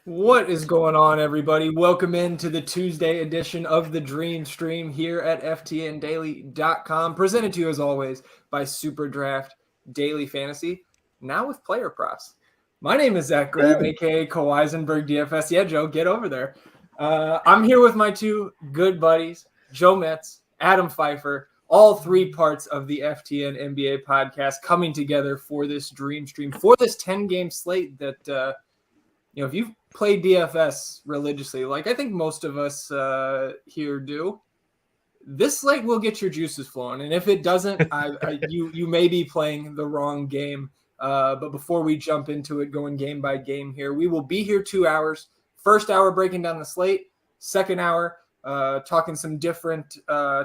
What is going on, everybody? Welcome into the Tuesday edition of the Dream Stream here at FTNDaily.com, presented to you as always by Superdraft Daily Fantasy, now with player props. My name is Zach Graham, aka Eisenberg DFS. Yeah, Joe, get over there. I'm here with my two good buddies, Joe Metz, Adam Pfiefer, all three parts of the FTN NBA podcast coming together for this Dream Stream, for this 10-game slate that, if you've played DFS religiously, like I think most of us here do, this slate will get your juices flowing. And if it doesn't, you may be playing the wrong game. But before we jump into it, going game by game here, we will be here 2 hours. First hour breaking down the slate. Second hour talking some different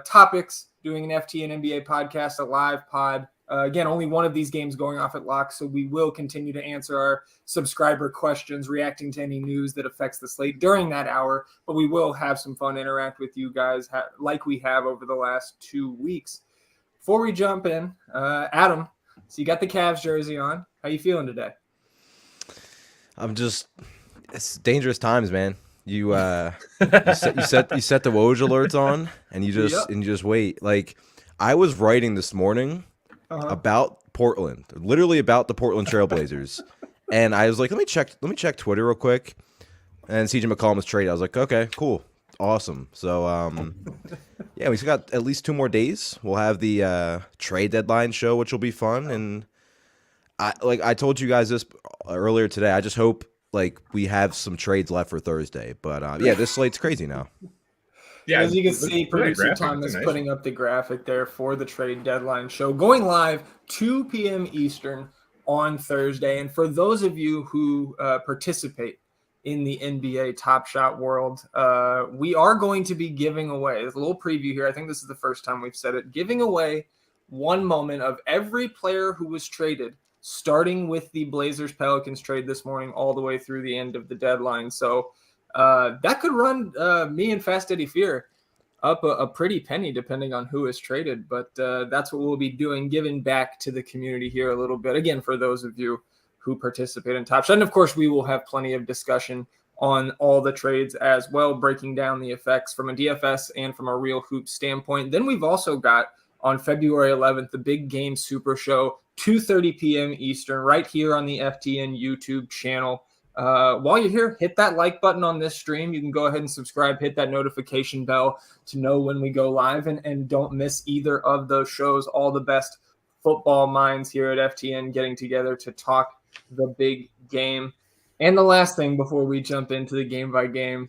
topics, doing an FTN NBA podcast, a live pod. Again, only one of these games going off at lock, so we will continue to answer our subscriber questions, reacting to any news that affects the slate during that hour, but we will have some fun, interact with you guys like we have over the last 2 weeks. Before we jump in, Adam, so you got the Cavs jersey on. How you feeling today? It's dangerous times, man. You set the Woj alerts on, and you just wait. Like, I was writing this morning about Portland, literally about the Portland Trailblazers, and I was like, let me check Twitter real quick, and CJ McCollum was traded. I was like, okay, cool, awesome. So yeah, we've got at least 2 more days. We'll have the trade deadline show, which will be fun. And I told you guys this earlier today, I just hope we have some trades left for Thursday. But yeah, this slate's crazy now. Yeah, as you can see, producer Thomas putting up the graphic there for the trade deadline show, going live 2 p.m. Eastern on Thursday. And for those of you who participate in the NBA Top Shot world, we are going to be giving away, there's a little preview here, I think this is the first time we've said it, giving away one moment of every player who was traded, starting with the Blazers-Pelicans trade this morning all the way through the end of the deadline. So that could run me and Fast Eddie Fear up a pretty penny depending on who is traded. But that's what we'll be doing, giving back to the community here a little bit. Again, for those of you who participate in Top Shot. And of course, we will have plenty of discussion on all the trades as well, breaking down the effects from a DFS and from a real hoop standpoint. Then we've also got on February 11th, the Big Game Super Show, 2:30 p.m. Eastern, right here on the FTN YouTube channel. While you're here, hit that like button on this stream. You can go ahead and subscribe, hit that notification bell to know when we go live, and don't miss either of those shows. All the best football minds here at FTN getting together to talk the big game. And the last thing before we jump into the game by game,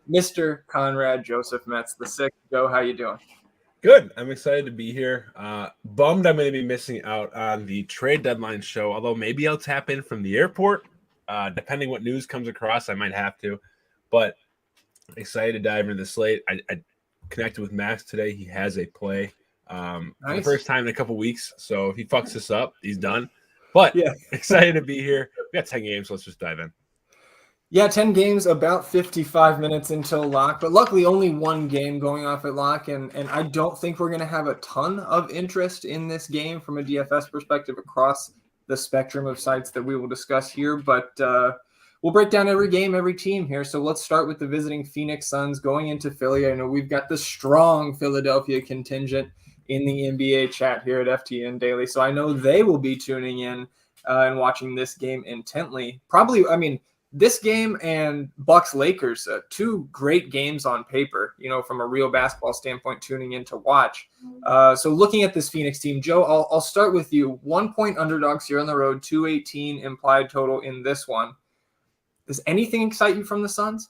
Mr. Conrad Joseph Metz, the sixth. Joe, how you doing? Good. I'm excited to be here. Bummed I'm going to be missing out on the trade deadline show, although maybe I'll tap in from the airport. Depending what news comes across, I might have to. But excited to dive into the slate. I connected with Max today. He has a play for the first time in a couple weeks. So if he fucks this up, he's done. But yeah, excited to be here. We got 10 games, so let's just dive in. Yeah, 10 games, about 55 minutes until lock. But luckily, only one game going off at lock. And I don't think we're going to have a ton of interest in this game from a DFS perspective across the spectrum of sites that we will discuss here. But we'll break down every game, every team here. So let's start with the visiting Phoenix Suns going into Philly. I know we've got the strong Philadelphia contingent in the NBA chat here at FTN Daily. So I know they will be tuning in and watching this game intently. Probably, I mean, this game and Bucks-Lakers, 2 great games on paper, from a real basketball standpoint, tuning in to watch. So looking at this Phoenix team, Joe, I'll start with you. 1-point underdogs here on the road, 218 implied total in this one. Does anything excite you from the Suns?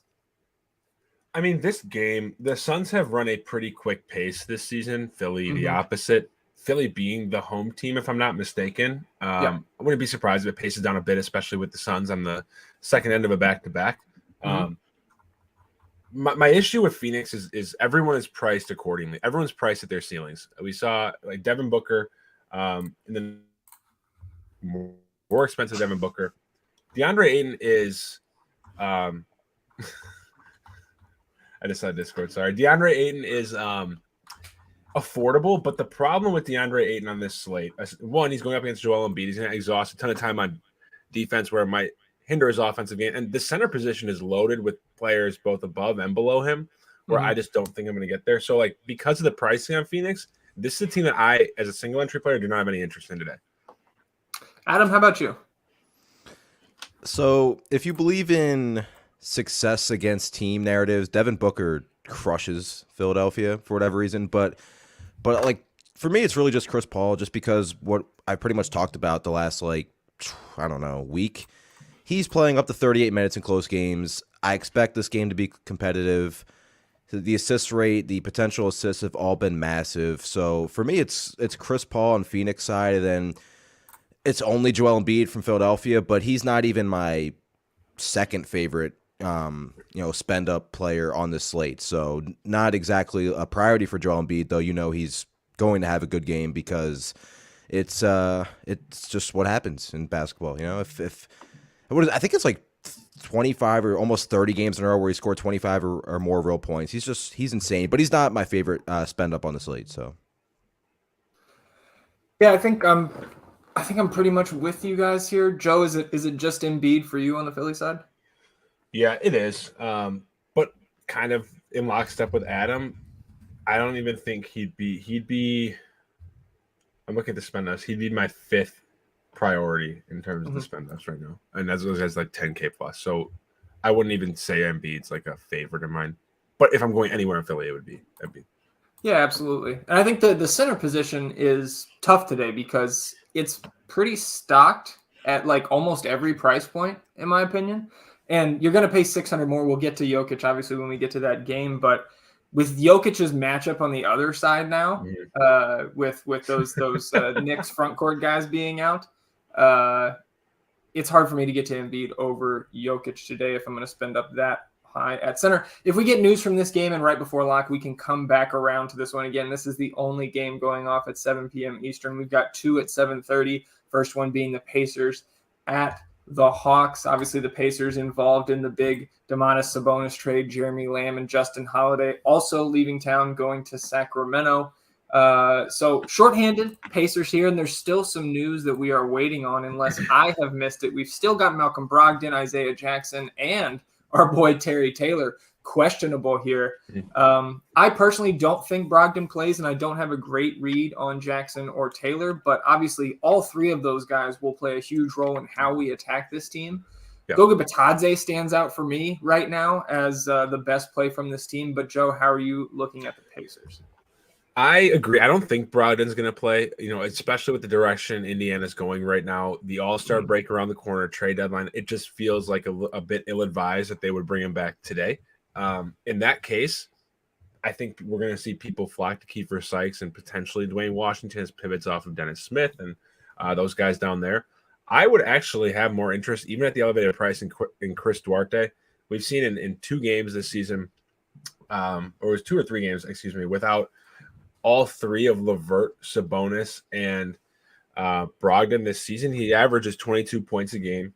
I mean, this game, the Suns have run a pretty quick pace this season. Philly, the opposite. Philly being the home team, if I'm not mistaken. I wouldn't be surprised if it paces down a bit, especially with the Suns on the second end of a back-to-back. My issue with Phoenix is everyone is priced accordingly. Everyone's priced at their ceilings. We saw like Devin Booker, and then more expensive Devin Booker. DeAndre Ayton is I just saw Discord. Sorry. DeAndre Ayton is affordable, but the problem with DeAndre Ayton on this slate, one, he's going up against Joel Embiid. He's going to exhaust a ton of time on defense where hinder his offensive game. And the center position is loaded with players both above and below him, where I just don't think I'm going to get there. So, like, because of the pricing on Phoenix, this is a team that I, as a single entry player, do not have any interest in today. Adam, how about you? So, if you believe in success against team narratives, Devin Booker crushes Philadelphia for whatever reason. But like, for me, it's really just Chris Paul, just because what I pretty much talked about the last, like, I don't know, week. He's playing up to 38 minutes in close games. I expect this game to be competitive. The assist rate, the potential assists have all been massive. So for me, it's Chris Paul on Phoenix side, and then it's only Joel Embiid from Philadelphia, but he's not even my second favorite, spend up player on this slate. So not exactly a priority for Joel Embiid, though. He's going to have a good game because it's just what happens in basketball. I think it's like 25 or almost 30 games in a row where he scored 25 or more real points. He's insane, but he's not my favorite spend up on the slate. So yeah, I think I'm pretty much with you guys here. Joe, is it just Embiid for you on the Philly side? Yeah, it is. But kind of in lockstep with Adam, I don't even think he'd be. I'm looking at the spend ups. He'd be my fifth priority in terms of the spend ups right now, and as well as like 10K plus. So I wouldn't even say Embiid's like a favorite of mine. But if I'm going anywhere in Philly, it would be Embiid. Yeah, absolutely. And I think the center position is tough today because it's pretty stocked at like almost every price point, in my opinion. And you're going to pay 600 more. We'll get to Jokic, obviously, when we get to that game. But with Jokic's matchup on the other side now, with those Knicks front court guys being out, it's hard for me to get to Embiid over Jokic today if I'm going to spend up that high at center. If we get news from this game and right before lock, we can come back around to this one again. This is the only game going off at 7 p.m. Eastern. We've got two at 7:30. First one being the Pacers at the Hawks. Obviously, the Pacers involved in the big Domantas Sabonis trade. Jeremy Lamb and Justin Holiday also leaving town, going to Sacramento. So shorthanded Pacers here, and there's still some news that we are waiting on unless I have missed it. We've still got Malcolm Brogdon, Isaiah Jackson, and our boy Terry Taylor questionable here. I personally don't think Brogdon plays, and I don't have a great read on Jackson or Taylor, but obviously all three of those guys will play a huge role in how we attack this team. Yep. Goga Bitadze stands out for me right now as the best play from this team. But Joe, how are you looking at the Pacers? I agree. I don't think Brogdon's going to play, especially with the direction Indiana's going right now. The All-Star break around the corner, trade deadline, it just feels like a bit ill-advised that they would bring him back today. In that case, I think we're going to see people flock to Kiefer Sykes and potentially Dwayne Washington as pivots off of Dennis Smith and those guys down there. I would actually have more interest, even at the elevated price, in Chris Duarte. We've seen in 2 games this season, or it was 2 or 3 games, without all 3 of Vert, Sabonis, and Brogdon this season. He averages 22 points a game,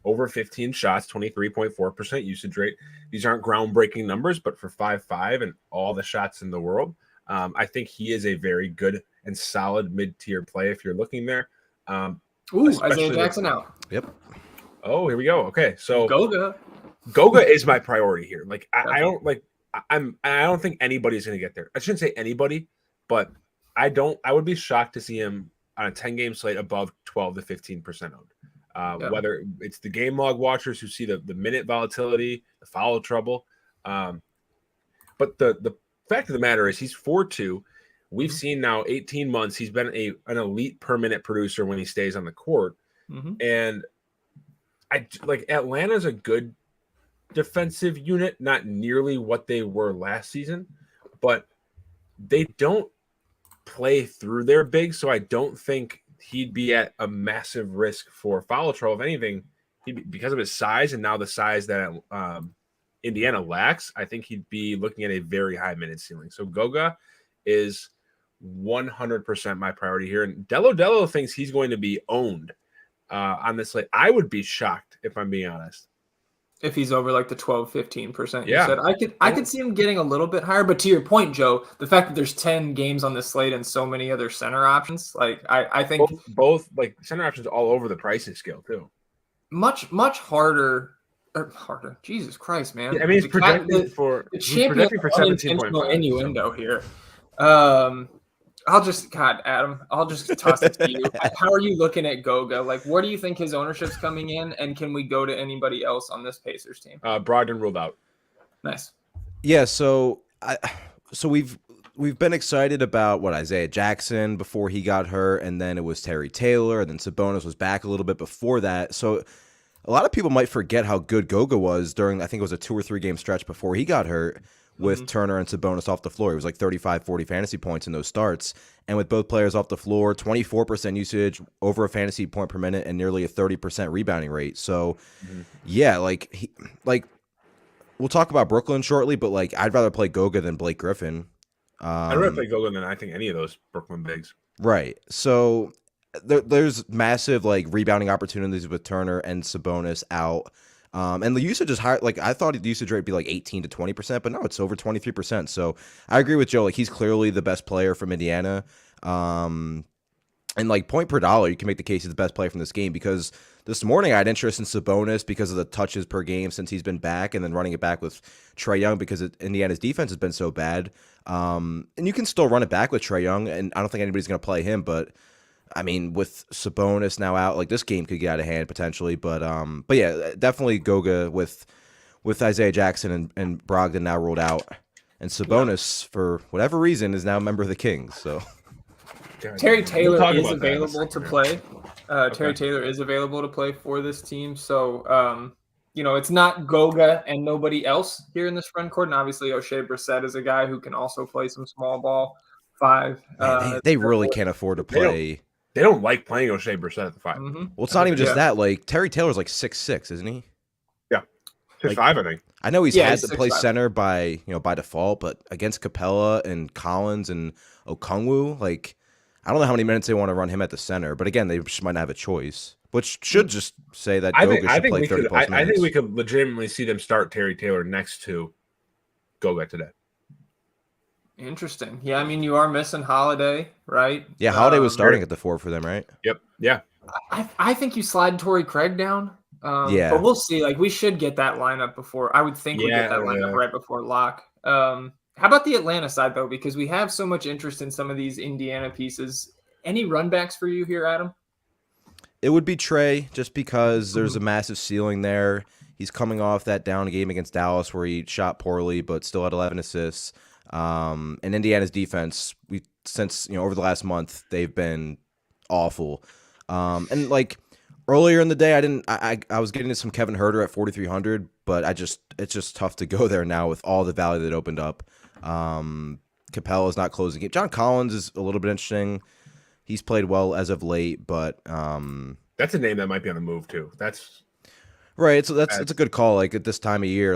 over 15 shots, 23.4% usage rate. These aren't groundbreaking numbers, but for 5'5" and all the shots in the world, I think he is a very good and solid mid-tier play if you're looking there. Isaiah Jackson out. Yep. Oh, here we go. Okay, so Goga is my priority here. Like I don't think anybody's going to get there. I shouldn't say anybody, but I would be shocked to see him on a 10-game slate above 12 to 15% owned. Whether it's the game log watchers who see the minute volatility, the foul trouble. But the fact of the matter is he's 4.2. We've seen now 18 months. He's been an elite per minute producer when he stays on the court. And Atlanta's a good defensive unit, not nearly what they were last season, but they don't play through their big. So I don't think he'd be at a massive risk for foul trouble. If anything, because of his size and now the size that Indiana lacks, I think he'd be looking at a very high minute ceiling. So Goga is 100% my priority here. And Delo thinks he's going to be owned on this slate. I would be shocked, if I'm being honest, if he's over like the 12-15%. You said I could see him getting a little bit higher. But to your point, Joe, the fact that there's 10 games on this slate and so many other center options, like I think both like center options all over the pricing scale too. much harder. Harder. Jesus Christ, man. Yeah, I mean, he's projecting for 17.5 innuendo here. I'll just Adam, I'll just toss it to you. How are you looking at Goga? Like, where do you think his ownership's coming in? And can we go to anybody else on this Pacers team? Brogdon ruled out. Nice. Yeah, so we've been excited about Isaiah Jackson before he got hurt, and then it was Terry Taylor, and then Sabonis was back a little bit before that. So a lot of people might forget how good Goga was during, I think it was a 2 or 3 game stretch before he got hurt with Turner and Sabonis off the floor. He was like 35, 40 fantasy points in those starts. And with both players off the floor, 24% usage, over a fantasy point per minute, and nearly a 30% rebounding rate. So, yeah, we'll talk about Brooklyn shortly, but I'd rather play Goga than Blake Griffin. I'd rather play Goga than I think any of those Brooklyn bigs. Right. So there's massive rebounding opportunities with Turner and Sabonis out. And the usage is high. I thought the usage rate would be 18 to 20%, but no, it's over 23%. So I agree with Joe. He's clearly the best player from Indiana. And point per dollar, you can make the case he's the best player from this game, because this morning I had interest in Sabonis because of the touches per game since he's been back, and then running it back with Trae Young because Indiana's defense has been so bad. And you can still run it back with Trae Young, and I don't think anybody's going to play him, but I mean, with Sabonis now out, this game could get out of hand potentially. But yeah, definitely Goga with Isaiah Jackson and Brogdon now ruled out, and Sabonis for whatever reason is now a member of the Kings. So Terry Taylor is available to play. Terry Taylor is available to play for this team. So it's not Goga and nobody else here in this front court. And obviously O'Shea Brissett is a guy who can also play some small ball 5. Man, they really can't afford to play. They don't like playing O'Shea Brissett at the 5. Well, it's not even just that. Terry Taylor's 6'6", isn't he? Yeah, 6'5", I think. I know he's had to play center by default, but against Capella and Collins and Okongwu, I don't know how many minutes they want to run him at the center. But again, they just might not have a choice, which should just say that Goga should play 30 plus minutes. I think we could legitimately see them start Terry Taylor next to Goga today. Interesting. Yeah, I mean, you are missing Holiday, right? Yeah, Holiday was starting at the 4 for them, right? Yep. Yeah. I think you slide Torrey Craig down. Yeah. But we'll see. We should get that lineup before. I would think we get that lineup right before lock. How about the Atlanta side, though? Because we have so much interest in some of these Indiana pieces. Any runbacks for you here, Adam? It would be Trae, just because there's a massive ceiling there. He's coming off that down game against Dallas where he shot poorly but still had 11 assists. And Indiana's defense, since over the last month, they've been awful. And earlier in the day, I was getting to some Kevin Huerter at 4,300, but it's just tough to go there now with all the value that opened up. Capella's not closing it. John Collins is a little bit interesting. He's played well as of late, but that's a name that might be on the move too. That's right. So that's a good call. At this time of year,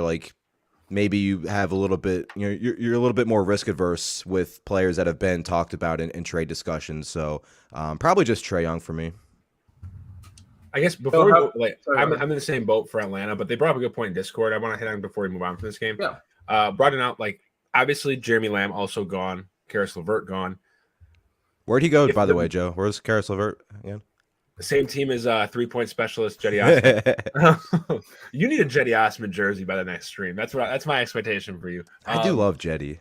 maybe you have a little bit, you're a little bit more risk adverse with players that have been talked about in trade discussions. So probably just Trae Young for me. I guess before we go, I'm in the same boat for Atlanta, but they brought up a good point in Discord. I want to hit on before we move on from this game. Yeah. Brought it out, obviously Jeremy Lamb also gone, Carousel Vert gone. Where'd he go, by the way, Joe? Where's Carousel Vert again? The same team as 3-point specialist Jetty Osman. You need a Jetty Osman jersey by the next stream. That's my expectation for you. I do love Jetty.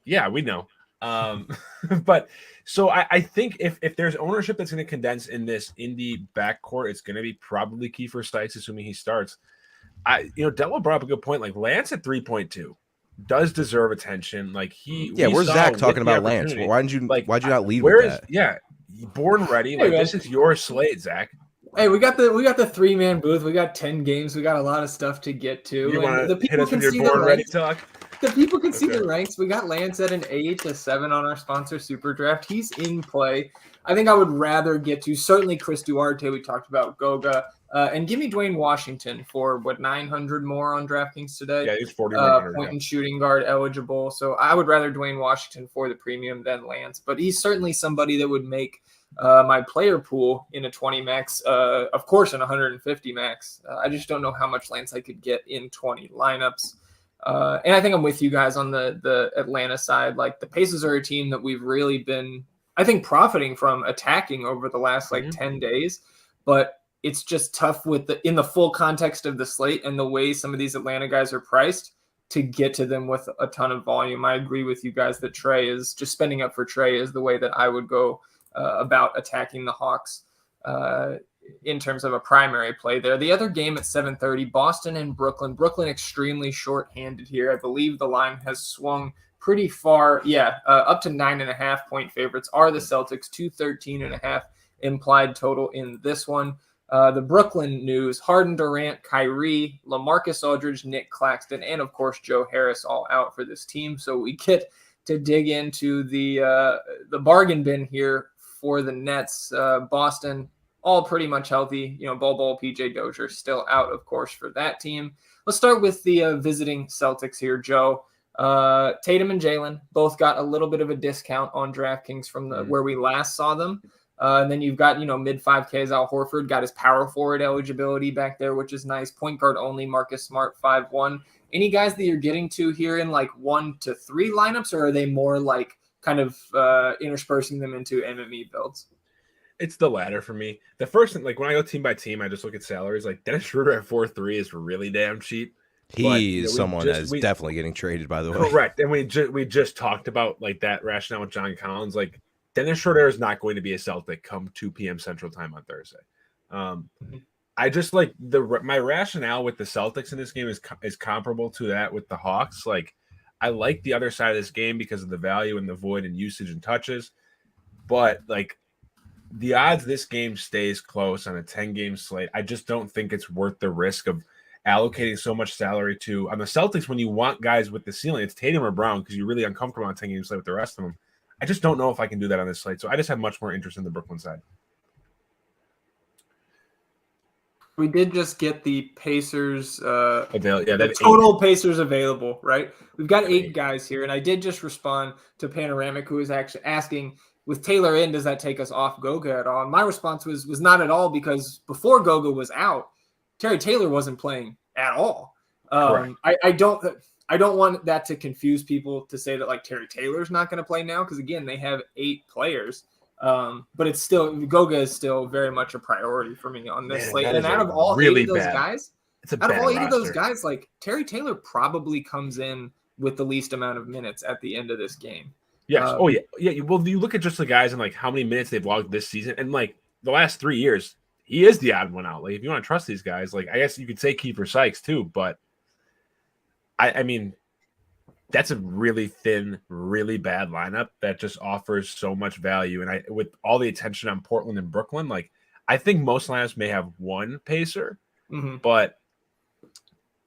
Yeah, we know. But so I think if there's ownership that's going to condense in this Indy backcourt, it's going to be probably Kiefer Stites, assuming he starts. Della brought up a good point. Lance at 3.2 does deserve attention. Where's Zach talking about Lance? Why'd you not lead with that? Yeah, born ready. This is your slate, Zach. Hey, we got the 3-man booth. We got 10 games. We got a lot of stuff to get to. You want to hit us with your born ready talk? The people can see the ranks. We got Lance at an 8 to 7 on our sponsor Superdraft. He's in play. I think I would rather get to certainly Chris Duarte. We talked about Goga. And give me Dwayne Washington for 900 more on DraftKings today. Yeah, he's 4,100. Point and shooting guard eligible. So I would rather Dwayne Washington for the premium than Lance. But he's certainly somebody that would make my player pool in a 20 max, of course, in 150 max. I just don't know how much Lance I could get in 20 lineups. And I think I'm with you guys on the Atlanta side. The Pacers are a team that we've really been, I think, profiting from attacking over the last 10 days. But it's just tough in the full context of the slate and the way some of these Atlanta guys are priced to get to them with a ton of volume. I agree with you guys that Trae is just spending up for Trae is the way that I would go about attacking the Hawks in terms of a primary play there. The other game at 7:30, Boston and Brooklyn. Brooklyn extremely short-handed here. I believe the line has swung pretty far. Up to 9.5 point favorites are the Celtics, 213.5 implied total in this one. The Brooklyn news: Harden, Durant, Kyrie, LaMarcus Aldridge, Nick Claxton, and of course Joe Harris all out for this team. So we get to dig into the bargain bin here for the Nets. Boston all pretty much healthy. Bol, PJ Dozier still out, of course, for that team. Let's start with the visiting Celtics here, Joe. Tatum and Jalen both got a little bit of a discount on DraftKings from where we last saw them. And then you've got, mid 5Ks. Al Horford got his power forward eligibility back there, which is nice. Point guard only, Marcus Smart, 5-1. Any guys that you're getting to here in like 1 to 3 lineups, or are they more like kind of interspersing them into MME builds? It's the latter for me. The first thing, like when I go team by team, I just look at salaries. Like Dennis Schroeder at 4.3 is really damn cheap. He's someone that's definitely getting traded, by the way. Correct. And we just talked about like that rationale with John Collins. Like Dennis Schroeder is not going to be a Celtic come 2 p.m. Central Time on Thursday. I just like my rationale with the Celtics in this game is comparable to that with the Hawks. Like I like the other side of this game because of the value and the void and usage and touches, but like the odds this game stays close on a 10-game slate, I just don't think it's worth the risk of allocating so much salary to. On the Celtics, when you want guys with the ceiling, it's Tatum or Brown because you're really uncomfortable on a 10-game slate with the rest of them. I just don't know if I can do that on this slate. So I just have much more interest in the Brooklyn side. We did just get the Pacers the total 8. Pacers available, right? We've got 8 guys here, and I did just respond to Panoramic, who is actually asking, with Taylor in, does that take us off Goga at all? And my response was not at all, because before Goga was out, Terry Taylor wasn't playing at all. I don't want that to confuse people to say that like Terry Taylor's not going to play now, because again, they have 8 players. But it's still, Goga is still very much a priority for me on this slate. And out of all 8 of those guys, like Terry Taylor probably comes in with the least amount of minutes at the end of this game. Yes. Yeah. Well, you look at just the guys and like how many minutes they've logged this season, and like the last 3 years, he is the odd one out. Like if you want to trust these guys, like I guess you could say Kiefer Sykes too, but I mean, that's a really thin, really bad lineup that just offers so much value. And with all the attention on Portland and Brooklyn, like I think most lineups may have one pacer, but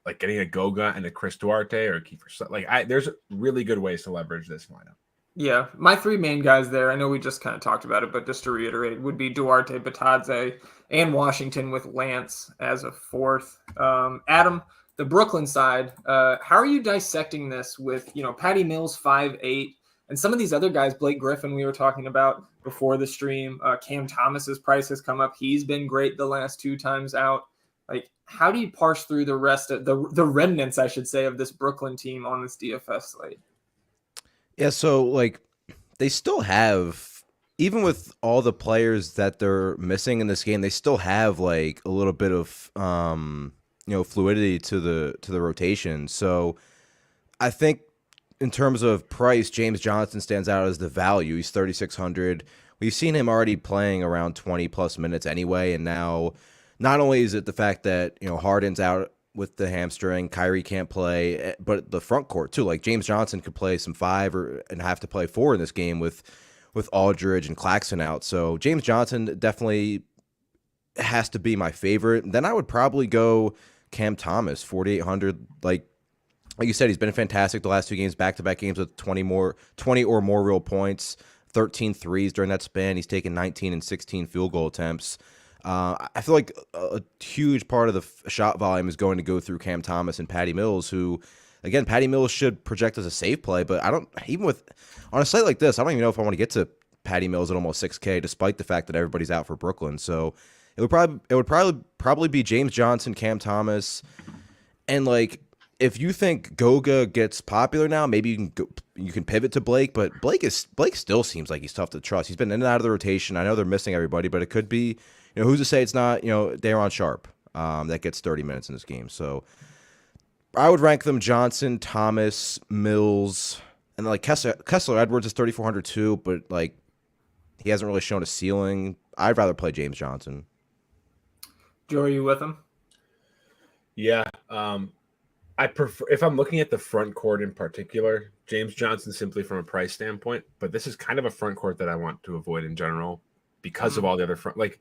like getting a Goga and a Chris Duarte or a Kiefer, like there's really good ways to leverage this lineup. Yeah, my 3 main guys there, I know we just kind of talked about it, but just to reiterate, would be Duarte, Batadze, and Washington with Lance as a 4th. Adam, the Brooklyn side, how are you dissecting this with, Patty Mills 5'8", and some of these other guys, Blake Griffin we were talking about before the stream, Cam Thomas's price has come up. He's been great the last 2 times out. Like, how do you parse through the rest of the remnants, I should say, of this Brooklyn team on this DFS slate? Yeah, so like they still have, even with all the players that they're missing in this game, they still have like a little bit of fluidity to the rotation. So I think in terms of price, James Johnson stands out as the value. He's 3,600. We've seen him already playing around 20 plus minutes anyway, and now not only is it the fact that Harden's out with the hamstring, Kyrie can't play, but the front court too. Like James Johnson could play some 5 and have to play 4 in this game with Aldridge and Claxton out. So James Johnson definitely has to be my favorite. Then I would probably go Cam Thomas, 4,800. Like you said, he's been fantastic the last 2 games, back-to-back games with 20 or more real points, 13 threes during that span. He's taken 19 and 16 field goal attempts. I feel like a huge part of the shot volume is going to go through Cam Thomas and Patty Mills, who, again, Patty Mills should project as a safe play, but on a site like this, I don't even know if I want to get to Patty Mills at almost 6K, despite the fact that everybody's out for Brooklyn. So it would probably be James Johnson, Cam Thomas, and like if you think Goga gets popular now, maybe you can pivot to Blake, but Blake still seems like he's tough to trust. He's been in and out of the rotation. I know they're missing everybody, but it could be who's to say it's not, Daron Sharp that gets 30 minutes in this game. So I would rank them Johnson, Thomas, Mills, and like Kessler Edwards is 3,400 too, but like he hasn't really shown a ceiling. I'd rather play James Johnson. Joe, are you with him? Yeah. I prefer, if I'm looking at the front court in particular, James Johnson simply from a price standpoint, but this is kind of a front court that I want to avoid in general because of all the other front. Like,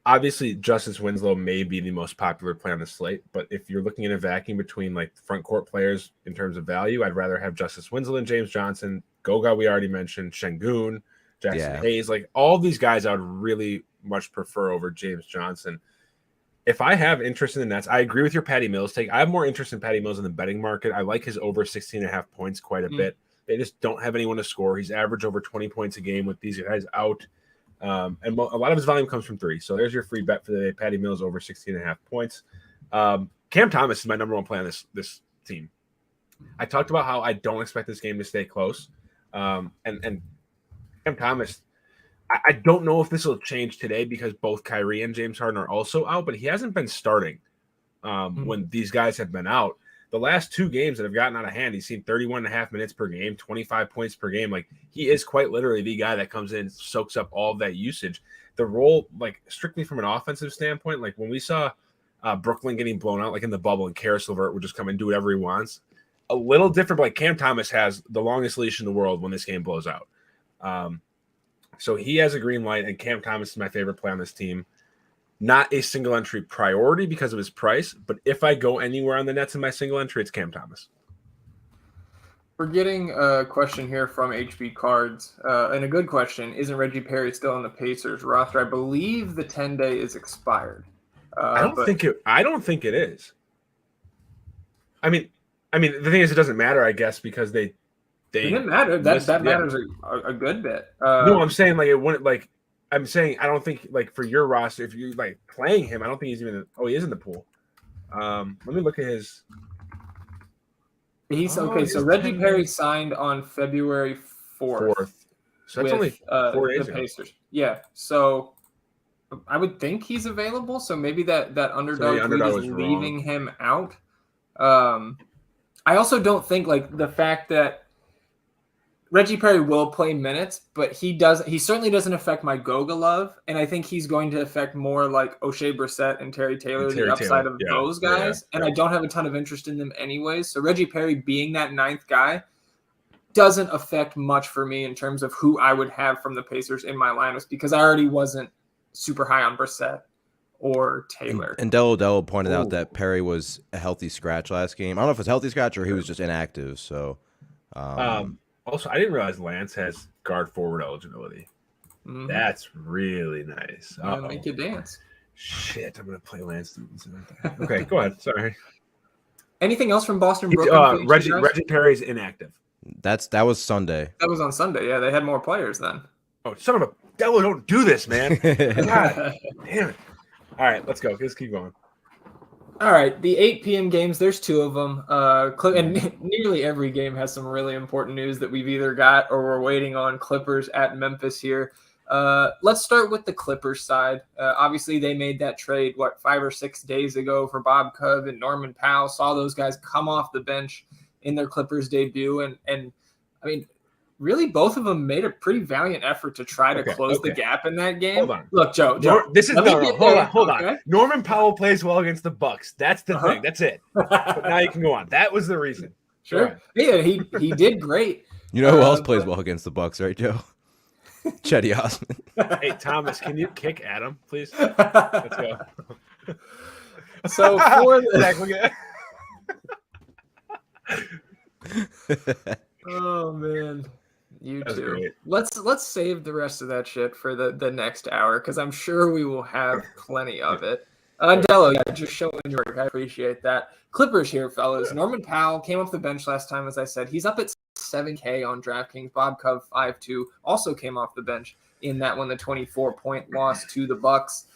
obviously, Justice Winslow may be the most popular play on the slate, but if you're looking in a vacuum between like front court players in terms of value, I'd rather have Justice Winslow than James Johnson. Goga, we already mentioned, Şengün, Jackson Hayes, like all these guys I would really much prefer over James Johnson. If I have interest in the Nets, I agree with your Patty Mills take. I have more interest in Patty Mills in the betting market. I like his over 16.5 points quite a bit. They just don't have anyone to score. He's averaged over 20 points a game with these guys out. And a lot of his volume comes from three. So there's your free bet for the day. Patty Mills over 16.5 points. Cam Thomas is my number one play on this team. I talked about how I don't expect this game to stay close. And Cam Thomas, I don't know if this will change today because both Kyrie and James Harden are also out, but he hasn't been starting when these guys have been out. The last two games that have gotten out of hand, he's seen 31.5 minutes per game, 25 points per game. Like, he is quite literally the guy that comes in, soaks up all of that usage. The role, like, strictly from an offensive standpoint, like when we saw Brooklyn getting blown out, like in the bubble, and Carousel Vert would just come and do whatever he wants. A little different, but like Cam Thomas has the longest leash in the world when this game blows out. So he has a green light, and Cam Thomas is my favorite play on this team. Not a single entry priority because of his price, but if I go anywhere on the Nets in my single entry, it's Cam Thomas. We're getting a question here from HB Cards, and a good question. Isn't Reggie Perry still on the Pacers roster? I believe the 10-day is expired. I don't think it is. I mean, the thing is, it doesn't matter, I guess, because it didn't matter. That matters a good bit. No, I'm saying like it wouldn't like. I'm saying I don't think like for your roster, if you're like playing him, I don't think he's even. He is in the pool. Let me look at his. He's okay. So Reggie Perry signed on February 4th. So that's only 4 days the ago. Pacers. Yeah. So I would think he's available. So maybe that underdog tweet is leaving him out. I also don't think like the fact that Reggie Perry will play minutes, but he certainly doesn't affect my Goga love, and I think he's going to affect more like O'Shea Brissett and Terry Taylor, the upside of those guys, and I don't have a ton of interest in them anyways. So Reggie Perry being that ninth guy doesn't affect much for me in terms of who I would have from the Pacers in my lineups because I already wasn't super high on Brissett or Taylor. And Dell pointed out that Perry was a healthy scratch last game. I don't know if it's a healthy scratch or he was just inactive. So, also, I didn't realize Lance has guard forward eligibility. Mm-hmm. That's really nice. Make you dance. Shit, I'm gonna play Lance Stevenson. Okay, go ahead. Sorry. Anything else from Boston? Brooklyn? Reggie Perry's inactive. That was Sunday. That was on Sunday. Yeah, they had more players then. Oh, son of a devil! Don't do this, man. God damn it! All right, let's go. Let's keep going. All right, the 8 p.m. games, there's two of them. And nearly every game has some really important news that we've either got or we're waiting on. Clippers at Memphis here. Let's start with the Clippers side. Obviously, they made that trade, 5 or 6 days ago for Bob Cove and Norman Powell. Saw those guys come off the bench in their Clippers debut. And I mean, really, both of them made a pretty valiant effort to try to close the gap in that game. Hold on. Look, Joe. Hold on. Norman Powell plays well against the Bucks. That's the thing. That's it. But now you can go on. That was the reason. Sure. Yeah, he did great. You know who else plays well against the Bucks, right, Joe? Chetty Osman. Hey, Thomas, can you kick Adam, please? Let's go. So for the oh man. You too. Let's save the rest of that shit for the next hour because I'm sure we will have plenty of it. Dello, just showing your work. I appreciate that. Clippers here, fellas. Norman Powell came off the bench last time, as I said. He's up at 7K on DraftKings. Bob Cove 5-2 also came off the bench in that one, the 24-point loss to the Bucks.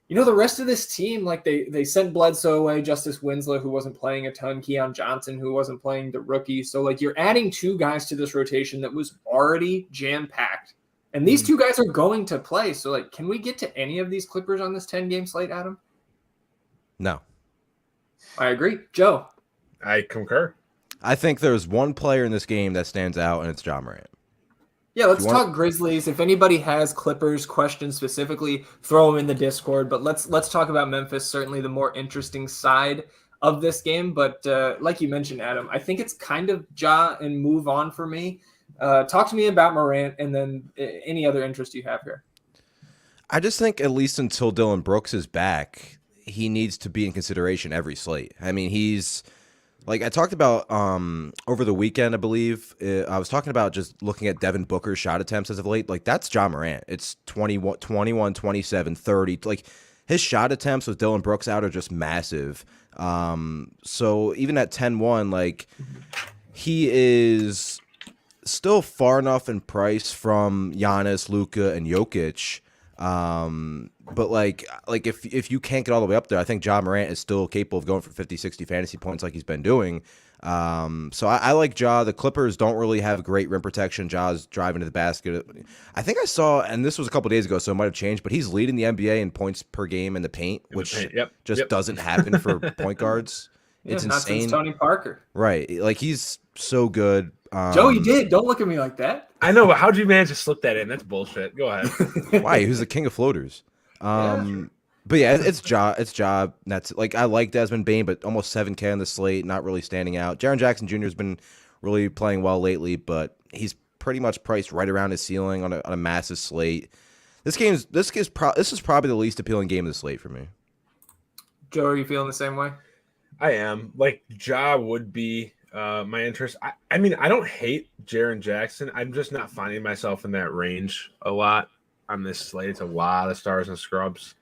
You know, the rest of this team, like they sent Bledsoe away, Justice Winslow, who wasn't playing a ton, Keon Johnson, who wasn't playing, the rookie. So, like, you're adding two guys to this rotation that was already jam-packed And these two guys are going to play. So, like, can we get to any of these Clippers on this 10-game slate, Adam? No. I agree. Joe? I concur. I think there's one player in this game that stands out, and it's Ja Morant. Yeah, let's talk Grizzlies. If anybody has Clippers questions specifically, throw them in the Discord. But let's talk about Memphis, certainly the more interesting side of this game. But like you mentioned, Adam, I think it's kind of Ja and move on for me. Talk to me about Morant and then any other interest you have here. I just think at least until Dillon Brooks is back, he needs to be in consideration every slate. I mean, he's like I talked about over the weekend, I believe. I was talking about just looking at Devin Booker's shot attempts as of late. Like, that's Ja Morant. It's 21, 27, 30. Like, his shot attempts with Dillon Brooks out are just massive. So even at 10-1, like, he is still far enough in price from Giannis, Luka, and Jokic. But like if you can't get all the way up there, I think Ja Morant is still capable of going for 50, 60 fantasy points like he's been doing. So I like Ja. The Clippers don't really have great rim protection. Ja's driving to the basket. I think I saw, and this was a couple days ago, so it might have changed, but he's leading the NBA in points per game in the paint, which doesn't happen for point guards. It's not insane. Since Tony Parker. Right. Like, he's so good. Joe, you did. Don't look at me like that. I know, but how'd you manage to slip that in? That's bullshit. Go ahead. Why? Who's the king of floaters? But yeah, it's Ja. It's Ja. That's like, I like Desmond Bane, but almost 7K on the slate, not really standing out. Jaren Jackson Jr. has been really playing well lately, but he's pretty much priced right around his ceiling on a massive slate. This is probably the least appealing game of the slate for me. Joe, are you feeling the same way? I am. Like, Ja would be my interest. I mean, I don't hate Jaren Jackson. I'm just not finding myself in that range a lot on this slate. It's a lot of stars and scrubs.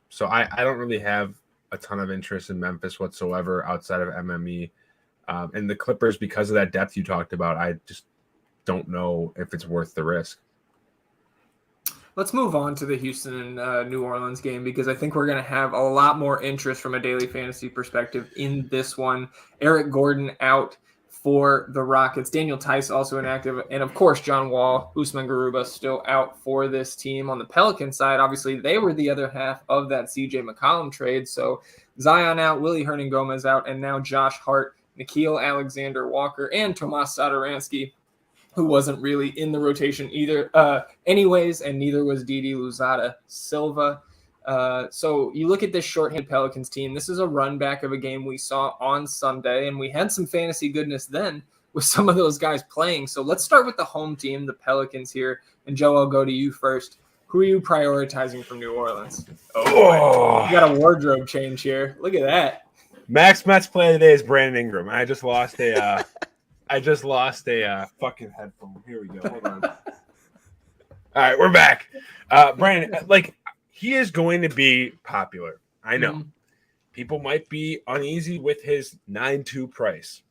So I don't really have a ton of interest in Memphis whatsoever outside of MME. And the Clippers, because of that depth you talked about, I just don't know if it's worth the risk. Let's move on to the Houston and New Orleans game, because I think we're going to have a lot more interest from a daily fantasy perspective in this one. Eric Gordon out for the Rockets. Daniel Tice also inactive. And, of course, John Wall, Usman Garuba still out for this team. On the Pelican side, obviously, they were the other half of that C.J. McCollum trade. So Zion out, Willie Hernan-Gomez out, and now Josh Hart, Nickeil Alexander-Walker, and Tomas Satoransky, who wasn't really in the rotation either anyways, and neither was Didi Louzada Silva. So you look at this shorthand Pelicans team, this is a run back of a game we saw on Sunday, and we had some fantasy goodness then with some of those guys playing. So let's start with the home team, the Pelicans here. And Joe, I'll go to you first. Who are you prioritizing from New Orleans? Oh, you got a wardrobe change here. Look at that. Max Metz play of the day is Brandon Ingram. I just lost a fucking headphone. Here we go. Hold on. All right, we're back. Brandon, like, he is going to be popular. I know. People might be uneasy with his 9.2 price.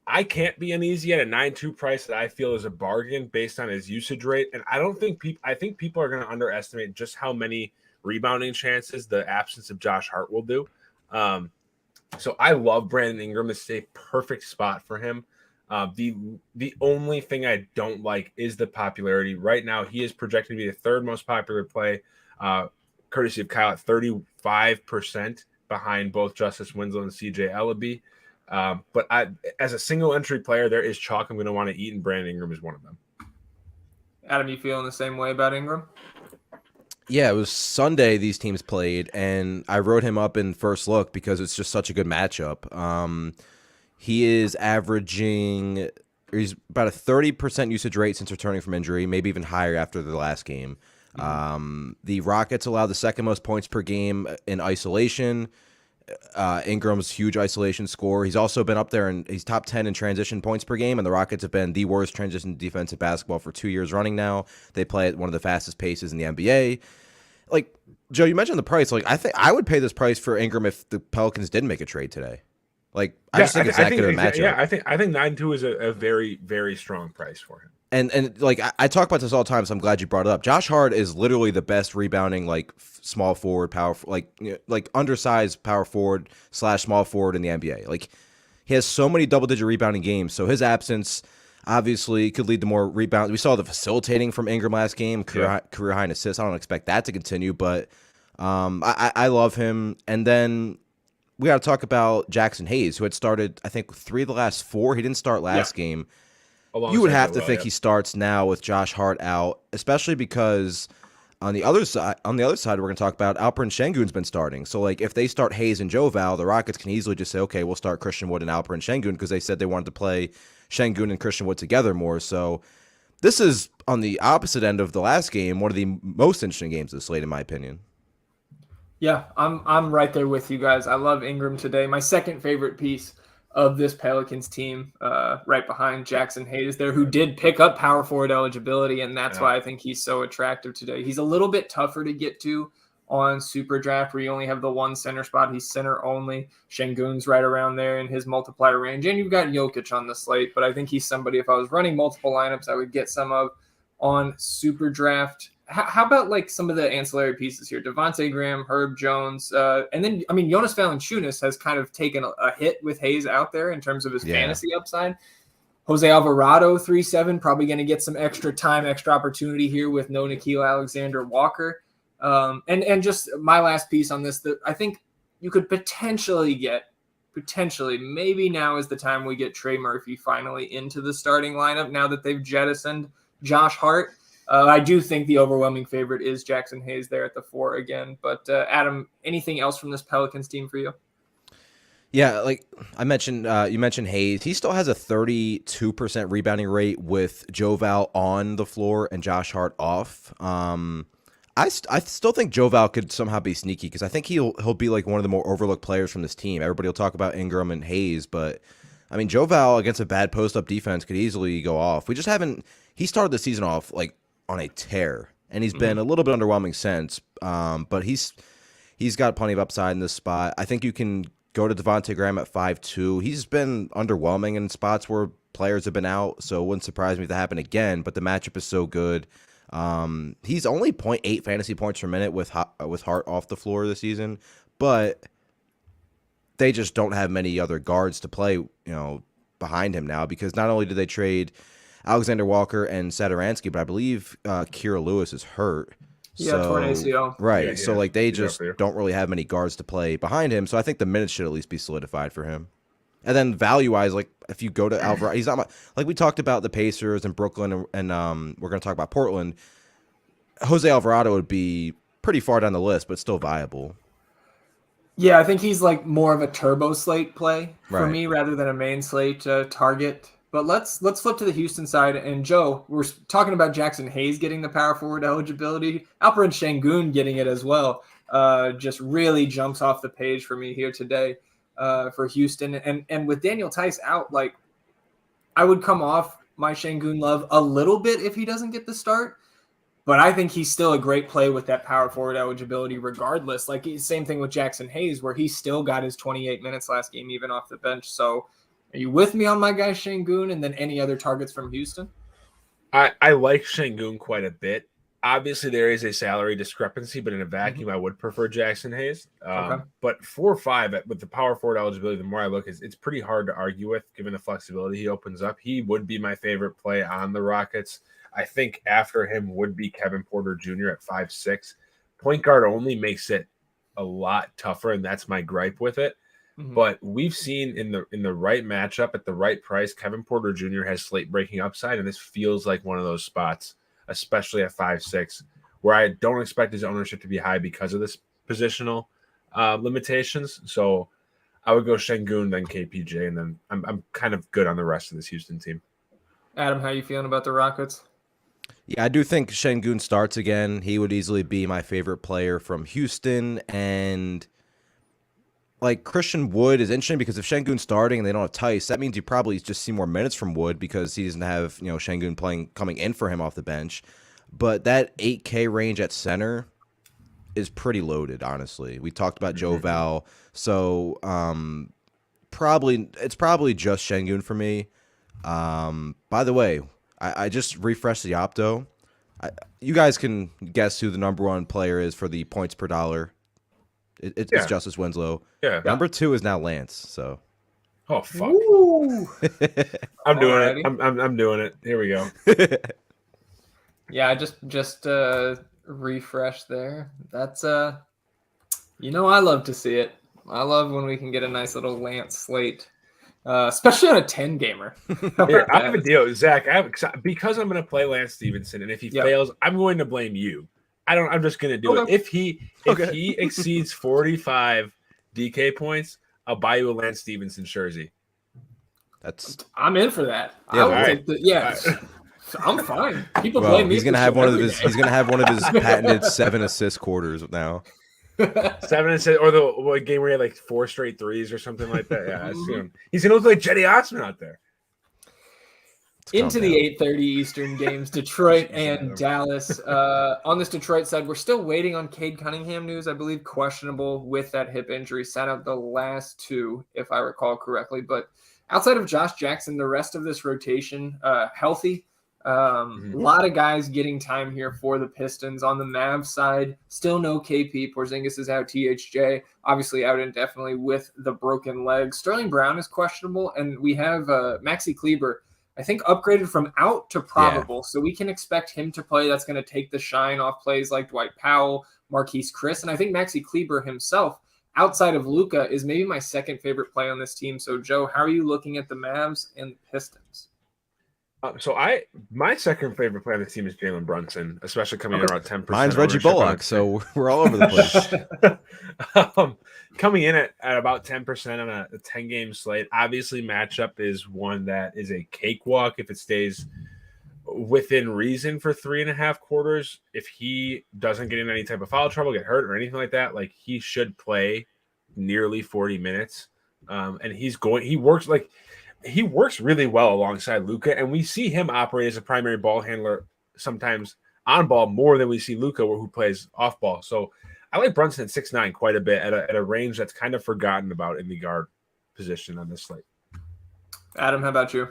I can't be uneasy at a 9.2 price that I feel is a bargain based on his usage rate. And I don't think I think people are going to underestimate just how many rebounding chances the absence of Josh Hart will do. So I love Brandon Ingram. This is a perfect spot for him. The only thing I don't like is the popularity. Right now, he is projected to be the third most popular play, courtesy of Kyle at 35% behind both Justice Winslow and CJ Ellaby. But as a single entry player, there is chalk I'm going to want to eat, and Brandon Ingram is one of them. Adam, you feeling the same way about Ingram? Yeah, it was Sunday these teams played, and I wrote him up in first look because it's just such a good matchup. He is averaging – he's about a 30% usage rate since returning from injury, maybe even higher after the last game. The Rockets allow the second most points per game in isolation. Ingram's huge isolation score. He's also been up there, and he's top 10 in transition points per game, and the Rockets have been the worst transition defense in basketball for 2 years running now. They play at one of the fastest paces in the NBA. Like, Joe, you mentioned the price. Like, I think I would pay this price for Ingram if the Pelicans didn't make a trade today. Like, I just think it's that good of a matchup. Yeah, I think 9.2 is a very, very strong price for him. And like, I talk about this all the time, so I'm glad you brought it up. Josh Hart is literally the best rebounding, like, small forward, power, like undersized power forward / small forward in the NBA. Like, he has so many double-digit rebounding games, so his absence, obviously could lead to more rebounds. We saw the facilitating from Ingram last game, career high in assists. I don't expect that to continue, but I love him. And then we got to talk about Jackson Hayes, who had started, I think, 3 of the last 4. He didn't start last game. You would have to think he starts now with Josh Hart out, especially because on the other side, we're going to talk about Alperen Şengün's been starting. So, like, if they start Hayes and Joval, the Rockets can easily just say, okay, we'll start Christian Wood and Alperen Şengün, because they said they wanted to play Şengün and Christian Wood together more. So this is on the opposite end of the last game, one of the most interesting games of the slate, in my opinion. Yeah, I'm right there with you guys. I love Ingram today. My second favorite piece of this Pelicans team, right behind Jackson Hayes there, who did pick up power forward eligibility, and that's why I think he's so attractive today. He's a little bit tougher to get to on Superdraft, where you only have the one center spot. He's center only. Şengün's right around there in his multiplier range, and you've got Jokic on the slate, but I think he's somebody, if I was running multiple lineups, I would get some of on Superdraft. How about like some of the ancillary pieces here? Devontae Graham, Herb Jones, and then, I mean, Jonas Valanciunas has kind of taken a hit with Hayes out there in terms of his fantasy upside. Jose Alvarado, 3-7, probably going to get some extra time, extra opportunity here with no Nickeil Alexander-Walker. And just my last piece on this, that I think you could potentially, maybe now is the time we get Trey Murphy finally into the starting lineup now that they've jettisoned Josh Hart. I do think the overwhelming favorite is Jackson Hayes there at the 4 again. But Adam, anything else from this Pelicans team for you? Yeah, like I mentioned, you mentioned Hayes. He still has a 32% rebounding rate with Joval on the floor and Josh Hart off. I still think Joval could somehow be sneaky, because I think he'll be like one of the more overlooked players from this team. Everybody will talk about Ingram and Hayes, but I mean, Joval against a bad post-up defense could easily go off. We just haven't. He started the season off like on a tear, and he's been a little bit underwhelming since. But he's got plenty of upside in this spot. I think you can go to Devontae Graham at 5'2". He's been underwhelming in spots where players have been out, so it wouldn't surprise me if that happened again. But the matchup is so good. He's only 0.8 fantasy points per minute with Hart off the floor this season, but they just don't have many other guards to play, behind him now, because not only did they trade Alexander Walker and Satoransky, but I believe Kira Lewis is hurt. Yeah, torn ACL. Right. Yeah, so like they just don't really have many guards to play behind him. So I think the minutes should at least be solidified for him. And then value-wise, like if you go to Alvarado, he's not like we talked about the Pacers and Brooklyn, and we're going to talk about Portland. Jose Alvarado would be pretty far down the list, but still viable. Yeah, I think he's like more of a turbo slate play for me rather than a main slate target. But let's flip to the Houston side. And Joe, we're talking about Jackson Hayes getting the power forward eligibility. Alperen Şengün getting it as well. Just really jumps off the page for me here today for Houston. And with Daniel Tice out, like I would come off my Şengün love a little bit if he doesn't get the start. But I think he's still a great play with that power forward eligibility regardless. Like same thing with Jackson Hayes, where he still got his 28 minutes last game, even off the bench. So are you with me on my guy Şengün, and then any other targets from Houston? I like Şengün quite a bit. Obviously, there is a salary discrepancy, but in a vacuum, I would prefer Jackson Hayes. But 4 or 5 with the power forward eligibility, the more I look, it's pretty hard to argue with, given the flexibility he opens up. He would be my favorite play on the Rockets. I think after him would be Kevin Porter Jr. at 5'6". Point guard only makes it a lot tougher, and that's my gripe with it. But we've seen in the right matchup at the right price, Kevin Porter Jr. has slate breaking upside, and this feels like one of those spots, especially at 5'6", where I don't expect his ownership to be high because of this positional limitations. So I would go Şengün, then KPJ, and then I'm kind of good on the rest of this Houston team. Adam, how are you feeling about the Rockets? Yeah, I do think Şengün starts again. He would easily be my favorite player from Houston, and like Christian Wood is interesting because if Şengün's starting and they don't have Tice, that means you probably just see more minutes from Wood because he doesn't have Şengün coming in for him off the bench. But that 8K range at center is pretty loaded, honestly. We talked about Joval, so it's probably just Şengün for me. By the way, I just refreshed the Opto. You guys can guess who the number 1 player is for the points per dollar. It's Justice Winslow. Yeah. Number 2 is now Lance. So Oh fuck! I'm doing Alrighty. it. I'm doing it. Here we go. Yeah, I just refresh there. That's I love to see it. I love when we can get a nice little Lance slate, especially on a 10 gamer. Here, I have a deal, Zach. Because I'm going to play Lance Stevenson, and if he fails, I'm going to blame you. I'm just going to do it. If he exceeds 45 DK points, I'll buy you a Lance Stevenson jersey. I'm in for that. Yeah, I'm fine. People blame me. He's gonna have one of his patented 7 assist quarters now. 7 assists, or the game where he had like 4 straight threes or something like that. Yeah, I see him. He's gonna look like Jetty Osman out there. Into the 8:30 Eastern games, Detroit and Dallas. On this Detroit side, we're still waiting on Cade Cunningham news. I believe questionable with that hip injury. Sat out the last 2, if I recall correctly. But outside of Josh Jackson, the rest of this rotation healthy. A lot of guys getting time here for the Pistons. On the Mavs side, still no KP. Porzingis is out. THJ obviously out indefinitely with the broken leg. Sterling Brown is questionable, and we have Maxi Kleber, I think, upgraded from out to probable. So we can expect him to play. That's going to take the shine off plays like Dwight Powell, Marquise Chris, and I think Maxi Kleber himself, outside of Luka, is maybe my second favorite play on this team. So Joe, how are you looking at the Mavs and the Pistons? My second favorite player on the team is Jalen Brunson, especially coming in around 10%. Mine's Reggie Bullock, so we're all over the place. Coming in at about 10% on a 10-game slate. Obviously, matchup is one that is a cakewalk if it stays within reason for 3.5 quarters. If he doesn't get in any type of foul trouble, get hurt, or anything like that, like he should play nearly 40 minutes. And he works really well alongside Luka, and we see him operate as a primary ball handler sometimes on ball more than we see Luka, who plays off ball. So I like Brunson at 6'9" quite a bit at a range that's kind of forgotten about in the guard position on this slate. Adam, how about you?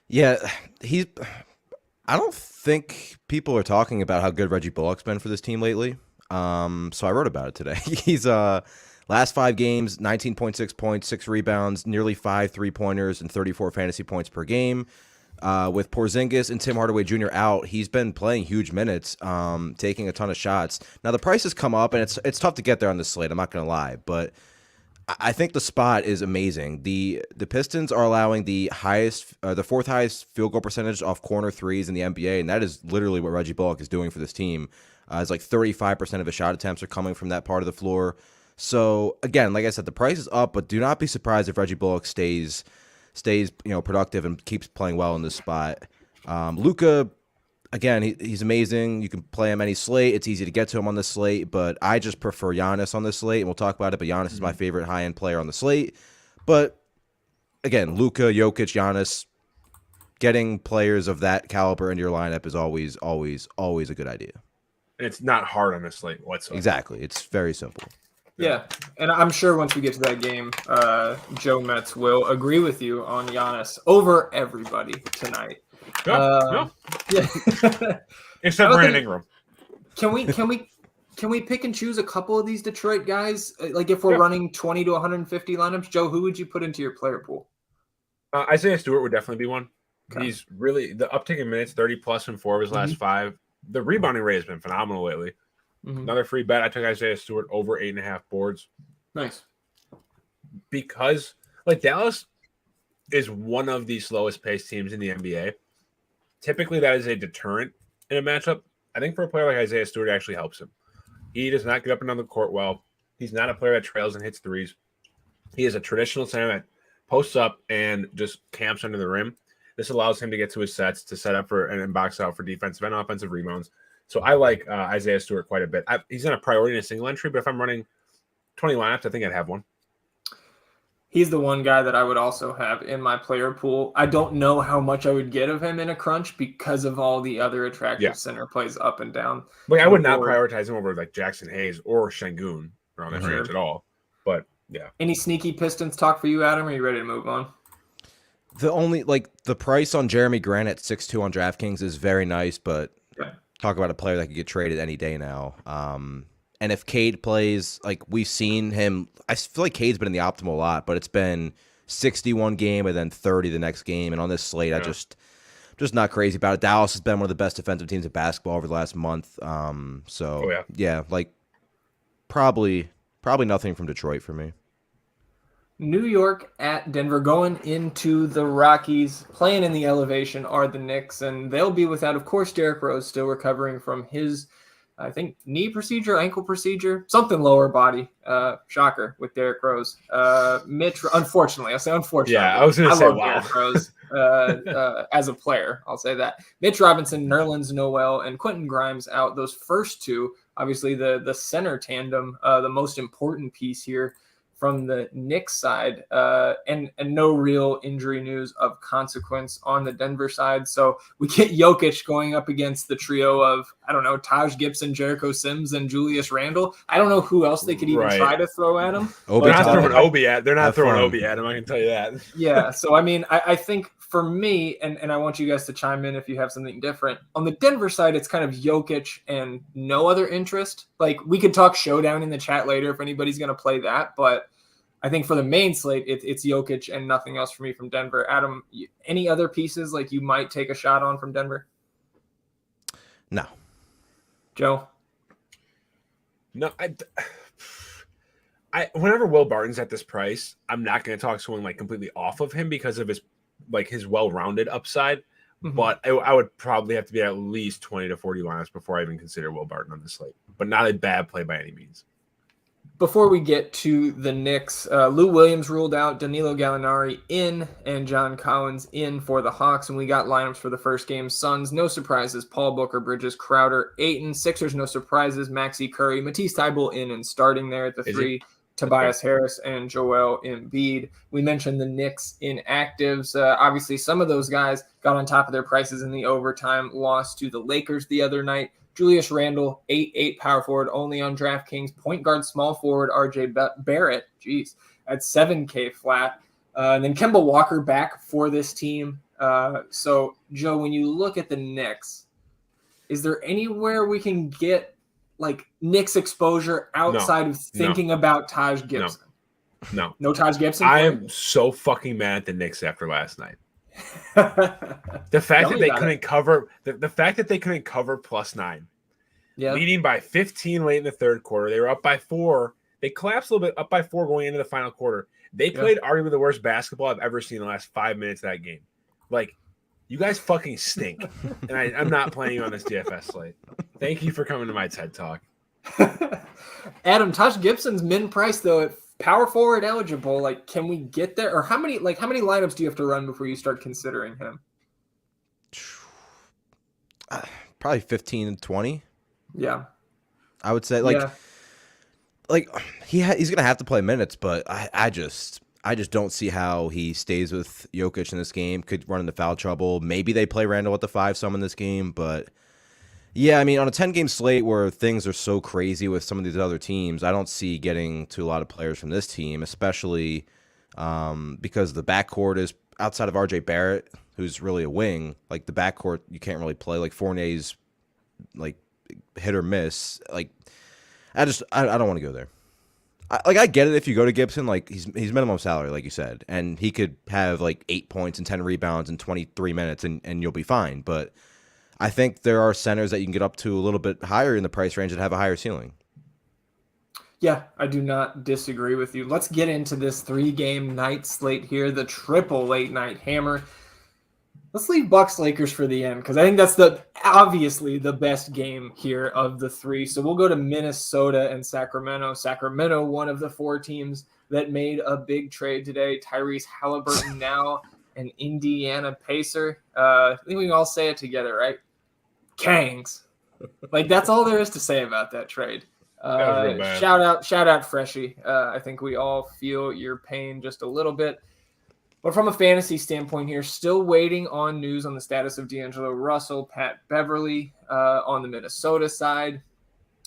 Yeah, I don't think people are talking about how good Reggie Bullock's been for this team lately. So I wrote about it today. He's last 5 games, 19.6 points, 6 rebounds, nearly 5 3-pointers, and 34 fantasy points per game. With Porzingis and Tim Hardaway Jr. out, he's been playing huge minutes, taking a ton of shots. Now, the price has come up, and it's tough to get there on this slate, I'm not going to lie. But I think the spot is amazing. The Pistons are allowing the 4th highest field goal percentage off corner threes in the NBA, and that is literally what Reggie Bullock is doing for this team. It's like 35% of his shot attempts are coming from that part of the floor. So again, like I said, the price is up, but do not be surprised if Reggie Bullock stays productive and keeps playing well in this spot. Luka, again, he's amazing. You can play him any slate. It's easy to get to him on this slate, but I just prefer Giannis on this slate, and we'll talk about it. But Giannis is my favorite high-end player on the slate. But again, Luka, Jokic, Giannis, getting players of that caliber into your lineup is always, always, always a good idea. And it's not hard on this slate whatsoever. Exactly. It's very simple. Yeah, and I'm sure once we get to that game, Joe Metz will agree with you on Giannis over everybody tonight. No. Yeah, except Brandon Ingram. Can we pick and choose a couple of these Detroit guys? Like if we're running 20 to 150 lineups, Joe, who would you put into your player pool? Isaiah Stewart would definitely be one. Okay. He's really the uptick in minutes, 30 plus in 4 of his last 5. The rebounding rate has been phenomenal lately. Another free bet. I took Isaiah Stewart over 8.5 boards. Nice. Because Dallas is one of the slowest paced teams in the NBA. Typically, that is a deterrent in a matchup. I think for a player like Isaiah Stewart, it actually helps him. He does not get up and down the court well. He's not a player that trails and hits threes. He is a traditional center that posts up and just camps under the rim. This allows him to get to his sets, to set up for and box out for defensive and offensive rebounds. So I like Isaiah Stewart quite a bit. He's not a priority in a single entry, but if I'm running 20 lineups, I think I'd have one. He's the one guy that I would also have in my player pool. I don't know how much I would get of him in a crunch because of all the other attractive center plays up and down. I would not prioritize him over like Jackson Hayes or Şengün around that range at all. But yeah. Any sneaky Pistons talk for you, Adam? Are you ready to move on? The price on Jeremy Grant at 6'2" on DraftKings is very nice, but talk about a player that could get traded any day now. And if Cade plays, like we've seen him, I feel like Cade's been in the optimal a lot, but it's been 61 game and then 30 the next game. And on this slate, I just not crazy about it. Dallas has been one of the best defensive teams in basketball over the last month. Like probably nothing from Detroit for me. New York at Denver, going into the Rockies. Playing in the elevation are the Knicks, and they'll be without, of course, Derrick Rose, still recovering from his, I think, knee procedure, ankle procedure, something lower body. Shocker with Derrick Rose. Mitch, unfortunately, I say unfortunately. Yeah, I was going to say, love wow. Derrick Rose as a player, I'll say that. Mitch Robinson, Nerlens Noel, and Quentin Grimes out. Those first two, obviously the center tandem, the most important piece here from the Knicks side, and no real injury news of consequence on the Denver side. So we get Jokic going up against the trio of, I don't know, Taj Gibson, Jericho Sims, and Julius Randle. I don't know who else they could even try to throw at him. They're not throwing Obi at him, I can tell you that. Yeah, so I mean, I think for me, and I want you guys to chime in if you have something different. On the Denver side, it's kind of Jokic and no other interest. Like, we could talk showdown in the chat later if anybody's going to play that, but I think for the main slate, it's Jokic and nothing else for me from Denver. Adam, any other pieces like you might take a shot on from Denver? No. Joe? No, I whenever Will Barton's at this price, I'm not going to talk someone like completely off of him because of his well-rounded upside. Mm-hmm. But I would probably have to be at least 20 to 40 lineups before I even consider Will Barton on this slate. But not a bad play by any means. Before we get to the Knicks, Lou Williams ruled out, Danilo Gallinari in, and John Collins in for the Hawks. And we got lineups for the first game. Suns, no surprises. Paul Booker, Bridges, Crowder, Ayton. Sixers, no surprises. Maxey, Curry, Matisse Thybulle in and starting there at the three. Tobias Harris and Joel Embiid. We mentioned the Knicks in actives. Obviously, some of those guys got on top of their prices in the overtime loss to the Lakers the other night. Julius Randle, 8'8" power forward, only on DraftKings. Point guard, small forward, RJ Barrett, at 7K flat. And then Kemba Walker back for this team. So, Joe, when you look at the Knicks, is there anywhere we can get like Knicks exposure outside of thinking about Taj Gibson? No Taj Gibson? I am so fucking mad at the Knicks after last night. The fact that they couldn't cover the fact that they couldn't cover +9, leading by 15 late in the third quarter. They were up by 4. They collapsed a little bit, up by 4 going into the final quarter. They played arguably the worst basketball I've ever seen in the last 5 minutes of that game. Like, you guys fucking stink, and I'm not playing you on this DFS slate. Thank you for coming to my TED Talk. Adam, Taj Gibson's min price though at power forward eligible. Like, can we get there? Or how many lineups do you have to run before you start considering him? Probably 15 and 20. Yeah, I would say he's gonna have to play minutes, but I just don't see how he stays with Jokic in this game. Could run into foul trouble. Maybe they play Randle at the 5 some in this game, but yeah, I mean, on a 10-game slate where things are so crazy with some of these other teams, I don't see getting to a lot of players from this team, especially because the backcourt is outside of RJ Barrett, who's really a wing. Like, the backcourt, you can't really play. Like, Fournier's like hit or miss. Like, I don't want to go there. I get it if you go to Gibson, like he's minimum salary, like you said, and he could have like 8 points and 10 rebounds in 23 minutes, and you'll be fine. But I think there are centers that you can get up to a little bit higher in the price range that have a higher ceiling. Yeah, I do not disagree with you. Let's get into this 3-game night slate here, the triple late night hammer. Let's leave Bucks Lakers for the end because I think that's obviously the best game here of the 3. So we'll go to Minnesota and Sacramento. Sacramento, one of the 4 teams that made a big trade today. Tyrese Halliburton now an Indiana Pacer. I think we can all say it together, right? Kangs. Like, that's all there is to say about that trade. Shout out Freshie. I think we all feel your pain just a little bit. But from a fantasy standpoint here, still waiting on news on the status of D'Angelo Russell, Pat Beverly on the Minnesota side.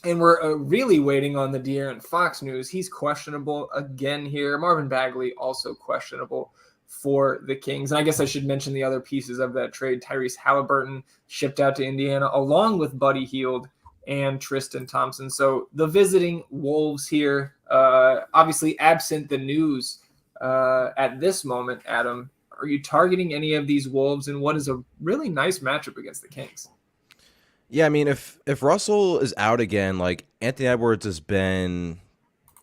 And we're really waiting on the Darren Fox news. He's questionable again here. Marvin Bagley also questionable for the Kings. And I guess I should mention the other pieces of that trade. Tyrese Halliburton shipped out to Indiana along with Buddy Hield and Tristan Thompson. So the visiting Wolves here, obviously absent the news at this moment, Adam, are you targeting any of these Wolves in what is a really nice matchup against the Kings? Yeah, I mean, if Russell is out again, like Anthony Edwards has been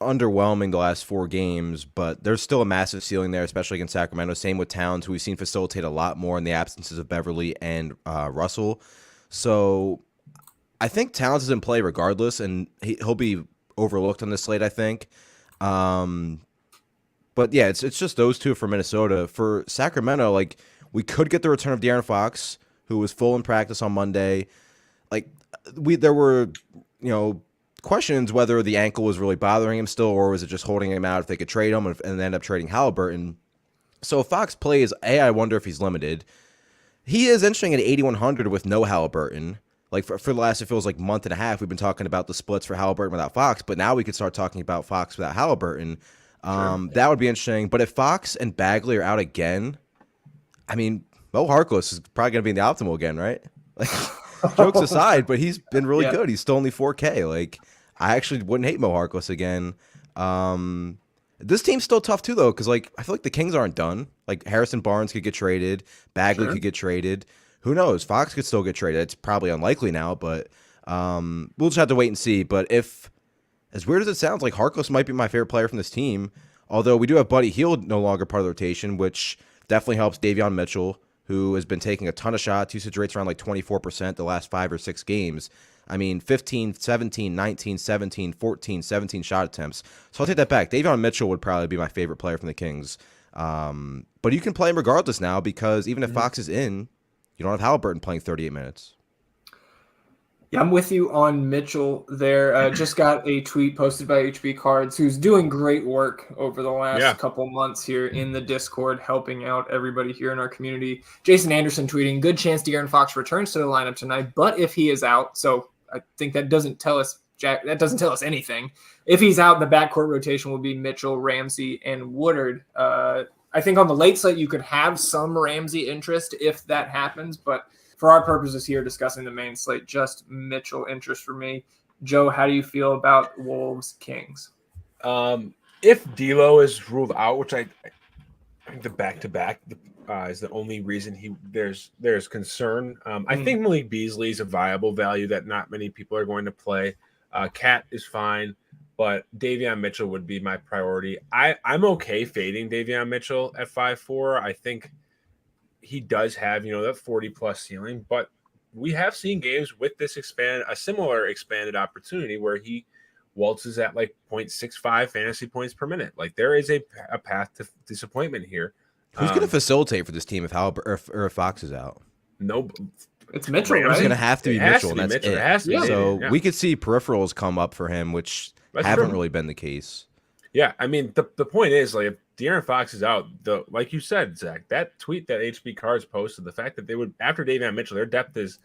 underwhelming the last 4 games, but there's still a massive ceiling there, especially against Sacramento. Same with Towns, who we've seen facilitate a lot more in the absences of Beverly and Russell. So I think Towns is in play regardless, and he'll be overlooked on this slate, I think. But yeah, it's just those two for Minnesota. For Sacramento, like, we could get the return of Darren Fox, who was full in practice on Monday. Like, there were, questions whether the ankle was really bothering him still, or was it just holding him out if they could trade him and end up trading Halliburton. So if Fox plays, I wonder if he's limited. He is interesting at 8,100 with no Halliburton. Like, for the last, it feels like month and a half, we've been talking about the splits for Halliburton without Fox, but now we could start talking about Fox without Halliburton. Sure. That would be interesting. But if Fox and Bagley are out again, I mean, Mo Harkless is probably going to be in the optimal again, right? Like, jokes aside, but he's been really good. He's still only 4K. Like, I actually wouldn't hate Mo Harkless again. This team's still tough too, though, because like I feel like the Kings aren't done. Like, Harrison Barnes could get traded, Bagley could get traded. Who knows? Fox could still get traded. It's probably unlikely now, but we'll just have to wait and see. But if, as weird as it sounds, like Harkless might be my favorite player from this team, although we do have Buddy Hield no longer part of the rotation, which definitely helps Davion Mitchell, who has been taking a ton of shots. Usage rates around like 24% the last 5 or 6 games. I mean, 15, 17, 19, 17, 14, 17 shot attempts. So I'll take that back. Davion Mitchell would probably be my favorite player from the Kings. But you can play him regardless now, because even if Fox is in, you don't have Halliburton playing 38 minutes. Yeah, I'm with you on Mitchell there. Just got a tweet posted by HB Cards, who's doing great work over the last couple months here in the Discord, helping out everybody here in our community. Jason Anderson tweeting, good chance De'Aaron Fox returns to the lineup tonight, but if he is out, so I think that doesn't tell us, Jack, that doesn't tell us anything. If he's out, the backcourt rotation will be Mitchell, Ramsey, and Woodard. I think on the late slate, you could have some Ramsey interest if that happens, but for our purposes here discussing the main slate, just Mitchell interest for me. Joe, how do you feel about Wolves Kings? If D'Lo is ruled out, which I think the back-to-back is the only reason there's concern. I think Malik Beasley is a viable value that not many people are going to play. Cat is fine, but Davion Mitchell would be my priority. I'm okay fading Davion Mitchell at 5.4. I think he does have, that 40+ ceiling, but we have seen games with this a similar expanded opportunity where he waltzes at like 0.65 fantasy points per minute. Like, there is a path to disappointment here. Who's going to facilitate for this team if if Fox is out? No, it's Mitchell. Right? It's going to have to be Mitchell. That's Mitchell. It has to be. So we could see peripherals come up for him, which haven't really been the case. Yeah, I mean, the point is, like, if De'Aaron Fox is out, like you said, Zach, that tweet that HB Cards posted, the fact that they would, after Davion Mitchell, their depth is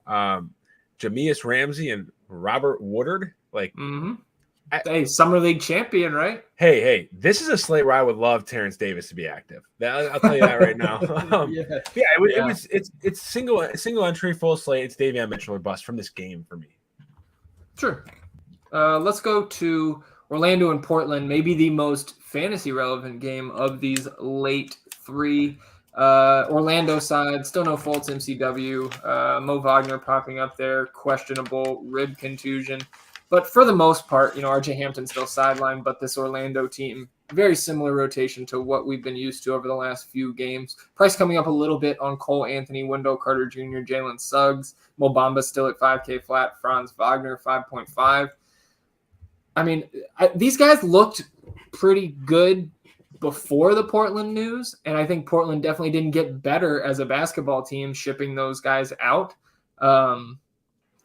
Jameis Ramsey and Robert Woodard. Like, hey, Summer League champion, right? Hey, this is a slate where I would love Terrence Davis to be active. I'll tell you that right now. It's single entry, full slate. It's Davion Mitchell or bust from this game for me. Sure. Let's go to Orlando and Portland, maybe the most fantasy relevant game of these late 3. Orlando side, still no Fultz MCW. Mo Wagner popping up there, questionable rib contusion. But for the most part, RJ Hampton still sidelined, but this Orlando team, very similar rotation to what we've been used to over the last few games. Price coming up a little bit on Cole Anthony, Wendell Carter Jr., Jalen Suggs, Mo Bamba still at 5K flat, Franz Wagner 5.5. I mean, these guys looked pretty good before the Portland news, and I think Portland definitely didn't get better as a basketball team shipping those guys out.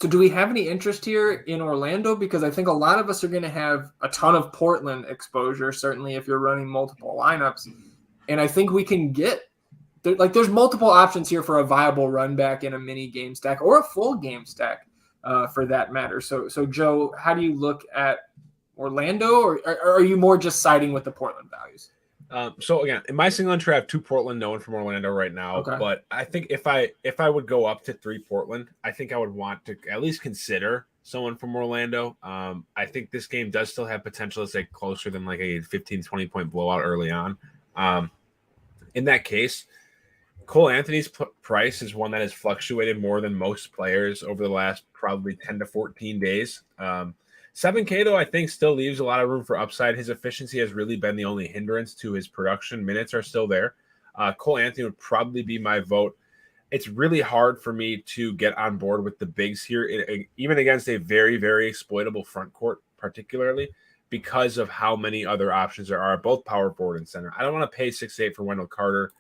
So do we have any interest here in Orlando? Because I think a lot of us are going to have a ton of Portland exposure, certainly if you're running multiple lineups. And I think we can there's multiple options here for a viable run back in a mini game stack or a full game stack for that matter. So Joe, how do you look at Orlando, or are you more just siding with the Portland values? So again, in my single entry, I have 2 Portland known from Orlando right now. Okay. But I think if I would go up to 3 Portland, I think I would want to at least consider someone from Orlando. I think this game does still have potential to stay closer than like a 15, 20-point blowout early on. In that case, Cole Anthony's price is one that has fluctuated more than most players over the last probably 10 to 14 days. 7K, though, I think still leaves a lot of room for upside. His efficiency has really been the only hindrance to his production. Minutes are still there. Cole Anthony would probably be my vote. It's really hard for me to get on board with the bigs here, even against a very, very exploitable front court, particularly because of how many other options there are, both power forward and center. I don't want to pay 6'8" for Wendell Carter,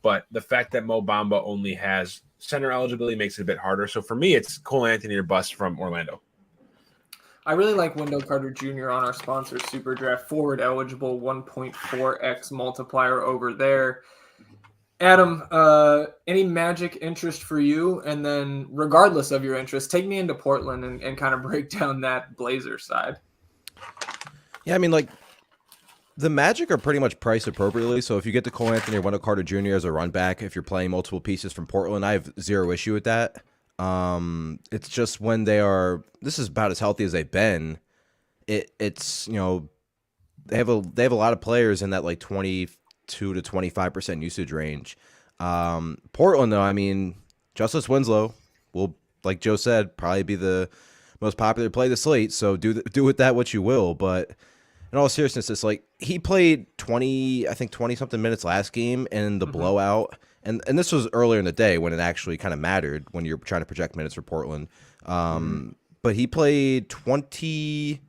but the fact that Mo Bamba only has center eligibility makes it a bit harder. So for me, it's Cole Anthony or bust from Orlando. I really like Wendell Carter Jr. on our sponsor, Superdraft. Forward eligible, 1.4x multiplier over there. Adam, any Magic interest for you? And then regardless of your interest, take me into Portland and kind of break down that Blazer side. Yeah, I mean, like, the Magic are pretty much priced appropriately. So if you get the Cole Anthony or Wendell Carter Jr. as a run back, if you're playing multiple pieces from Portland, I have zero issue with that. It's just when this is about as healthy as they've been. It's they have a lot of players in that like 22 to 25% usage range. Portland though, I mean, Justice Winslow will, like Joe said, probably be the most popular play of the slate. So do with that what you will. But in all seriousness, it's like he played 20 something minutes last game in the blowout. And this was earlier in the day when it actually kind of mattered when you're trying to project minutes for Portland. But he played 20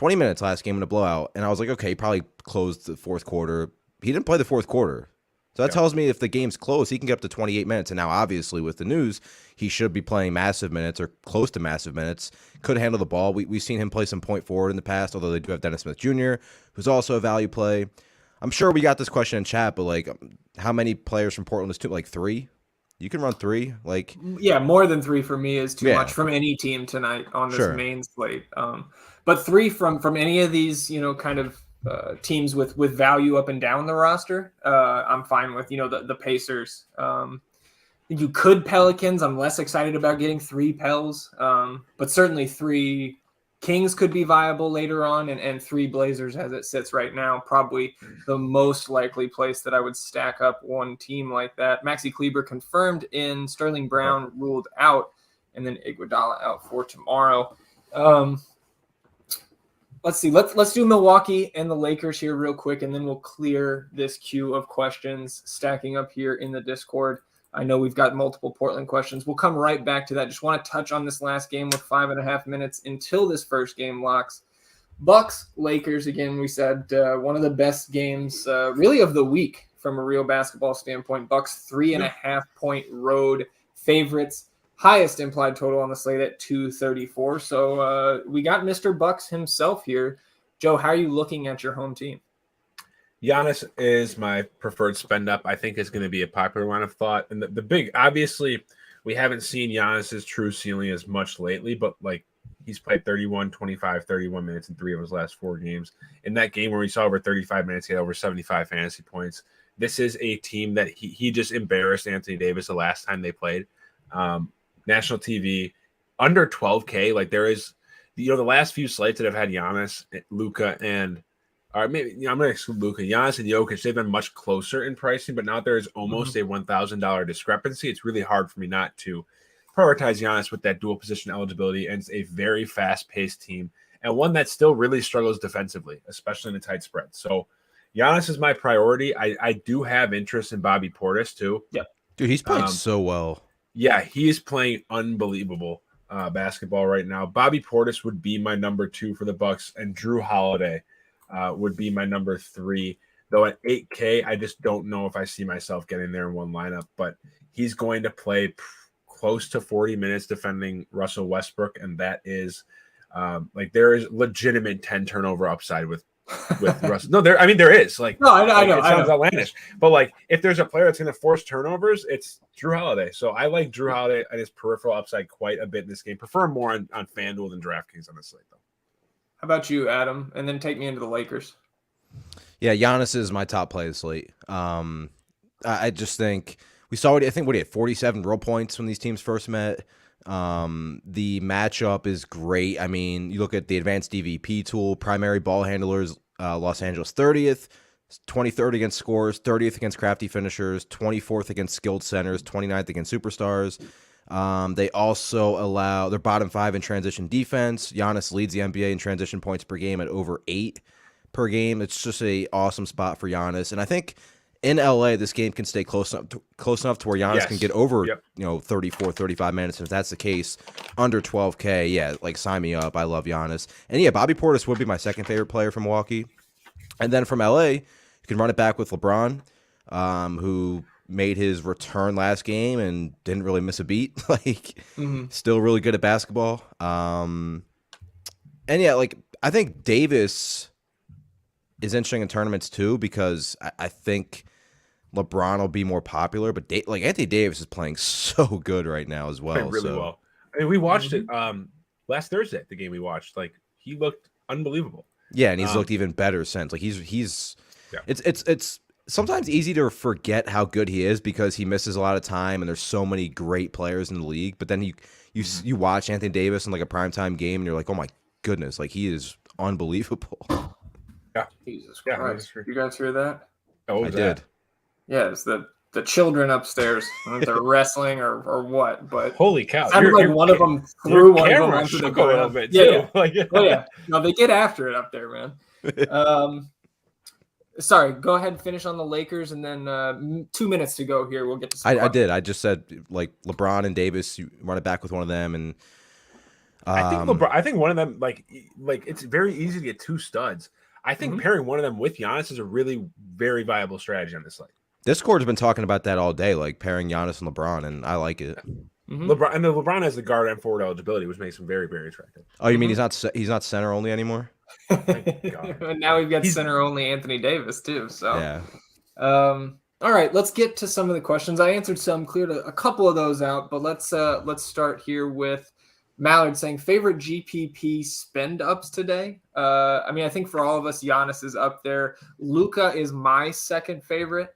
minutes last game in a blowout. And I was like, okay, he probably closed the fourth quarter. He didn't play the fourth quarter. So that tells me if the game's close, he can get up to 28 minutes. And now, obviously, with the news, he should be playing massive minutes or close to massive minutes. Could handle the ball. We've seen him play some point forward in the past, although they do have Dennis Smith Jr., who's also a value play. I'm sure we got this question in chat, but like, how many players from Portland is too? Like 3? You can run 3. Like, yeah, more than 3 for me is too much from any team tonight on this main slate. But 3 from any of these, kind of teams with value up and down the roster, I'm fine with. The Pacers. You could Pelicans. I'm less excited about getting 3 Pels, but certainly 3 Kings could be viable later on, and 3 Blazers as it sits right now, probably the most likely place that I would stack up one team like that. Maxi Kleber confirmed in, Sterling Brown ruled out, and then Iguodala out for tomorrow. Let's see. Let's do Milwaukee and the Lakers here real quick, and then we'll clear this queue of questions stacking up here in the Discord. I know we've got multiple Portland questions. We'll come right back to that. Just want to touch on this last game with 5.5 minutes until this first game locks. Bucks, Lakers, again, we said one of the best games really of the week from a real basketball standpoint. Bucks 3.5-point road favorites. Highest implied total on the slate at 234. So we got Mr. Bucks himself here. Joe, how are you looking at your home team? Giannis is my preferred spend up. I think is going to be a popular line of thought. And the big, obviously, we haven't seen Giannis's true ceiling as much lately, but like he's played 31, 25, 31 minutes in 3 of his last 4 games. In that game where we saw over 35 minutes, he had over 75 fantasy points. This is a team that he just embarrassed Anthony Davis the last time they played. National TV, under 12K. Like there is, the last few slates that have had Giannis, Luka, and or maybe I'm going to exclude Luka, Giannis, and Jokic. They've been much closer in pricing, but now there is almost a $1,000 discrepancy. It's really hard for me not to prioritize Giannis with that dual position eligibility, and it's a very fast-paced team and one that still really struggles defensively, especially in a tight spread. So Giannis is my priority. I do have interest in Bobby Portis too. Yeah, dude, he's playing so well. Yeah, he is playing unbelievable basketball right now. Bobby Portis would be my number 2 for the Bucks, and Drew Holiday would be my number 3. Though at 8K, I just don't know if I see myself getting there in one lineup. But he's going to play close to 40 minutes defending Russell Westbrook, and that is there is legitimate 10 turnover upside with Russell. No, there is. Like, no, I know. It sounds outlandish, but like if there's a player that's going to force turnovers, it's Drew Holiday. So I like Drew Holiday and his peripheral upside quite a bit in this game. Prefer him more on FanDuel than DraftKings on this slate, though. How about you, Adam? And then take me into the Lakers. Yeah, Giannis is my top play of the slate. I just think we saw what he had 47 real points when these teams first met. The matchup is great. I mean, you look at the advanced DVP tool, primary ball handlers, Los Angeles 30th, 23rd against scorers, 30th against crafty finishers, 24th against skilled centers, 29th against superstars. They also allow their bottom 5 in transition defense. Giannis leads the NBA in transition points per game at over 8 per game. It's just a awesome spot for Giannis, and I think in LA this game can stay close enough to where Giannis can get over 34, 35 minutes. And if that's the case, under 12K, yeah, like sign me up. I love Giannis, and yeah, Bobby Portis would be my second favorite player from Milwaukee, and then from LA. You can run it back with LeBron, who made his return last game and didn't really miss a beat. Still really good at basketball. And yeah, like I think Davis is interesting in tournaments too because I think LeBron will be more popular. But like Anthony Davis is playing so good right now as well. Playing really well. I mean, we watched it last Thursday. The game we watched, like he looked unbelievable. Yeah, and he's looked even better since. Like he's. Yeah. It's sometimes easy to forget how good he is because he misses a lot of time and there's so many great players in the league. But then you watch Anthony Davis in like a primetime game and you're like, oh my goodness, like he is unbelievable. Yeah, Jesus Christ! You guys hear that? Oh, I did. Yeah, it's the children upstairs. I don't know if they're wrestling or what, but holy cow! Sounded like one of them threw one of them onto the ground. A little bit too. Yeah. Oh yeah. No, they get after it up there, man. Sorry, go ahead and finish on the Lakers, and then 2 minutes to go here. We'll get to I did. I just said, like, LeBron and Davis, you run it back with one of them. And I think one of them, like it's very easy to get 2 studs. I think pairing one of them with Giannis is a really very viable strategy on this slate. Discord's been talking about that all day, like pairing Giannis and LeBron, and I like it. LeBron has the guard and forward eligibility, which makes him very, very attractive. Oh, you mean he's not center only anymore? And now we've got center only Anthony Davis too. So yeah. All right, let's get to some of the questions. I answered some, cleared a couple of those out, but let's start here with Mallard saying favorite GPP spend ups today. I mean, I think for all of us, Giannis is up there. Luka is my second favorite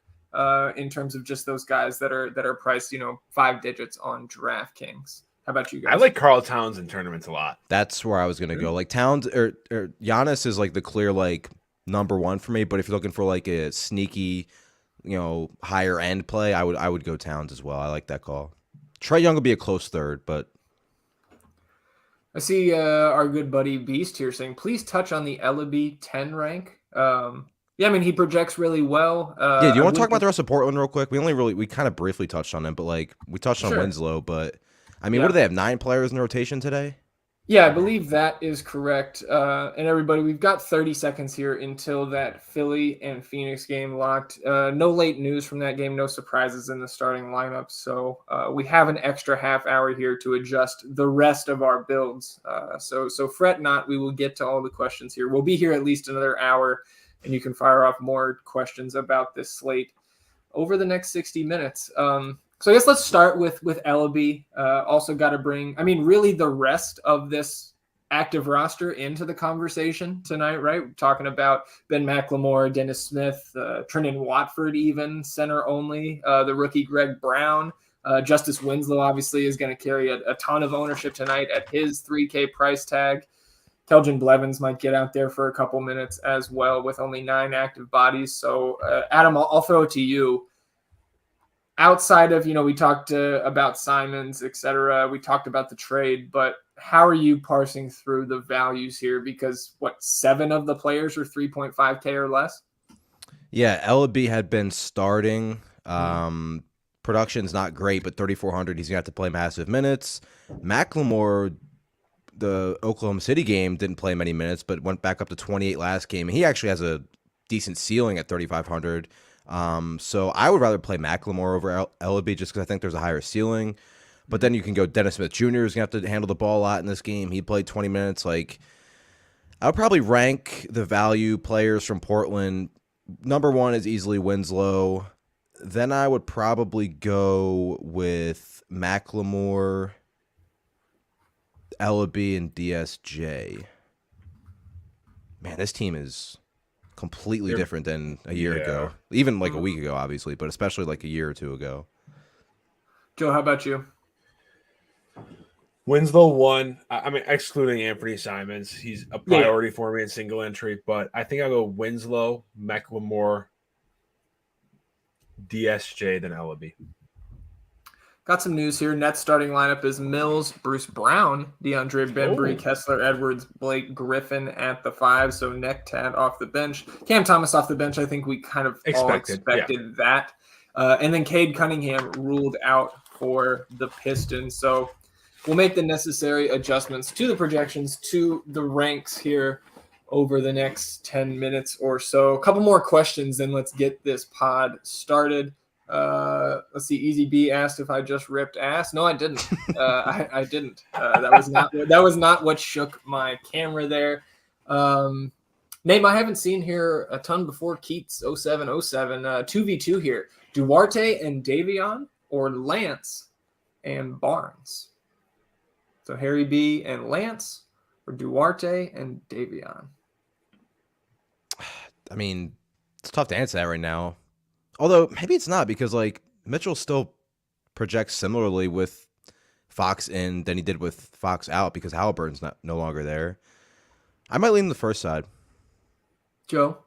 in terms of just those guys that are priced, 5 digits on DraftKings. How about you guys? I like Karl Towns in tournaments a lot. That's where I was gonna go. Like Towns or Giannis is like the clear like number 1 for me. But if you're looking for like a sneaky, higher end play, I would go Towns as well. I like that call. Trae Young will be a close third, but I see our good buddy Beast here saying, please touch on the Ellaby 10 rank. Yeah, I mean, he projects really well. Yeah, do you want to talk about the rest of Portland real quick? We kind of briefly touched on it, but like we touched on Winslow, but I mean, what do they have? 9 players in the rotation today? Yeah, I believe that is correct. And everybody, we've got 30 seconds here until that Philly and Phoenix game locked. No late news from that game, no surprises in the starting lineup. So we have an extra half hour here to adjust the rest of our builds. So fret not, we will get to all the questions here. We'll be here at least another hour, and you can fire off more questions about this slate over the next 60 minutes. So I guess let's start with Ellaby. Also got to bring, I mean, really the rest of this active roster into the conversation tonight, right? We're talking about Ben McLemore, Dennis Smith, Trenton Watford even, center only, the rookie Greg Brown. Justice Winslow obviously is going to carry a ton of ownership tonight at his $3K price tag. Keljin Blevins might get out there for a couple minutes as well with only 9 active bodies. So Adam, I'll throw it to you. Outside of, we talked about Simons, et cetera, we talked about the trade, but how are you parsing through the values here? Because 7 of the players are 3.5K or less? Yeah, Ellaby had been starting. Production's not great, but 3,400, he's going to have to play massive minutes. McLemore, the Oklahoma City game, didn't play many minutes, but went back up to 28 last game. He actually has a decent ceiling at 3,500. So I would rather play McLemore over Ellaby just because I think there's a higher ceiling. But then you can go Dennis Smith Jr. is going to have to handle the ball a lot in this game. He played 20 minutes. Like, I would probably rank the value players from Portland. Number 1 is easily Winslow. Then I would probably go with McLemore, Ellaby, and DSJ. Man, this team is completely different than a year ago. Even like a week ago, obviously, but especially like a year or 2 ago. Joe, how about you? Winslow 1. I mean, excluding Anthony Simons, he's a priority for me in single entry. But I think I'll go Winslow, McLemore, DSJ, then Ellaby. Got some news here. Nets starting lineup is Mills, Bruce Brown, DeAndre Bembry, Kessler Edwards, Blake Griffin at the 5. So Nectat off the bench. Cam Thomas off the bench. I think we kind of all expected that. And then Cade Cunningham ruled out for the Pistons. So we'll make the necessary adjustments to the projections, to the ranks here over the next 10 minutes or so. A couple more questions, then let's get this pod started. Let's see. Easy B asked if I just ripped ass. No, I didn't. I didn't. That was not what shook my camera there. Name I haven't seen here a ton before. Keats 0707 2v2 here. Duarte and Davion or Lance and Barnes. So Harry B and Lance or Duarte and Davion. I mean, it's tough to answer that right now. Although maybe it's not, because like Mitchell still projects similarly with Fox in than he did with Fox out, because Halliburton's no longer there. I might lean the first side. Joe?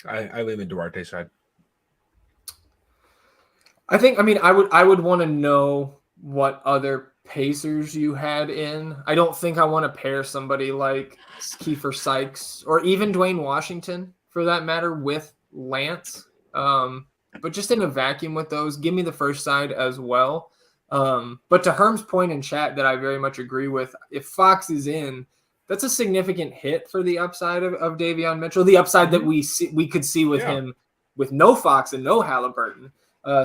I lean the Duarte side. I would want to know what other Pacers you had in. I don't think I want to pair somebody like Kiefer Sykes or even Dwayne Washington, for that matter, with Lance. But just in a vacuum with those, give me the first side as well. But to Herm's point in chat that I very much agree with, if Fox is in, that's a significant hit for the upside of Davion Mitchell, the upside that we could see with him with no Fox and no Halliburton.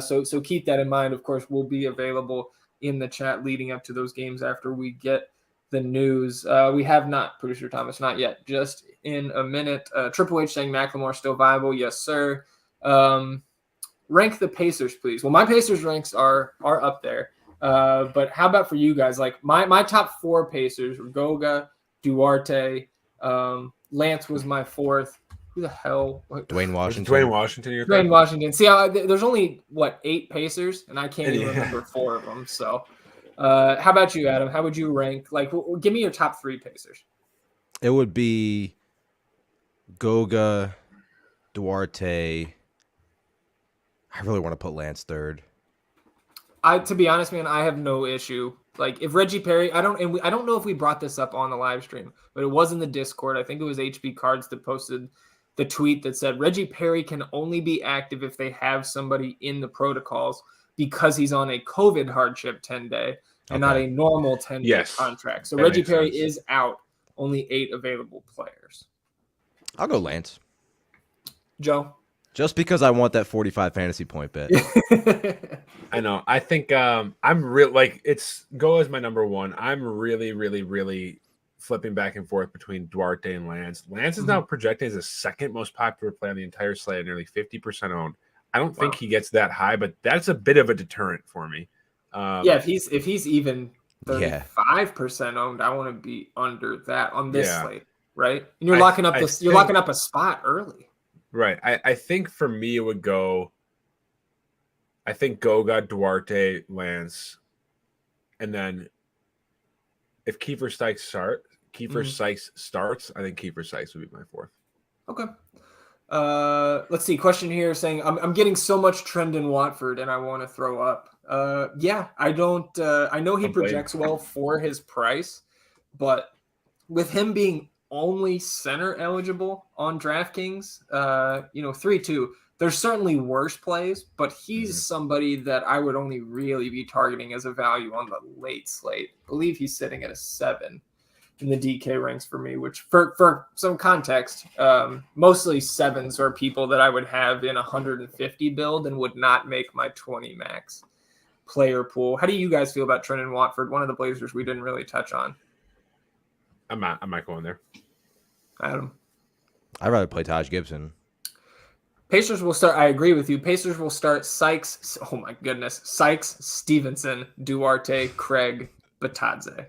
So keep that in mind. Of course, we'll be available in the chat leading up to those games after we get the news. We have not, Producer Thomas, not yet. Just in a minute. Triple H saying McLemore still viable. Yes, sir. Rank the Pacers, please. Well, my Pacers ranks are up there. But how about for you guys? Like my top 4 Pacers were Goga, Duarte, Lance was my 4th. Who the hell? Dwayne Washington. Dwayne Washington. See, there's only 8 Pacers, and I can't even remember 4 of them. So, how about you, Adam? How would you rank? Like, give me your top 3 Pacers. It would be Goga, Duarte. I really want to put Lance 3rd. To be honest, man, I have no issue. Like, if Reggie Perry, I don't know if we brought this up on the live stream, but it was in the Discord. I think it was HB Cards that posted the tweet that said Reggie Perry can only be active if they have somebody in the protocols because he's on a COVID hardship 10-day and not a normal 10-day contract. So Reggie Perry is out. Only 8 available players. I'll go Lance. Joe? Just because I want that 45 fantasy point bet. I know. I think I'm real. Like, it's Go as my number 1. I'm really, really, really flipping back and forth between Duarte and Lance. Lance is now projected as the 2nd most popular play on the entire slate, nearly 50% owned. I don't think he gets that high, but that's a bit of a deterrent for me. If he's even 35% owned, I want to be under that on this slate, right? And you're locking up a spot early. Right. I think for me it would go. I think Goga, Duarte, Lance, and then if Kiefer Sykes starts, I think Kiefer Sykes would be my 4th. Okay. Let's see. Question here saying I'm getting so much Trendon Watford and I want to throw up. I don't. I know he projects well for his price, but with him being only center eligible on DraftKings, 3-2. There's certainly worse plays, but he's somebody that I would only really be targeting as a value on the late slate. I believe he's sitting at a 7 in the DK ranks for me, which for some context, mostly 7s are people that I would have in 150 build and would not make my 20 max player pool. How do you guys feel about Trendon Watford? One of the Blazers we didn't really touch on. I'm not going there. Adam? I'd rather play Taj Gibson. Pacers will start. I agree with you. Pacers will start Sykes. Oh my goodness. Sykes, Stevenson, Duarte, Craig, Batadze.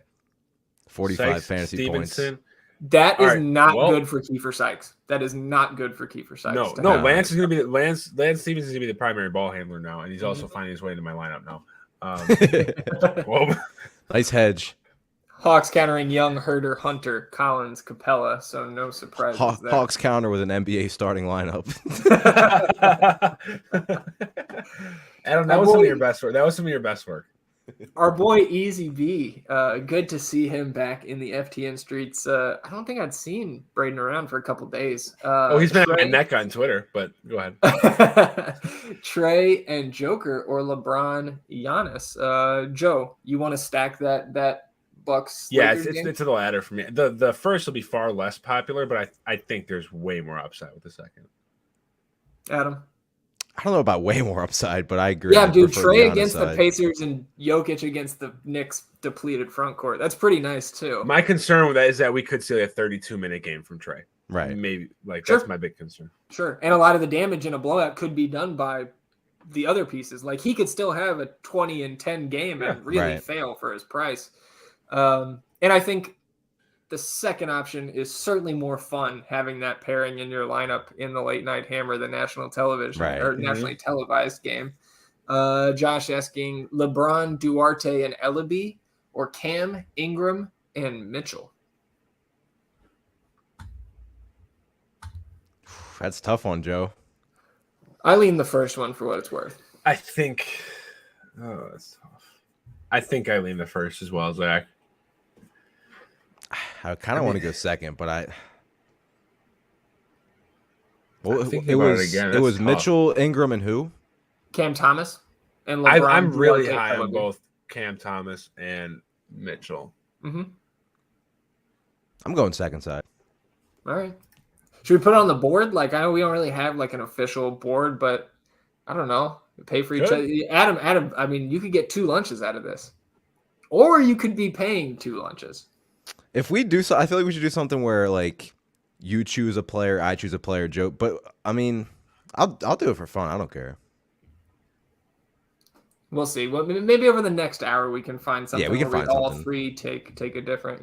45 Sykes, fantasy Stevenson. points. That is not good for Kiefer Sykes. That is not good for Kiefer Sykes. No. Lance is going to be Lance Stevenson is going to be the primary ball handler now, and he's also finding his way into my lineup now. Well, nice hedge. Hawks countering Young, Herter, Hunter, Collins, Capella. So no surprises there. Hawks counter with an NBA starting lineup. Adam, that was some of your best work. That was some of your best work. Our boy Easy B, good to see him back in the FTN streets. I don't think I'd seen Braden around for a couple days. He's been at my neck on Twitter, but go ahead. Trey and Joker or LeBron, Giannis. Joe, you want to stack that Bucks? Yeah, it's the latter for me. The first will be far less popular, but I think there's way more upside with the second. Adam? I don't know about way more upside, but I agree. Yeah, dude, Trey against the Pacers and Jokic against the Knicks depleted front court. That's pretty nice, too. My concern with that is that we could see a 32-minute game from Trey. Right. Maybe. Sure. That's my big concern. Sure. And a lot of the damage in a blowout could be done by the other pieces. Like, he could still have a 20-10 game and really fail for his price. And I think the second option is certainly more fun having that pairing in your lineup in the late night hammer, the national television or nationally televised game. Josh asking LeBron, Duarte, and Ellaby or Cam, Ingram, and Mitchell. That's a tough one, Joe. I lean the first one for what it's worth. I think that's tough. I think I lean the first as well, Zach. I kind of want to go second, but it was Mitchell, Ingram, and who? Cam Thomas and LeBron. I'm really high on both Cam Thomas and Mitchell. Mm-hmm. I'm going second side. All right. Should we put it on the board? Like, I know we don't really have like an official board, but I don't know. Pay for each other. Adam, I mean, you could get 2 lunches out of this. Or you could be paying 2 lunches. If we do so, I feel like we should do something where like you choose a player, I choose a player, Joe. But I mean, I'll do it for fun. I don't care. We'll see. Well, maybe over the next hour we can find something. Yeah, we can find all something. 3 take a different.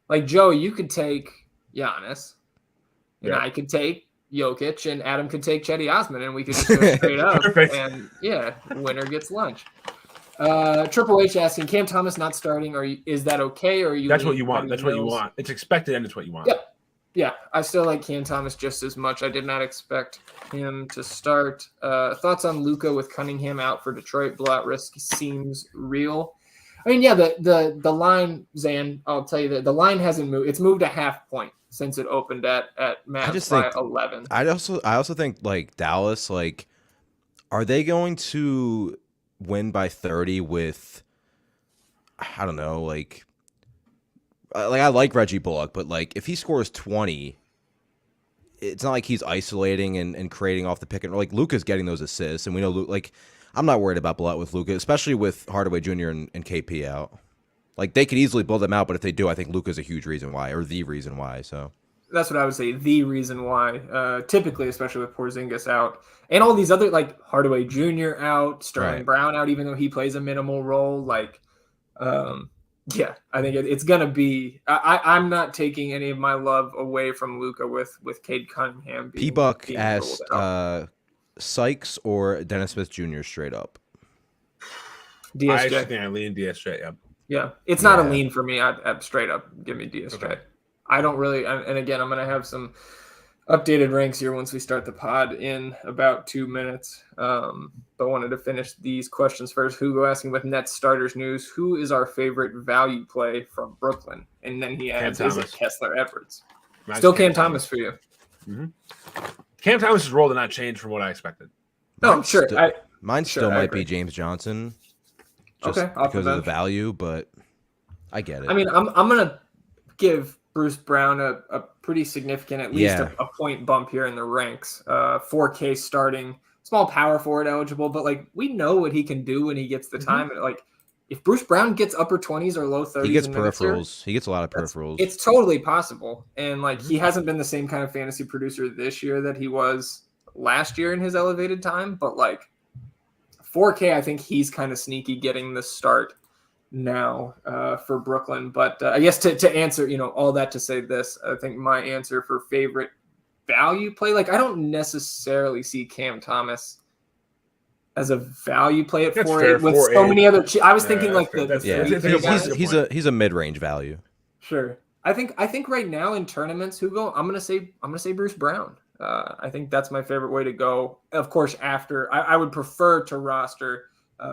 Like Joe, you could take Giannis, and I could take Jokic, and Adam could take Chetty Osman, and we could just go straight up. And winner gets lunch. Triple H asking Cam Thomas not starting, is that okay? Or are you? That's what you want. That's what you want. It's expected, and it's what you want. Yep. Yeah, I still like Cam Thomas just as much. I did not expect him to start. Thoughts on Luka with Cunningham out for Detroit? Blowout risk seems real. I mean, yeah, the line, Zan, I'll tell you that the line hasn't moved. It's moved a half point since it opened at Mavs by 11. I also think like Dallas, like, are they going to win by 30 with, I don't know, like I like Reggie Bullock, but like if he scores 20, it's not like he's isolating and creating off the pick and roll. Like Luka's getting those assists, and we know like I'm not worried about blowout with Luka, especially with Hardaway Jr. and KP out. Like they could easily build them out, but if they do, I think Luka's a huge reason why, or the reason why. So that's what I would say, the reason why. Typically, especially with Porzingis out and all these other, like Hardaway Jr. out, Sterling Brown out, even though he plays a minimal role. Like, I think it's gonna be. I'm not taking any of my love away from Luka with Cade Cunningham. P-Buck asked Sykes or Dennis Smith Jr. straight up. DSJ. I think I lean DSJ. Yep. Yeah, it's not a lean for me. I straight up give me DSJ. Okay. I don't really, and again, I'm going to have some updated ranks here once we start the pod in about 2 minutes. But I wanted to finish these questions first. Hugo asking with Nets starters news, who is our favorite value play from Brooklyn? And then he adds, is it Kessler Edwards? Still Cam Thomas for you. Mm-hmm. Cam Thomas's role did not change from what I expected. No, sure. Mine still might be James Johnson. Just because of the value, but I get it. I mean, I'm going to give Bruce Brown a pretty significant, at least a point bump here in the ranks. 4K starting, small power forward eligible, but like we know what he can do when he gets the time. Like if Bruce Brown gets upper 20s or low 30s, he gets peripherals. He gets a lot of peripherals. It's totally possible. And like he hasn't been the same kind of fantasy producer this year that he was last year in his elevated time, but like 4K, I think he's kind of sneaky getting the start now for Brooklyn. But I guess to answer, all that to say this, I think my answer for favorite value play, like I don't necessarily see Cam Thomas as a value play at 4.8 with 4.8. so many other. I was thinking like he's a mid-range value. Sure. I think right now in tournaments, I'm gonna say Bruce Brown. I think that's my favorite way to go. Of course, after I would prefer to roster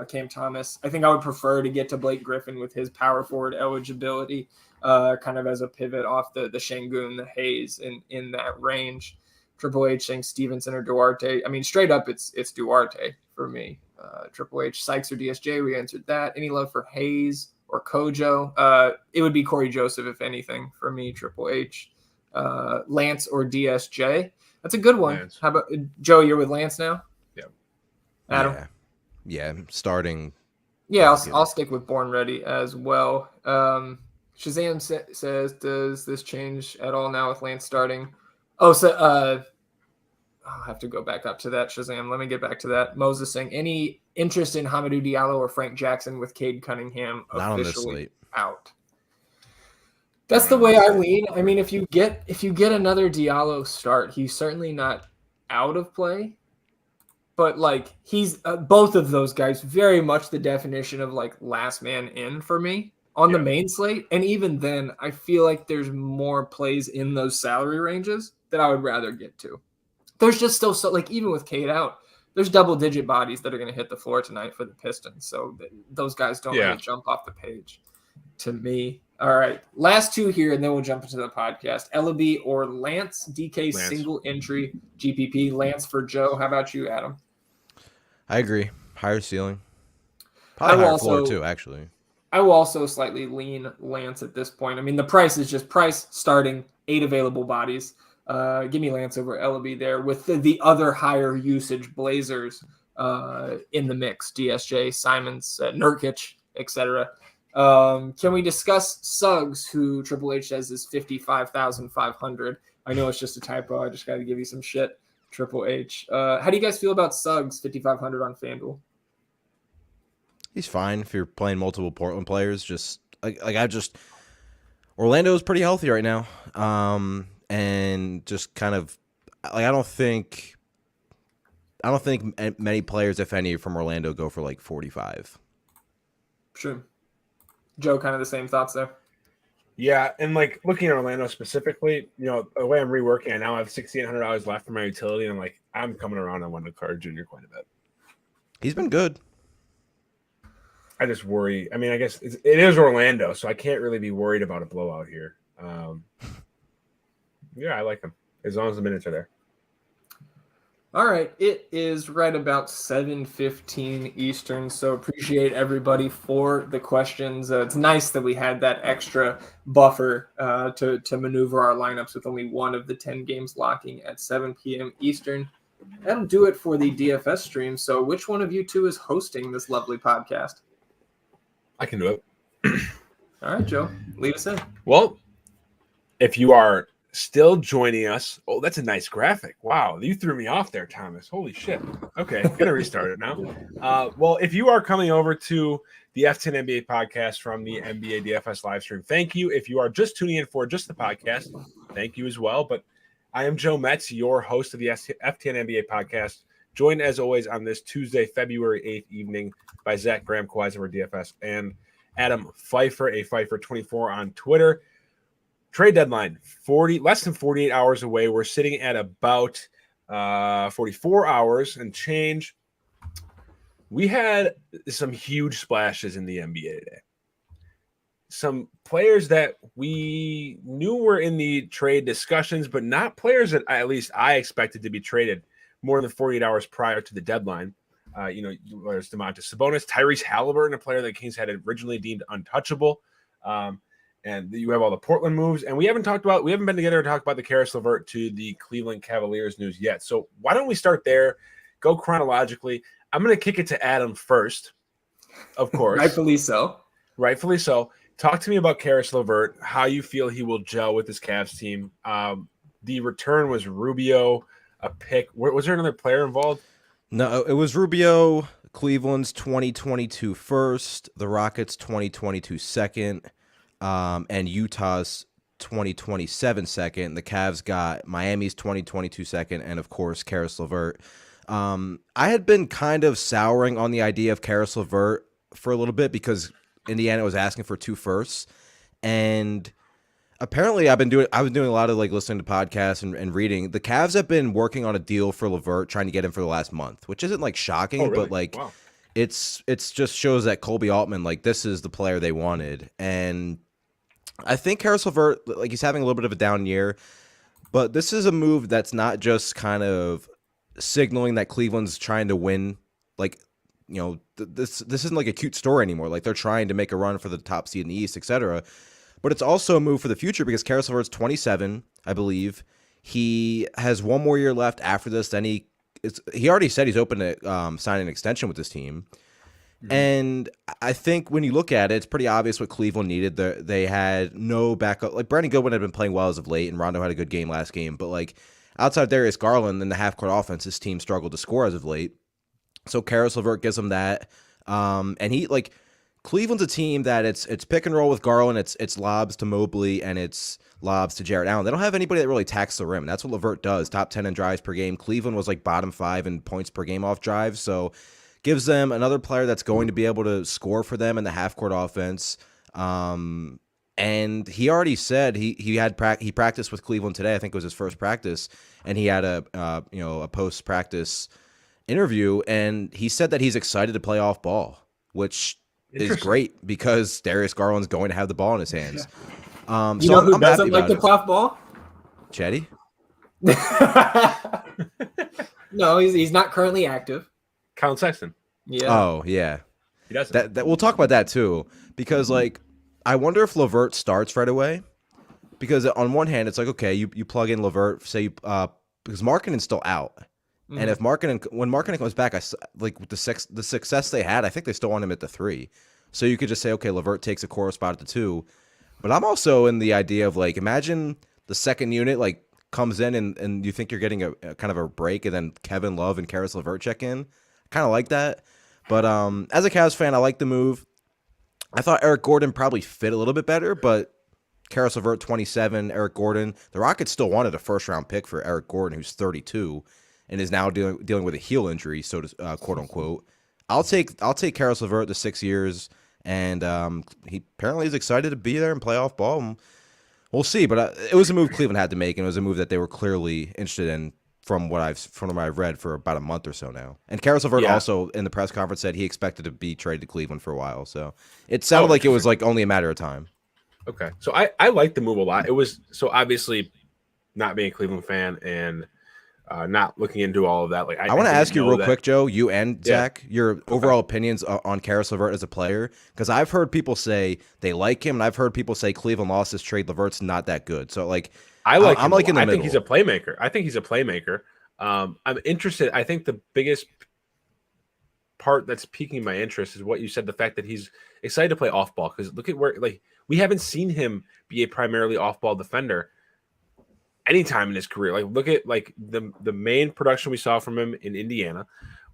Cam Thomas. I think I would prefer to get to Blake Griffin with his power forward eligibility, kind of as a pivot off the Şengün, the Hayes in that range. Triple H saying Stevenson or Duarte. I mean, straight up, it's Duarte for me. Triple H, Sykes or DSJ. We answered that. Any love for Hayes or Kojo? It would be Corey Joseph, if anything, for me. Triple H, Lance or DSJ. That's a good one. Lance. How about Joe? You're with Lance now. Yeah. Adam. Yeah, starting. Yeah, I'll stick with Born Ready as well. Shazam says, does this change at all now with Lance starting? Oh, so I'll have to go back up to that, Shazam. Let me get back to that. Moses saying, any interest in Hamidou Diallo or Frank Jackson with Cade Cunningham officially out? That's the way I lean. I mean, if you get another Diallo start, he's certainly not out of play. But like he's both of those guys very much the definition of like last man in for me on the main slate. And even then, I feel like there's more plays in those salary ranges that I would rather get to. There's just still so like even with Cade out, there's double-digit bodies that are going to hit the floor tonight for the Pistons. So those guys don't really jump off the page to me. All right, last two here, and then we'll jump into the podcast. Ellaby or Lance, DK single entry GPP. Lance for Joe. How about you, Adam? I agree. Higher ceiling. Probably higher floor too, actually. I will also slightly lean Lance at this point. I mean, the price is just price starting 8 available bodies. Give me Lance over Ellaby there with the other higher usage Blazers in the mix. DSJ, Simons, Nurkic, etc. Can we discuss Suggs, who Triple H says is 55,500? I know it's just a typo. I just got to give you some shit, Triple H. How do you guys feel about Suggs 5,500 on FanDuel? He's fine if you're playing multiple Portland players. Just Orlando is pretty healthy right now, and just kind of like I don't think many players, if any, from Orlando go for like 45. Sure. Joe, kind of the same thoughts there. Yeah, and like looking at Orlando specifically, you know, the way I'm reworking, I now have $6,800 left for my utility, and I'm coming around on Wendell Carter Jr. quite a bit. He's been good. I just worry. I mean, I guess it is Orlando, so I can't really be worried about a blowout here. Yeah, I like him as long as the minutes are there. All right, it is right about 7:15 Eastern, so appreciate everybody for the questions. It's nice that we had that extra buffer to maneuver our lineups with only one of the 10 games locking at 7 p.m. Eastern. That'll do it for the DFS stream. So which one of you two is hosting this lovely podcast? I can do it. All right, Joe, lead us in. Well, if you are still joining us. Oh, that's a nice graphic. Wow, you threw me off there, Thomas. Holy shit. Okay, gonna restart it now. Well, if you are coming over to the FTN NBA podcast from the NBA DFS live stream, thank you. If you are just tuning in for just the podcast, thank you as well. But I am Joe Metz, your host of the FTN NBA podcast, joined as always on this Tuesday, February 8th evening by Zach Graham, Kawhi's over DFS, and Adam Pfiefer, a Pfiefer24 on Twitter. Trade deadline, less than 48 hours away. We're sitting at about 44 hours and change. We had some huge splashes in the NBA today. Some players that we knew were in the trade discussions, but not players that at least I expected to be traded more than 48 hours prior to the deadline. There's Domantas Sabonis, Tyrese Halliburton, a player that Kings had originally deemed untouchable. And you have all the Portland moves, and we haven't been together to talk about the Carousel Vert to the Cleveland Cavaliers news yet. So why don't we start there, go chronologically. I'm going to kick it to Adam first, of course. Rightfully so. Talk to me about Carousel Vert, how you feel he will gel with this Cavs team. The return was Rubio, a pick. Was there another player involved? No, it was Rubio, Cleveland's 2022 first, the Rockets' 2022 second. And Utah's 2027 second. The Cavs got Miami's 2022 second, and of course, Carousel Vert. I had been kind of souring on the idea of Carousel Vert for a little bit because Indiana was asking for 2 firsts, and apparently I was doing a lot of like listening to podcasts and reading. The Cavs have been working on a deal for LeVert, trying to get him for the last month, which isn't like shocking, but like wow. It's just shows that Colby Altman, like, this is the player they wanted. And I think Carousel Vert, like, he's having a little bit of a down year, but this is a move that's not just kind of signaling that Cleveland's trying to win. Like, you know, this isn't like a cute story anymore. Like, they're trying to make a run for the top seed in the East, etc. But it's also a move for the future because Carousel Vert's 27, I believe. He has one more year left after this. Then he already said he's open to signing an extension with this team. Mm-hmm. And I think when you look at it, it's pretty obvious what Cleveland needed. They had no backup. Like, Brandon Goodwin had been playing well as of late, and Rondo had a good game last game. But, like, outside of Darius Garland in the half-court offense, this team struggled to score as of late. So Carousel Vert gives him that. And he, like, Cleveland's a team that it's pick and roll with Garland, it's lobs to Mobley, and it's lobs to Jarrett Allen. They don't have anybody that really attacks the rim. That's what LeVert does. Top 10 in drives per game. Cleveland was like bottom 5 in points per game off drives. So gives them another player that's going to be able to score for them in the half-court offense. And he already said he practiced with Cleveland today. I think it was his first practice, and he had a post-practice interview, and he said that he's excited to play off ball, which is great because Darius Garland's going to have the ball in his hands. You know who doesn't like to play off ball? Chetty? No, he's not currently active. Colin Sexton. Yeah. Oh, yeah. He doesn't. That we'll talk about that too, because like I wonder if LeVert starts right away. Because on one hand, it's like, okay, you plug in LeVert, say because Markkanen's still out. Mm-hmm. And if when Markkanen comes back, like with the success they had, I think they still want him at the 3. So you could just say, okay, LeVert takes a core spot at the 2. But I'm also in the idea of like, imagine the second unit like comes in and you think you're getting a kind of a break, and then Kevin Love and Caris LeVert check in. Kind of like that. But as a Cavs fan, I like the move. I thought Eric Gordon probably fit a little bit better, but Caris LeVert 27, Eric Gordon. The Rockets still wanted a first-round pick for Eric Gordon, who's 32. And is now dealing with a heel injury, so to quote unquote. I'll take Caris LeVert the 6 years, and he apparently is excited to be there and play off ball. And we'll see, but it was a move Cleveland had to make, and it was a move that they were clearly interested in from what I've read for about a month or so now. And Caris LeVert also in the press conference said he expected to be traded to Cleveland for a while, so it sounded like it was like only a matter of time. Okay, so I like the move a lot. It was so obviously not being a Cleveland fan and. Not looking into all of that. Like I want to ask you real quick, Joe, you and Zach, your overall opinions on Caris LeVert as a player, because I've heard people say they like him, and I've heard people say Cleveland lost his trade. LeVert's not that good. So like, I'm like in the middle. I think he's a playmaker. I'm interested. I think the biggest part that's piquing my interest is what you said, the fact that he's excited to play off ball, because look at where like we haven't seen him be a primarily off ball defender anytime in his career. Like look at like the main production we saw from him in Indiana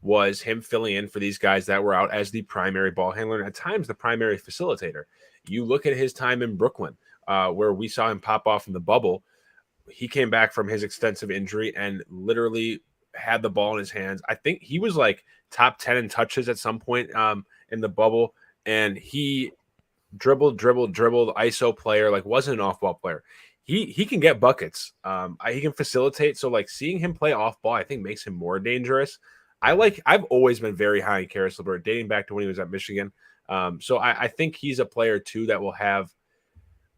was him filling in for these guys that were out as the primary ball handler and at times the primary facilitator. You look at his time in Brooklyn, where we saw him pop off in the bubble. He came back from his extensive injury and literally had the ball in his hands. I think he was like top 10 in touches at some point in the bubble, and he dribbled, ISO player, like wasn't an off-ball player. He can get buckets. He can facilitate. So like seeing him play off ball, I think makes him more dangerous. I've always been very high in Caris LeVert, dating back to when he was at Michigan. So I think he's a player too that will have,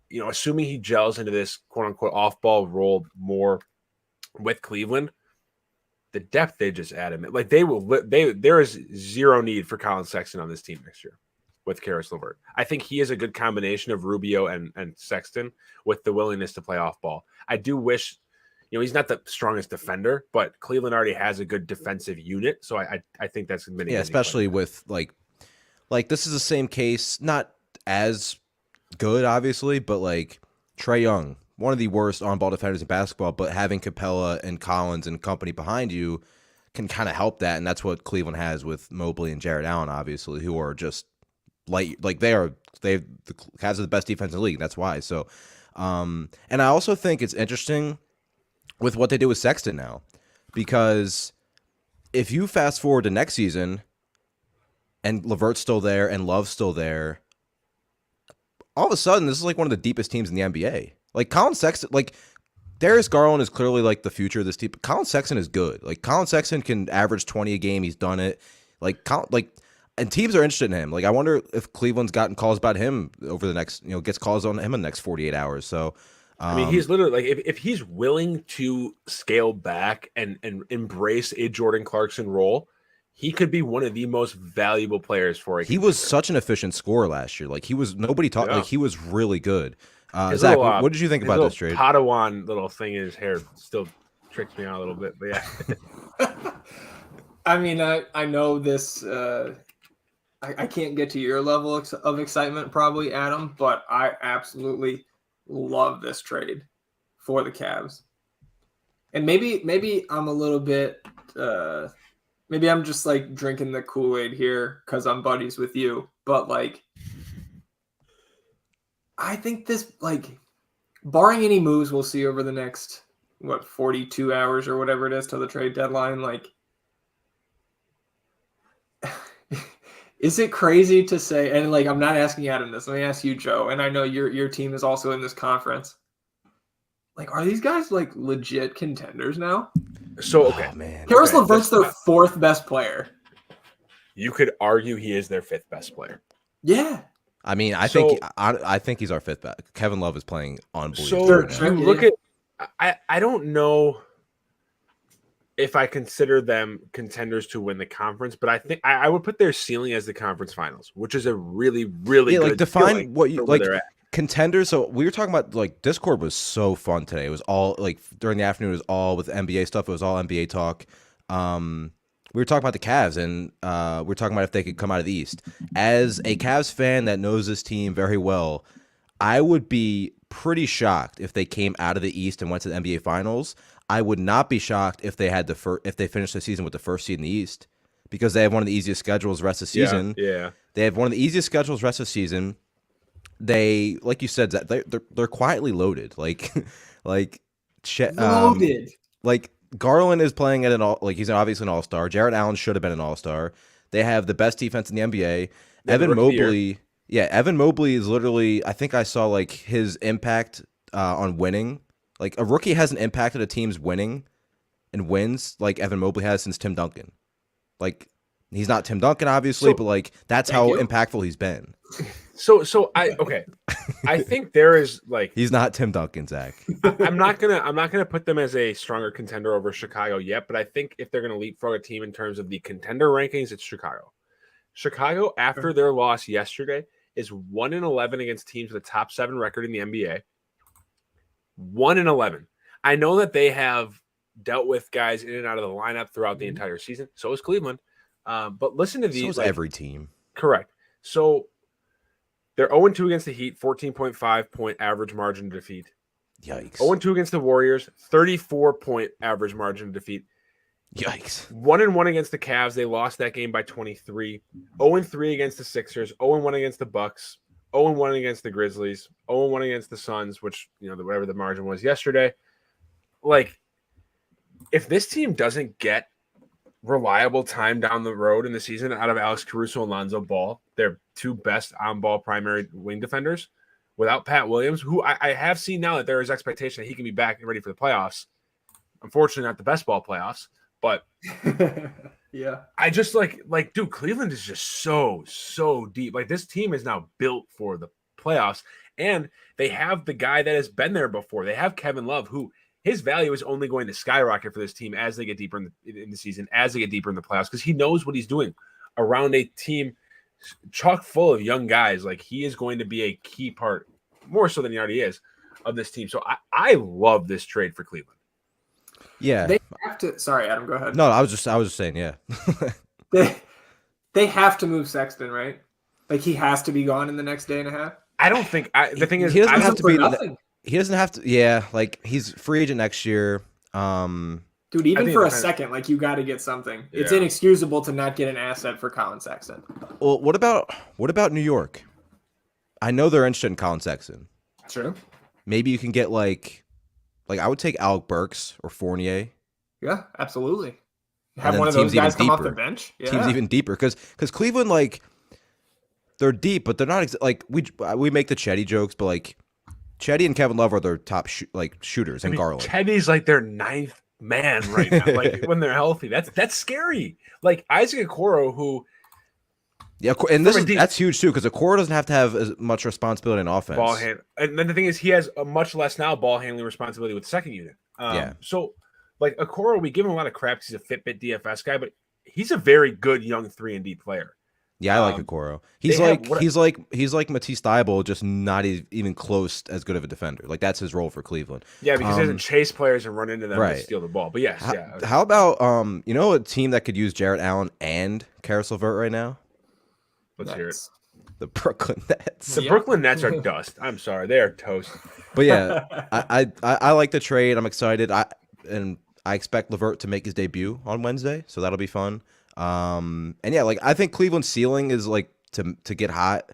you know, assuming he gels into this quote unquote off ball role more with Cleveland, the depth they just added, like there is zero need for Colin Sexton on this team next year. With Caris LeVert, I think he is a good combination of Rubio and Sexton with the willingness to play off ball. I do wish, you know, he's not the strongest defender, but Cleveland already has a good defensive unit, so I think that's going to be especially with like this is the same case, not as good obviously, but like Trae Young, one of the worst on ball defenders in basketball, but having Capella and Collins and company behind you can kind of help that, and that's what Cleveland has with Mobley and Jarrett Allen, obviously, who are just. Like the Cavs are the best defense in the league. That's why. So And I also think it's interesting with what they do with Sexton now, because if you fast forward to next season and LeVert's still there and Love's still there, all of a sudden this is like one of the deepest teams in the NBA. Like Colin Sexton, like Darius Garland is clearly like the future of this team. But Colin Sexton is good. Like Colin Sexton can average 20 a game. He's done it. And teams are interested in him. Like I wonder if Cleveland's gotten calls about him over the next, gets calls on him in the next 48 hours. So. I mean, he's literally like if he's willing to scale back and embrace a Jordan Clarkson role, he could be one of the most valuable players for it. He was such an efficient scorer last year. Like he was like he was really good. Zach, what did you think about this trade? Padawan little thing in his hair still tricks me out a little bit, but yeah. I mean, I know this. I can't get to your level of excitement, probably, Adam, but I absolutely love this trade for the Cavs. And maybe I'm a little bit maybe I'm just like drinking the Kool-Aid here because I'm buddies with you, but like I think this, like, barring any moves we'll see over the next 42 hours or whatever it is till the trade deadline, like is it crazy to say, and like I'm not asking Adam this, let me ask you, Joe, and I know your team is also in this conference. Like, are these guys like legit contenders now? So okay, man. Carousel LeVert's their fourth best player. You could argue he is their fifth best player. Yeah. I mean, I think he's our fifth best. Kevin Love is playing unbelievable. So right now. you look at I don't know if I consider them contenders to win the conference, but I think I would put their ceiling as the conference finals, which is a really, really good. Like define what you like they're at. Contenders. So we were talking about, like, Discord was so fun today. It was all like during the afternoon. It was all with NBA stuff. It was all NBA talk. We were talking about the Cavs, and we were talking about if they could come out of the East. As a Cavs fan that knows this team very well, I would be pretty shocked if they came out of the East and went to the NBA Finals. I would not be shocked if they had if they finished the season with the first seed in the East, because they have one of the eeasiest schedules the rest of the season. Yeah. They have one of the easiest schedules the rest of the season. They, like you said, they're quietly loaded. Loaded. Like Garland is playing at he's obviously an all-star. Jarrett Allen should have been an all-star. They have the best defense in the NBA. Evan Mobley. Yeah, Evan Mobley is literally, I think I saw like his impact on winning. Like a rookie hasn't impacted a team's winning and wins like Evan Mobley has since Tim Duncan. Like he's not Tim Duncan obviously, but like that's how impactful he's been. So I think there is like he's not Tim Duncan, Zach. I'm not gonna put them as a stronger contender over Chicago yet, but I think if they're gonna leapfrog a team in terms of the contender rankings, it's Chicago. Chicago, after their loss yesterday, is 1-11 against teams with a top 7 record in the NBA. 1-11. I know that they have dealt with guys in and out of the lineup throughout the entire season. So is Cleveland. But listen to these. So is every team. Correct. So they're 0-2 against the Heat, 14.5 point average margin of defeat. Yikes. 0-2 against the Warriors, 34 point average margin of defeat. Yikes. 1-1 against the Cavs. They lost that game by 23. 0-3 against the Sixers. 0-1 against the Bucks. 0-1 against the Grizzlies. 0-1 against the Suns, which, whatever the margin was yesterday. Like, if this team doesn't get reliable time down the road in the season out of Alex Caruso and Lonzo Ball, their two best on-ball primary wing defenders, without Pat Williams, who I have seen now that there is expectation that he can be back and ready for the playoffs. Unfortunately, not the best ball playoffs, but yeah. I just like, dude, Cleveland is just so deep. Like, this team is now built for the playoffs, and they have the guy that has been there before. They have Kevin Love, who his value is only going to skyrocket for this team as they get deeper in the season, as they get deeper in the playoffs, because he knows what he's doing around a team chock full of young guys. Like, he is going to be a key part, more so than he already is, of this team. So I love this trade for Cleveland. Yeah. They have to. Sorry, Adam, go ahead. No, I was just saying, yeah. they have to move Sexton, right? Like, he has to be gone in the next day and a half. I don't think the thing is he doesn't have to be nothing. He doesn't have to. Yeah, like he's free agent next year. Dude, even for a second, like, you got to get something. Yeah. It's inexcusable to not get an asset for Colin Sexton. Well, what about New York? I know they're interested in Colin Sexton. True. maybe you can get like I would take Alec Burks or Fournier. Yeah, absolutely. Have one of those guys come off the bench. Yeah. Teams even deeper because Cleveland, like, they're deep, but they're not like we make the Chetty jokes, but like Chetty and Kevin Love are their top shooters, and Garland. Chetty's like their ninth man right now. Like when they're healthy, that's scary. Like Isaac Okoro, who. Yeah, and that's huge too because Okoro doesn't have to have as much responsibility in offense. Ball hand, and then the thing is, he has a much less now ball handling responsibility with the second unit. So like Okoro, we give him a lot of crap because he's a Fitbit DFS guy, but he's a very good young 3-and-D player. Yeah, I like Okoro. He's like Matisse Thybulle, just not even close as good of a defender. Like that's his role for Cleveland. Yeah, because he doesn't chase players and run into them and steal the ball. But yes, How about a team that could use Jarrett Allen and Carousel Vert right now? Let's hear it. The Brooklyn Nets. The Brooklyn Nets are dust. I'm sorry, they are toast. But yeah, I like the trade. I'm excited. I expect LeVert to make his debut on Wednesday, so that'll be fun. And yeah, like I think Cleveland's ceiling is like to get hot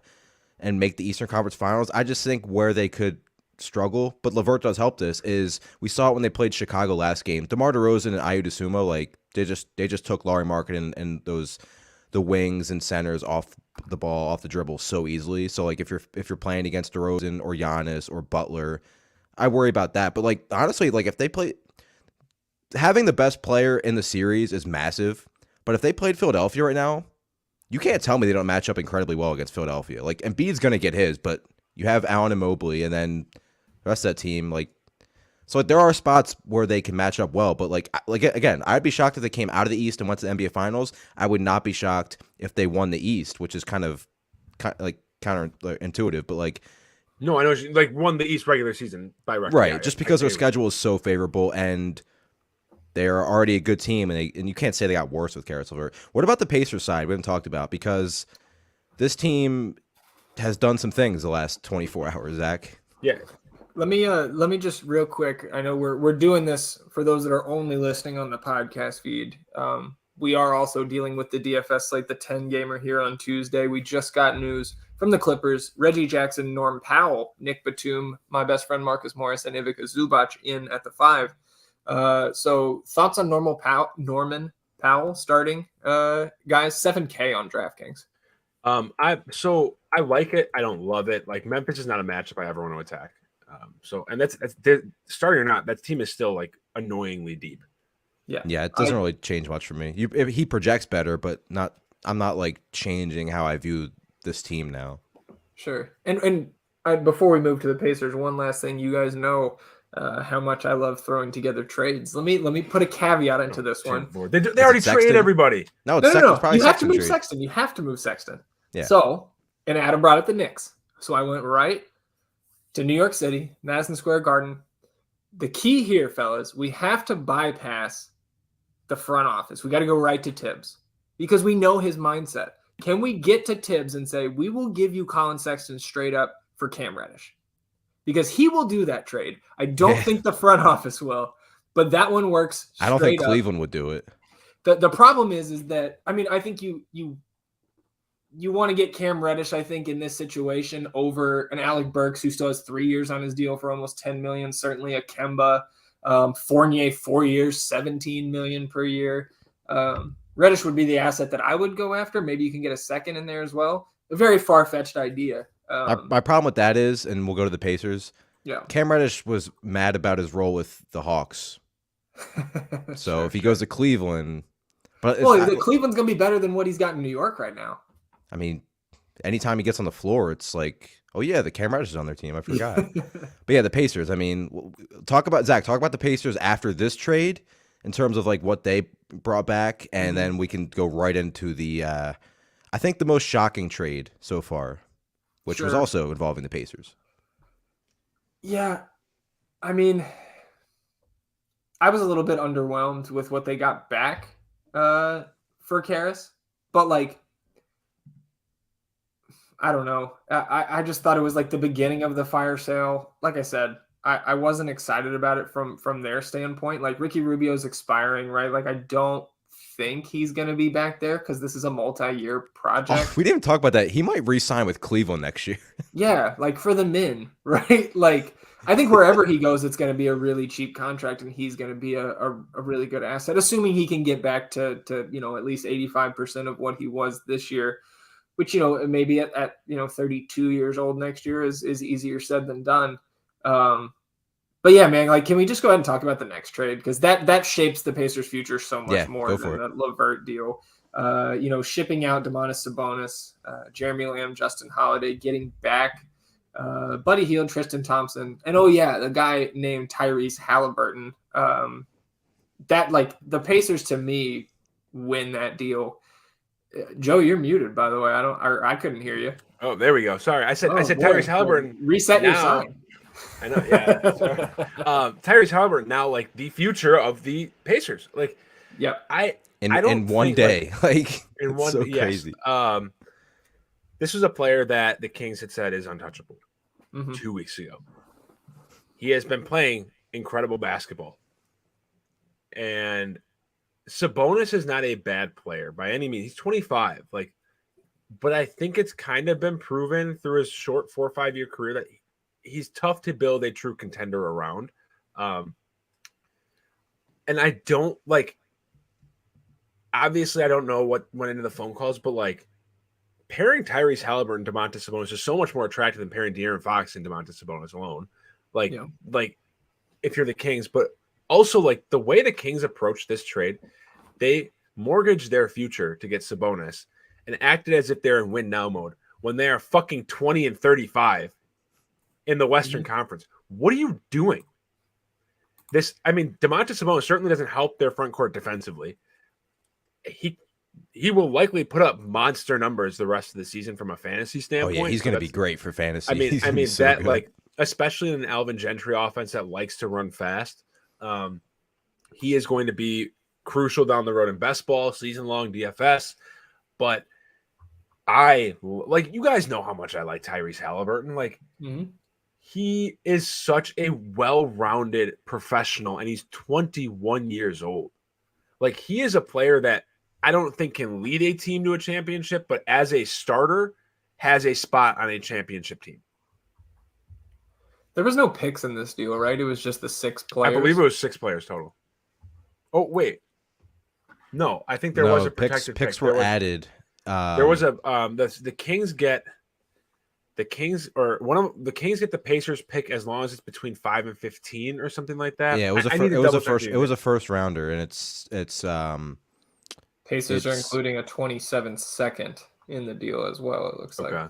and make the Eastern Conference Finals. I just think where they could struggle, but LeVert does help this, is we saw it when they played Chicago last game. DeMar DeRozan and Ayo Dosunmu, like they just took Lauri Markkanen and the wings and centers off the ball, off the dribble so easily. So like if you're playing against DeRozan or Giannis or Butler, I worry about that. But like honestly, like if they play, having the best player in the series is massive. But if they played Philadelphia right now, you can't tell me they don't match up incredibly well against Philadelphia. Like Embiid's gonna get his, but you have Allen and Mobley, and then the rest of that team, like, so like there are spots where they can match up well. But like again, I'd be shocked if they came out of the East and went to the NBA Finals. I would not be shocked if they won the East, which is kind of like counterintuitive, but like. No, I know, like won the East regular season by record. Right, yeah, just because their schedule is so favorable and they are already a good team, and you can't say they got worse with Carousel Vert. What about the Pacers side? We haven't talked about, because this team has done some things the last 24 hours. Zach, yeah. Let me just real quick. I know we're doing this for those that are only listening on the podcast feed. We are also dealing with the DFS slate, the 10 gamer here on Tuesday. We just got news from the Clippers: Reggie Jackson, Norm Powell, Nick Batum, my best friend Marcus Morris, and Ivica Zubac in at the 5. So thoughts on Norman Powell starting, guys? $7K on DraftKings. I like it. I don't love it. Like Memphis is not a matchup I ever want to attack. And that's starting or not, that team is still like annoyingly deep. Yeah, it doesn't really change much for me. He projects better, but I'm not like changing how I view this team now. Sure. And before we move to the Pacers, one last thing. You guys know how much I love throwing together trades. Let me put a caveat into this one. They already traded everybody. No. You have to move Sexton. You have to move Sexton. Yeah. So, and Adam brought up the Knicks. So I went right to New York City, Madison Square Garden. The key here, fellas, we have to bypass the front office. We got to go right to Tibbs because we know his mindset. Can we get to Tibbs and say, we will give you Colin Sexton straight up for Cam Reddish? Because he will do that trade. I don't think the front office will, but that one works. I don't think Cleveland would do it. The problem is that, I mean, I think you want to get Cam Reddish, I think, in this situation over an Alec Burks who still has 3 years on his deal for almost $10 million. Certainly a Kemba, Fournier, 4 years, $17 million per year. Reddish would be the asset that I would go after. Maybe you can get a second in there as well. A very far-fetched idea. My problem with that is, and we'll go to the Pacers. Yeah, Cam Reddish was mad about his role with the Hawks. So if he goes to Cleveland, Cleveland's gonna be better than what he's got in New York right now. I mean, anytime he gets on the floor, it's like, oh yeah, the Cam Reddish is on their team. I forgot. But yeah, the Pacers. I mean, talk about the Pacers after this trade in terms of like what they brought back, and then we can go right into the, I think the most shocking trade so far, which was also involving the Pacers. Yeah, I mean, I was a little bit underwhelmed with what they got back for Karras, but like, I don't know. I just thought it was like the beginning of the fire sale. Like I said, I wasn't excited about it from their standpoint. Like Ricky Rubio's expiring, right? Like I don't think he's going to be back there because this is a multi-year project. Oh, we didn't talk about that. He might re-sign with Cleveland next year. Yeah, like for the men, right? Like I think wherever he goes, it's going to be a really cheap contract, and he's going to be a really good asset, assuming he can get back to at least 85% of what he was this year, which maybe at 32 years old next year is easier said than done. But yeah, man, like, can we just go ahead and talk about the next trade, because that shapes the Pacers' future so much more than the LeVert deal. Shipping out Domantas Sabonis, Jeremy Lamb, Justin Holiday, getting back Buddy Hield, Tristan Thompson, and the guy named Tyrese Halliburton. That, like, the Pacers to me win that deal. Joe, you're muted, by the way. I couldn't hear you. Oh, there we go. Sorry, I said Tyrese Halliburton. Reset your sign. I know, yeah. Tyrese Halliburton now, like, the future of the Pacers. Like, in one day, like in one, so crazy. This was a player that the Kings had said is untouchable 2 weeks ago. He has been playing incredible basketball, and Sabonis is not a bad player by any means. He's 25, but I think it's kind of been proven through his short 4 or 5 year career that he's tough to build a true contender around. And I don't obviously I don't know what went into the phone calls, but like, pairing Tyrese Halliburton and Domantas Sabonis is so much more attractive than pairing Darren Fox and Domantas Sabonis alone. Like if you're the Kings, but also, like, the way the Kings approached this trade, they mortgaged their future to get Sabonis and acted as if they're in win now mode when they are fucking 20-35 in the Western Conference. What are you doing? Domantas Sabonis certainly doesn't help their front court defensively. He will likely put up monster numbers the rest of the season from a fantasy standpoint. Oh yeah, he's going to be great for fantasy. Like, especially in an Alvin Gentry offense that likes to run fast, he is going to be crucial down the road in best ball, season-long DFS. But you guys know how much I like Tyrese Halliburton. Like, he is such a well-rounded professional, and he's 21 years old. Like, he is a player that I don't think can lead a team to a championship, but as a starter, has a spot on a championship team. There was no picks in this deal, right? It was just the 6 players. I believe it was 6 players total. Oh, wait. No, I think there was a protected pick. Picks were added. There was the Kings get the Kings get the Pacers pick as long as it's between 5 and 15 or something like that. Yeah, it was a first rounder, and it's Pacers are including a 27-second in the deal as well, it looks like.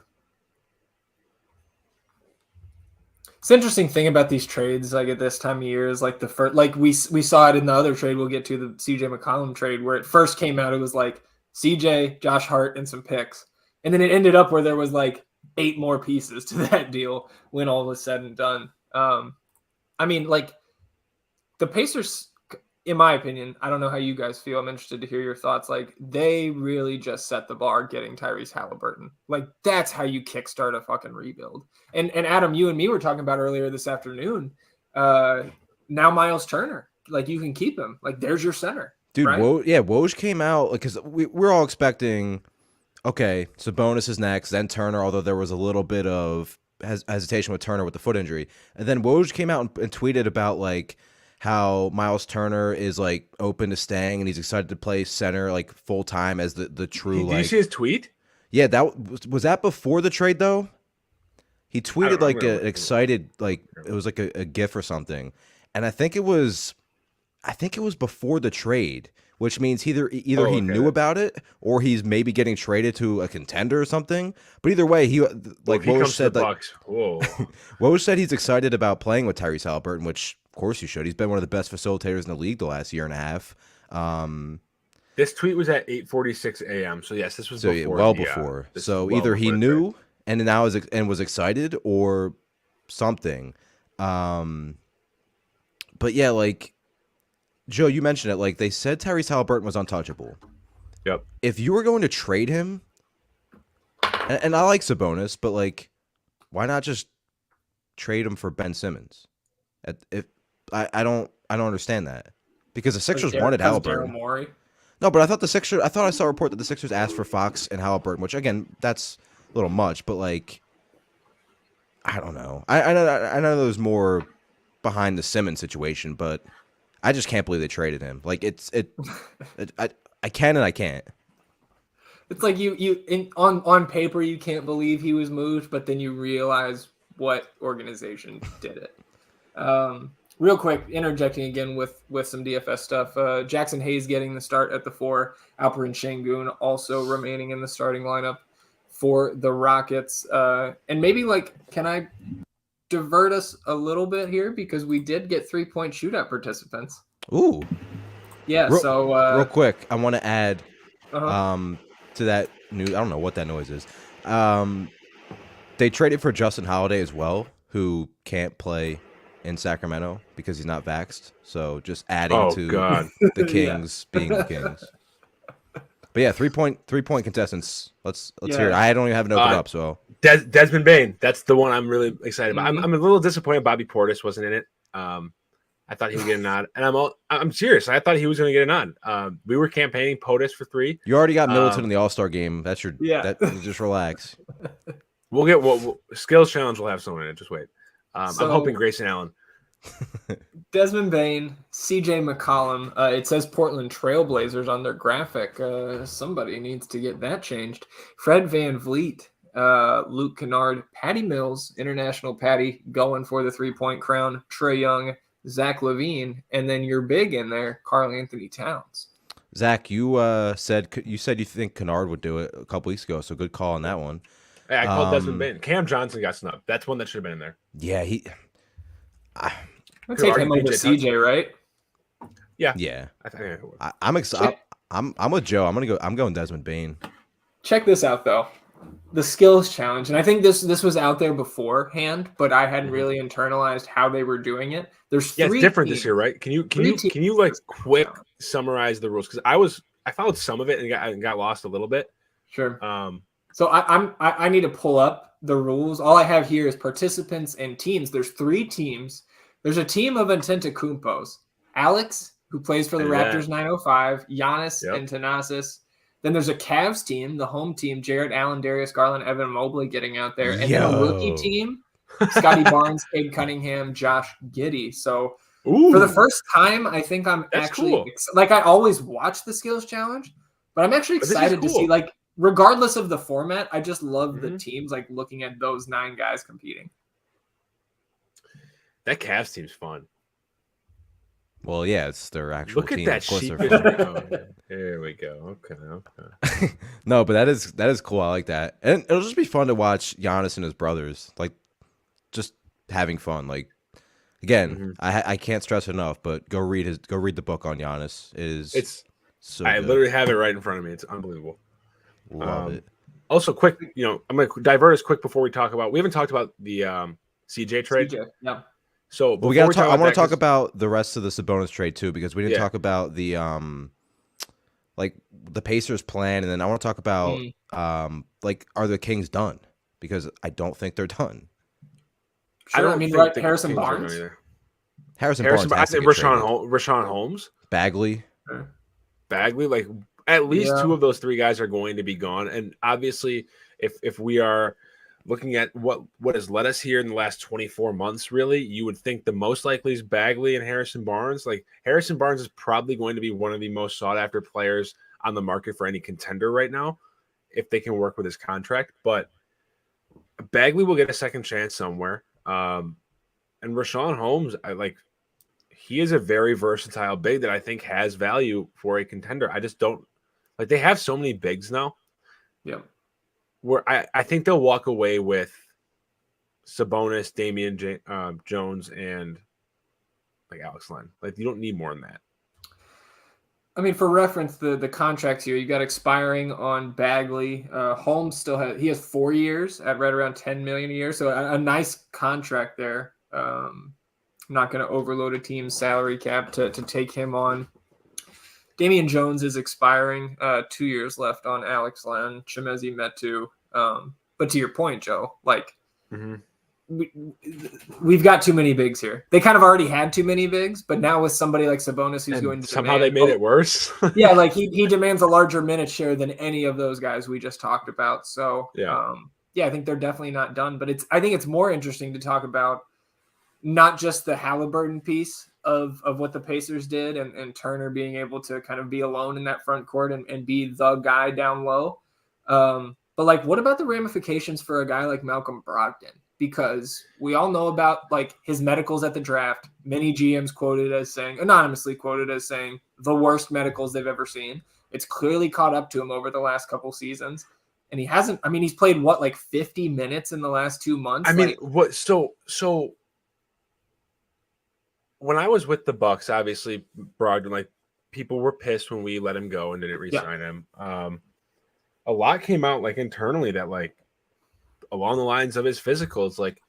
It's an interesting thing about these trades, like, at this time of year, is like the first, like, we saw it in the other trade we'll get to, the CJ McCollum trade, where it first came out, it was like CJ, Josh Hart, and some picks. And then it ended up where there was like 8 more pieces to that deal when all was said and done. Like, the Pacers, in my opinion, I don't know how you guys feel. I'm interested to hear your thoughts. Like, they really just set the bar getting Tyrese Halliburton. Like, that's how you kickstart a fucking rebuild. And Adam, you and me were talking about earlier this afternoon. Now Miles Turner, like, you can keep him. Like, there's your center. Dude, right? Woj came out because we're all expecting, okay, Sabonis is next, then Turner, although there was a little bit of hesitation with Turner with the foot injury. And then Woj came out and tweeted about, like, how Miles Turner is, like, open to staying and he's excited to play center, like, full time as the true. Did you see his tweet? Yeah, that was that before the trade though. He tweeted like an excited, like, it was like a GIF or something, and I think it was before the trade, which means either he knew about it or he's maybe getting traded to a contender or something. But either way, Woj said that. Woj said he's excited about playing with Tyrese Halliburton, which, of course you should. He's been one of the best facilitators in the league the last year and a half. This tweet was at 8:46 a.m. So yes, this was before. So either he knew and now was excited or something. But yeah, like, Joe, you mentioned it. Like, they said Tyrese Halliburton was untouchable. Yep. If you were going to trade him, and I like Sabonis, but, like, why not just trade him for Ben Simmons? I don't understand that, because the Sixers wanted Halliburton. No, but I thought I saw a report that the Sixers asked for Fox and Halliburton, which, again, that's a little much, but, like, I don't know. I know there's more behind the Simmons situation, but I just can't believe they traded him. Like I can and I can't. It's like on paper you can't believe he was moved, but then you realize what organization did it. Real quick, interjecting again with some DFS stuff. Jackson Hayes getting the start at the 4. Alperen Şengün also remaining in the starting lineup for the Rockets. And maybe can I divert us a little bit here because we did get 3-point shootout participants. Ooh. Yeah. Real quick, I want to add to that news. I don't know what that noise is. They traded for Justin Holiday as well, who can't play in Sacramento because he's not vaxxed. So just adding to the Kings being the Kings. But yeah, 3-point contestants. Let's hear it. I don't even have it open up. So Desmond Bane, that's the one I'm really excited about. I'm a little disappointed Bobby Portis wasn't in it. I thought he would get a nod, and I'm serious. I thought he was going to get a nod. We were campaigning POTUS for 3. You already got Middleton in the All-Star game. That's your just relax. We'll get skills challenge. We'll have someone in it. Just wait. I'm hoping Grayson Allen. Desmond Bane, CJ McCollum. It says Portland Trailblazers on their graphic. Somebody needs to get that changed. Fred VanVleet, Luke Kennard, Patty Mills, International Patty, going for the 3-point crown. Trae Young, Zach LaVine, and then your big in there, Karl Anthony Towns. Zach, you said you think Kennard would do it a couple weeks ago, so good call on that one. Hey, I called Desmond Bane. Cam Johnson got snubbed. That's one that should have been in there. Yeah, I'll take him over CJ, right? Yeah. Yeah. I'm excited. I'm with Joe. I'm going Desmond Bane. Check this out though. The skills challenge, and I think this was out there beforehand, but I hadn't really internalized how they were doing it. There's 3 it's different teams. this year, right? Can you like quick summarize the rules? Because I followed some of it and got lost a little bit. Sure. So I need to pull up the rules. All I have here is participants and teams. There's 3 teams. There's a team of Antetokounmpos. Alex, who plays for the Raptors 905, Giannis and Thanasis. Then there's a Cavs team, the home team, Jarrett Allen, Darius Garland, Evan Mobley getting out there. And then a rookie team, Scotty Barnes, Cade Cunningham, Josh Giddey. So for the first time, I think I'm actually cool. I always watch the skills challenge, but I'm actually excited to see, regardless of the format, I just love the teams, looking at those 9 guys competing. That Cavs team's fun. Well, yeah, it's their actual team. Look at that sheep. There we go. Okay. No, but that is cool. I like that. And it'll just be fun to watch Giannis and his brothers, just having fun. Again, I can't stress it enough, but go read the book on Giannis. It's so I good. literally have it right in front of me. It's unbelievable. Love it. Also, quick, I'm going to divert us quick before we haven't talked about the CJ trade. Yeah. So we got to talk. I want to talk about the rest of the Sabonis trade too, because we didn't talk about the the Pacers plan, and then I want to talk about are the Kings done? Because I don't think they're done. Sure. I mean, Harrison Barnes. Harrison Barnes. I think Rashawn Holmes. Bagley. At least 2 of those 3 guys are going to be gone, and obviously, if we are looking at what has led us here in the last 24 months, really, you would think the most likely is Bagley and Harrison Barnes. Harrison Barnes is probably going to be one of the most sought after players on the market for any contender right now, if they can work with his contract. But Bagley will get a second chance somewhere. And Rashawn Holmes, he is a very versatile big that I think has value for a contender. I just don't they have so many bigs now. Yeah. Where I think they'll walk away with Sabonis, Damian Jones, and Alex Len. You don't need more than that. I mean, for reference, the contracts here, you got expiring on Bagley. Holmes he has 4 years at right around $10 million a year, so a nice contract there. Not going to overload a team's salary cap to take him on. Damian Jones is expiring. 2 years left on Alex Len, Chimezie Metu. But to your point, Joe, we've got too many bigs here. They kind of already had too many bigs, but now with somebody like Sabonis who's going to somehow they made it worse. Yeah, he demands a larger minute share than any of those guys we just talked about. So I think they're definitely not done. But I think it's more interesting to talk about not just the Halliburton piece of what the Pacers did and Turner being able to kind of be alone in that front court and be the guy down low. But like, what about the ramifications for a guy like Malcolm Brogdon? Because we all know about like his medicals at the draft. Many GMs anonymously quoted as saying the worst medicals they've ever seen. It's clearly caught up to him over the last couple seasons. And he's played like 50 minutes in the last 2 months. So when I was with the Bucks, obviously Brogdon, like, people were pissed when we let him go and didn't re-sign him. A lot came out like internally that like along the lines of his physicals, like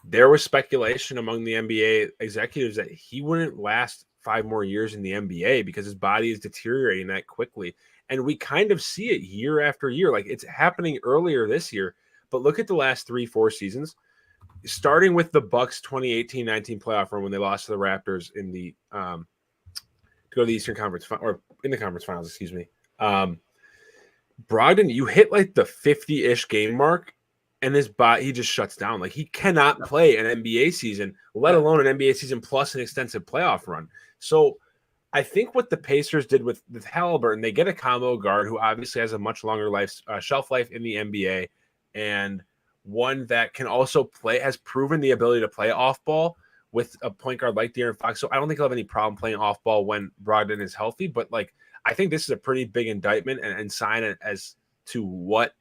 there was speculation among the NBA executives that he wouldn't last 5 more years in the NBA because his body is deteriorating that quickly. And we kind of see it year after year. Like, it's happening earlier this year, but look at the last 3-4 seasons, starting with the Bucks 2018-19 playoff run when they lost to the Raptors in the to go to the Eastern Conference or in the conference finals, excuse me. Brogdon, you hit like the 50-ish game mark and his body, he just shuts down. Like, he cannot play an NBA season, let alone an NBA season plus an extensive playoff run. So I think what the Pacers did with Halliburton, they get a combo guard who obviously has a much longer shelf life in the NBA, and one that can also play, has proven the ability to play off ball with a point guard like Darren Fox. So I don't think he'll have any problem playing off ball when Brogdon is healthy. But like, I think this is a pretty big indictment and sign as to what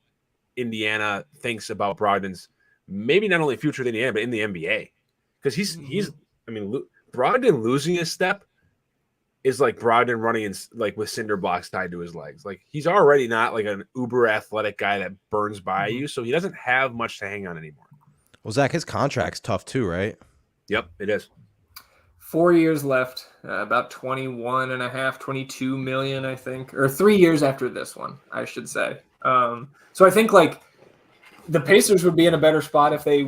Indiana thinks about Brogdon's maybe not only future in Indiana, but in the NBA. Because Brogdon losing a step is like Brogdon running like with cinder blocks tied to his legs. Like, he's already not like an uber athletic guy that burns by you, so he doesn't have much to hang on anymore. Well, Zach, his contract's tough too, right? Yep, it is. 4 years left, about 22 million, I think, or 3 years after this one, I should say. So I think like the Pacers would be in a better spot if we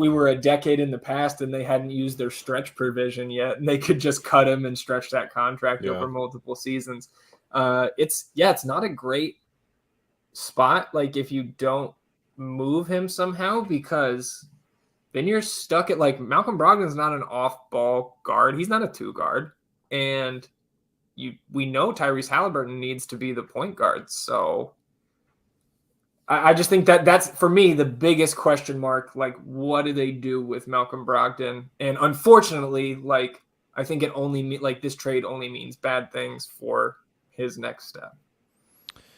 were a decade in the past and they hadn't used their stretch provision yet, and they could just cut him and stretch that contract over multiple seasons. It's not a great spot, like, if you don't move him somehow, because then you're stuck at like Malcolm Brogdon's not an off-ball guard. He's not a 2 guard. And we know Tyrese Halliburton needs to be the point guard. So I just think that's, for me, the biggest question mark. Like, what do they do with Malcolm Brogdon? And unfortunately, like, I think this trade only means bad things for his next step.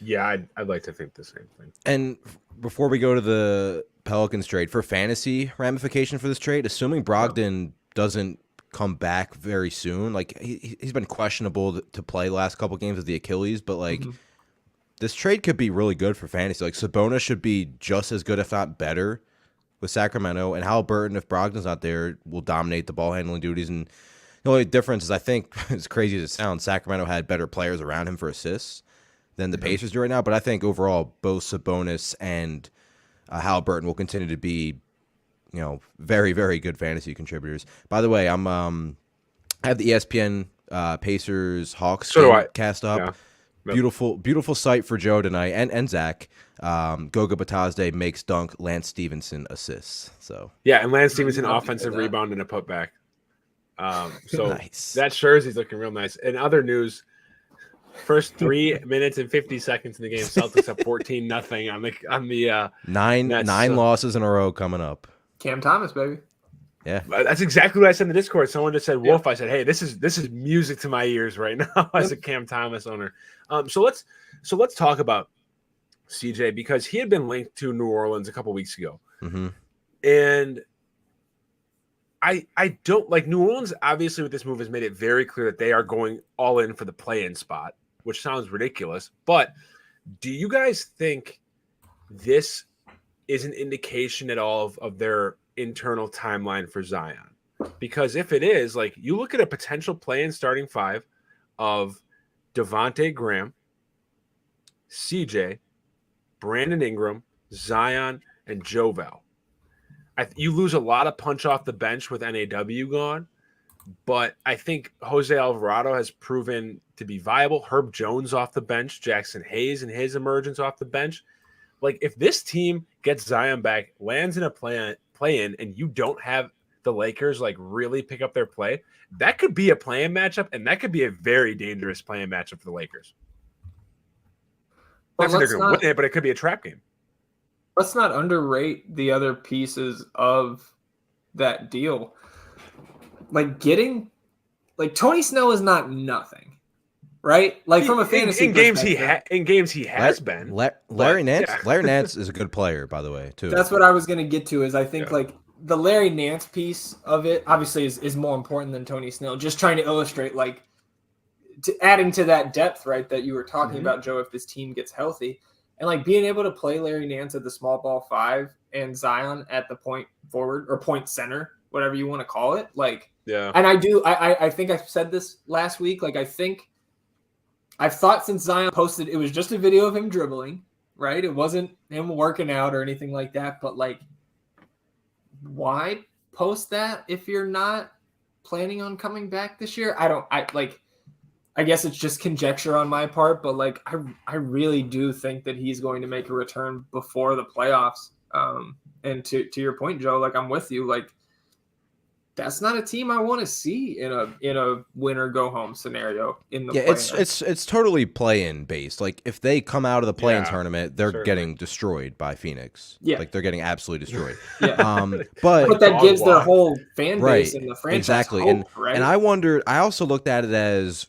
Yeah, I'd like to think the same thing. And before we go to the Pelicans trade, for fantasy ramification for this trade, assuming Brogdon doesn't come back very soon, like he's been questionable to play the last couple games of the Achilles, but like this trade could be really good for fantasy. Like, Sabonis should be just as good, if not better, with Sacramento, and Halliburton, if Brogdon's not there, will dominate the ball handling duties. And the only difference is, I think, as crazy as it sounds, Sacramento had better players around him for assists than the Pacers do right now. But I think overall, both Sabonis and Halliburton will continue to be, very, very good fantasy contributors. By the way, I have the ESPN Pacers Hawks cast up. Yeah. Yep. Beautiful sight for Joe tonight and Zach. Goga Batazde makes dunk. Lance Stevenson assists. So and Lance Stevenson offensive rebound and a putback. So nice. That jersey's looking real nice. In other news, first 3 minutes and 50 seconds in the game, Celtics have 14-0 on the nine losses in a row coming up. Cam Thomas, baby. Yeah, that's exactly what I said in the Discord. Someone just said Wolf. I said, hey, this is music to my ears right now as a Cam Thomas owner. So let's talk about CJ, because he had been linked to New Orleans a couple weeks ago, and I don't like New Orleans. Obviously, with this move, has made it very clear that they are going all in for the play-in spot, which sounds ridiculous. But do you guys think this is an indication at all of their internal timeline for Zion? Because if it is, like, you look at a potential play-in starting 5 of Devontae Graham, CJ, Brandon Ingram, Zion, and Jovel. You lose a lot of punch off the bench with NAW gone, but I think Jose Alvarado has proven to be viable. Herb Jones off the bench, Jackson Hayes and his emergence off the bench. Like if this team gets Zion back, lands in a play-in, and you don't have the Lakers like really pick up their play, that could be a play-in matchup, and that could be a very dangerous play-in matchup for the Lakers. Not that they're going to win it, but it could be a trap game. Let's not underrate the other pieces of that deal. Like Tony Snell is not nothing, right? Like from a fantasy in games he has been. Larry Nance is a good player, by the way, too. That's what I was going to get to. Is I think like the Larry Nance piece of it obviously is more important than Tony Snell. Just trying to illustrate adding to that depth, right, that you were talking about, Joe, if this team gets healthy. And like being able to play Larry Nance at the small ball 5 and Zion at the point forward or point center, whatever you want to call it. Like, yeah. And I think I said this last week. Like, I've thought since Zion posted, it was just a video of him dribbling, right? It wasn't him working out or anything like that. But like, why post that if you're not planning on coming back this year? I guess it's just conjecture on my part, but like I really do think that he's going to make a return before the playoffs. And to your point, Joe, like I'm with you. Like that's not a team I want to see in a win or go home scenario in the play-in. It's totally play-in based. Like if they come out of the play-in tournament, they're getting destroyed by Phoenix. Yeah, like they're getting absolutely destroyed. But that gives their whole fan base and the franchise hope, right? And I also looked at it as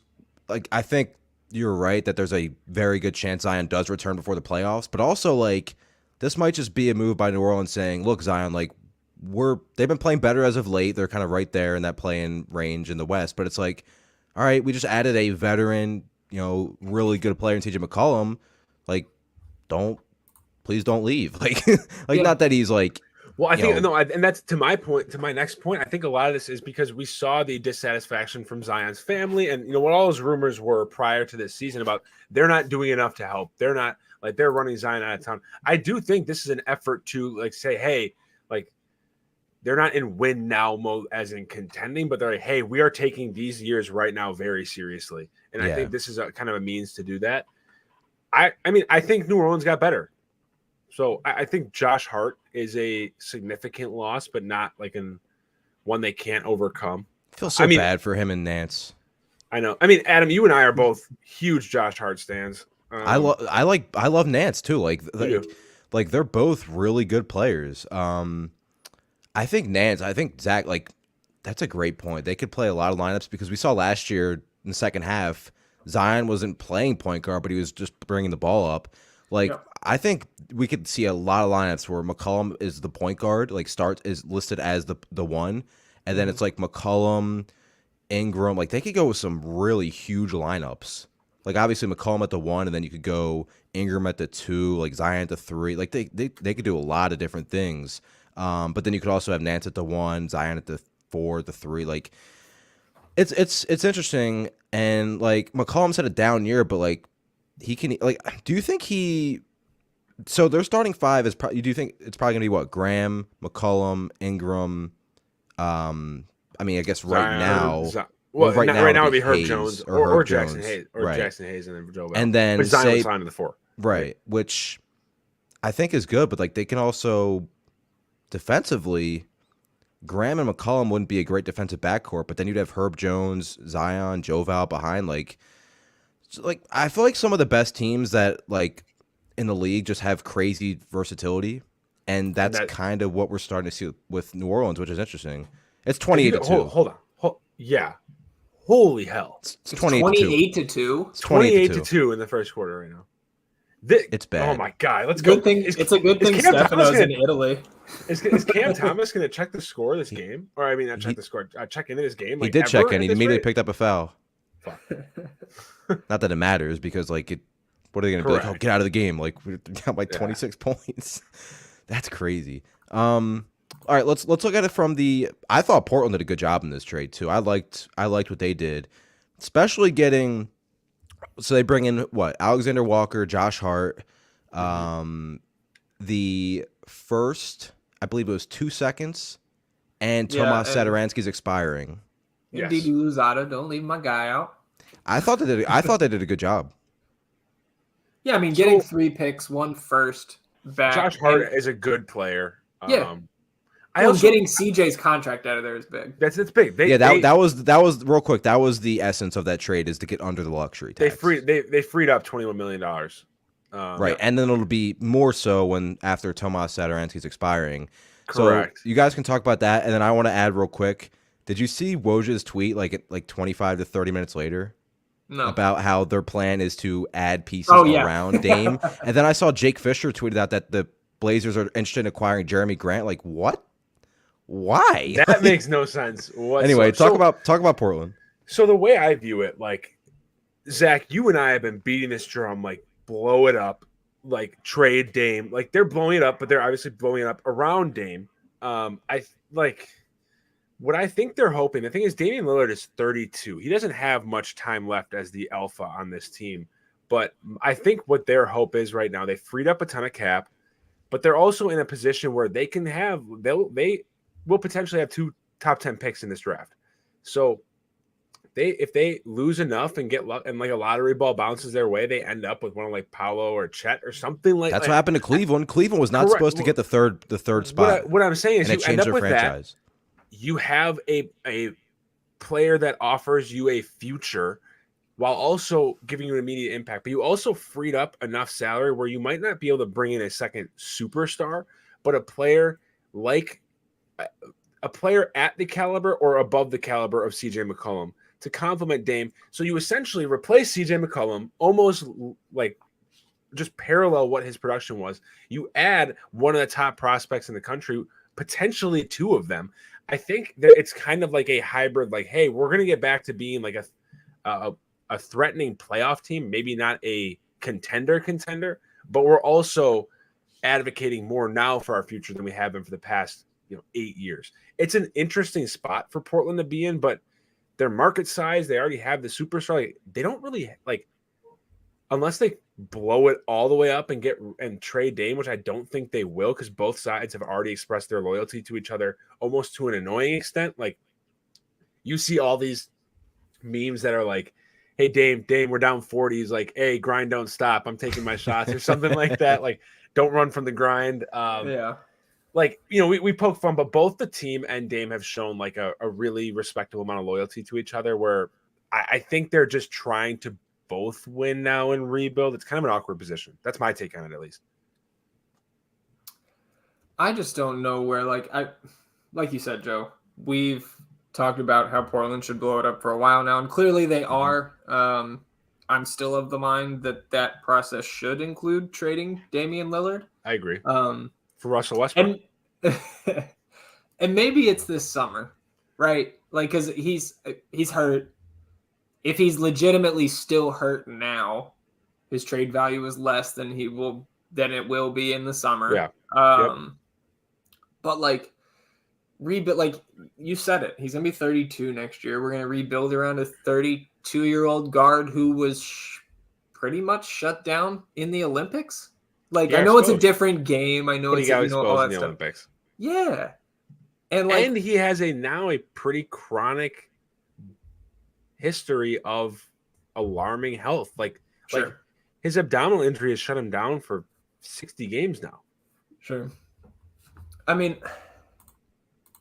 like I think you're right that there's a very good chance Zion does return before the playoffs, but also like this might just be a move by New Orleans saying, look, Zion, like they've been playing better as of late. They're kind of right there in that play-in range in the West, but it's like, all right, we just added a veteran, really good player in TJ McCollum. Like, please don't leave. Like, not that he's like. Well, I think and that's to my point. To my next point, I think a lot of this is because we saw the dissatisfaction from Zion's family, and what all those rumors were prior to this season about they're not doing enough to help. They're not like they're running Zion out of town. I do think this is an effort to like say, hey, like they're not in win now mode as in contending, but they're like, hey, we are taking these years right now very seriously, and I think this is a kind of a means to do that. I mean, I think New Orleans got better. So I think Josh Hart is a significant loss, but not like one they can't overcome. I feel so bad for him and Nance. I know. I mean, Adam, you and I are both huge Josh Hart stans. I love Nance too. Like they're both really good players. I think Zach, like that's a great point. They could play a lot of lineups because we saw last year in the second half, Zion wasn't playing point guard, but he was just bringing the ball up. Like I think we could see a lot of lineups where McCollum is the point guard, like is listed as the one, and then it's like McCollum, Ingram. Like they could go with some really huge lineups. Like obviously McCollum at the 1, and then you could go Ingram at the 2, like Zion at the 3. Like they could do a lot of different things. But then you could also have Nance at the 1, Zion at the 4, the 3. Like it's interesting, and like McCollum's had a down year, but like. He can like. Do you think he? So their starting 5 is probably. Do you think it's probably gonna be what? Graham, McCollum, Ingram. I mean, I guess right now. Right now it would be Herb Hayes Jones or Jackson Jones. Hayes Right. Jackson Hayes and then Joe Bell. And then but Zion was signed to the 4. Right, which I think is good, but like they can also defensively. Graham and McCollum wouldn't be a great defensive backcourt, but then you'd have Herb Jones, Zion, Joe Val behind like. Like I feel like some of the best teams that like in the league just have crazy versatility, and that's kind of what we're starting to see with New Orleans, which is interesting. It's 28-2. Hold on. Yeah. Holy hell! It's 28-2. It's 28-2 in the first quarter right now. It's bad. Oh my god! Let's go. It's a good thing Stefano's in Italy. Is Cam Thomas going to check the score of this game? Or I mean, not check the score. Check into this game. He did check in. He immediately picked up a foul. Not that it matters because like what are they gonna be like? Oh, get out of the game! Like we're down by 26 points. That's crazy. All right, let's look at it from the. I thought Portland did a good job in this trade too. I liked what they did, especially getting. So they bring in what? Alexander Walker, Josh Hart. The first, I believe it was 2 seconds, and Tomas Satoransky's expiring. Yes. Didi Luzada, don't leave my guy out. I thought they did a good job. Yeah, I mean, getting 3 picks, 1 first, back. Josh Hart is a good player. Yeah. Getting CJ's contract out of there is big. It's big. That was real quick. That was the essence of that trade, is to get under the luxury tax. They freed up $21 million. Right, and then it'll be more so after Tomas Satoransky's expiring. Correct. So you guys can talk about that, and then I want to add real quick. Did you see Woj's tweet like 25 to 30 minutes later? No. About how their plan is to add pieces around Dame. And then I saw Jake Fisher tweeted out that the Blazers are interested in acquiring Jeremy Grant. Like, what? Why? That makes no sense. Anyway, talk about Portland. So the way I view it, like, Zach, you and I have been beating this drum, like, blow it up, like, trade Dame. Like, they're blowing it up, but they're obviously blowing it up around Dame. What I think they're hoping, the thing is, Damian Lillard is 32. He doesn't have much time left as the alpha on this team. But I think what their hope is right now, they freed up a ton of cap, but they're also in a position where they will potentially have 2 top 10 picks in this draft. So if they lose enough and get and like a lottery ball bounces their way, they end up with one of like Paolo or Chet or something like that. That's what happened to Cleveland. Cleveland was not supposed to get the third spot. What I'm saying is you end up with franchise. That. You have a player that offers you a future while also giving you an immediate impact. But you also freed up enough salary where you might not be able to bring in a second superstar, but a player at the caliber or above the caliber of CJ McCollum to complement Dame. So you essentially replace CJ McCollum, almost like just parallel what his production was. You add one of the top prospects in the country, potentially 2 of them. I think that it's kind of like a hybrid, like, hey, we're going to get back to being like a threatening playoff team, maybe not a contender, but we're also advocating more now for our future than we have been for the past 8 years. It's an interesting spot for Portland to be in, but their market size, they already have the superstar. Like, they don't really unless they blow it all the way up and trade Dame, which I don't think they will, because both sides have already expressed their loyalty to each other almost to an annoying extent. Like, you see all these memes that are like, hey, Dame, we're down 40. He's like, hey, grind, don't stop. I'm taking my shots or something like that. Like, don't run from the grind. Like, we poke fun, but both the team and Dame have shown like a really respectable amount of loyalty to each other, where I think they're just trying to both win now and rebuild. It's kind of an awkward position. That's my take on it, at least. I just don't know where, like you said, Joe, we've talked about how Portland should blow it up for a while now, and clearly they are. I'm still of the mind that process should include trading Damian Lillard. I agree. For Russell Westbrook. And maybe it's this summer, right? Like, because he's hurt. If he's legitimately still hurt now, his trade value is less than it will be in the summer. Yeah. But like, rebuild, like you said it, he's gonna be 32 next year. We're gonna rebuild around a 32-year-old guard who was pretty much shut down in the Olympics. Like, I know it's a different game. I know but it's he got all that in the stuff. Olympics. Yeah, and he has now a pretty chronic history of alarming health. Like his abdominal injury has shut him down for 60 games now. Sure. I mean,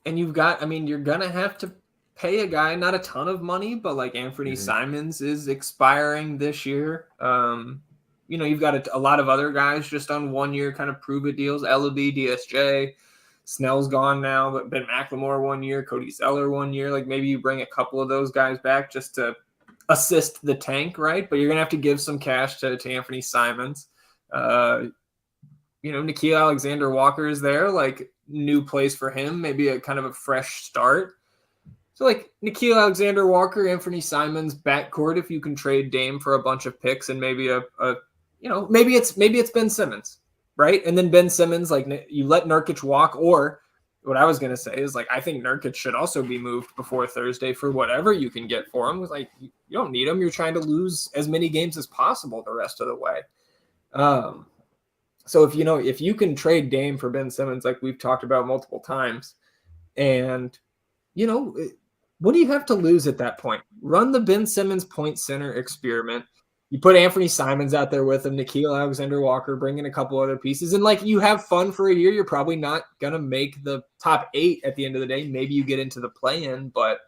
and you're gonna have to pay a guy not a ton of money, but like Anthony Simons is expiring this year. You've got a lot of other guys just on 1-year kind of prove it deals. LB, DSJ, Snell's gone now, but Ben McLemore 1 year, Cody Zeller 1 year. Like, maybe you bring a couple of those guys back just to assist the tank, right? But you're gonna have to give some cash to Anthony Simons. Nickeil Alexander-Walker is there, like, new place for him, maybe a kind of a fresh start. So like Nickeil Alexander-Walker, Anthony Simons backcourt, if you can trade Dame for a bunch of picks and maybe maybe it's Ben Simmons, right? And then Ben Simmons, like, you let Nurkic walk, or what I was going to say is, like, I think Nurkic should also be moved before Thursday for whatever you can get for him. Like, you don't need him. You're trying to lose as many games as possible the rest of the way. So if you can trade Dame for Ben Simmons, like we've talked about multiple times, and what do you have to lose at that point? Run the Ben Simmons point center experiment. You put Anthony Simons out there with him, Nickeil Alexander-Walker, bring in a couple other pieces, and like you have fun for a year. You're probably not gonna make the top 8 at the end of the day. Maybe you get into the play-in, but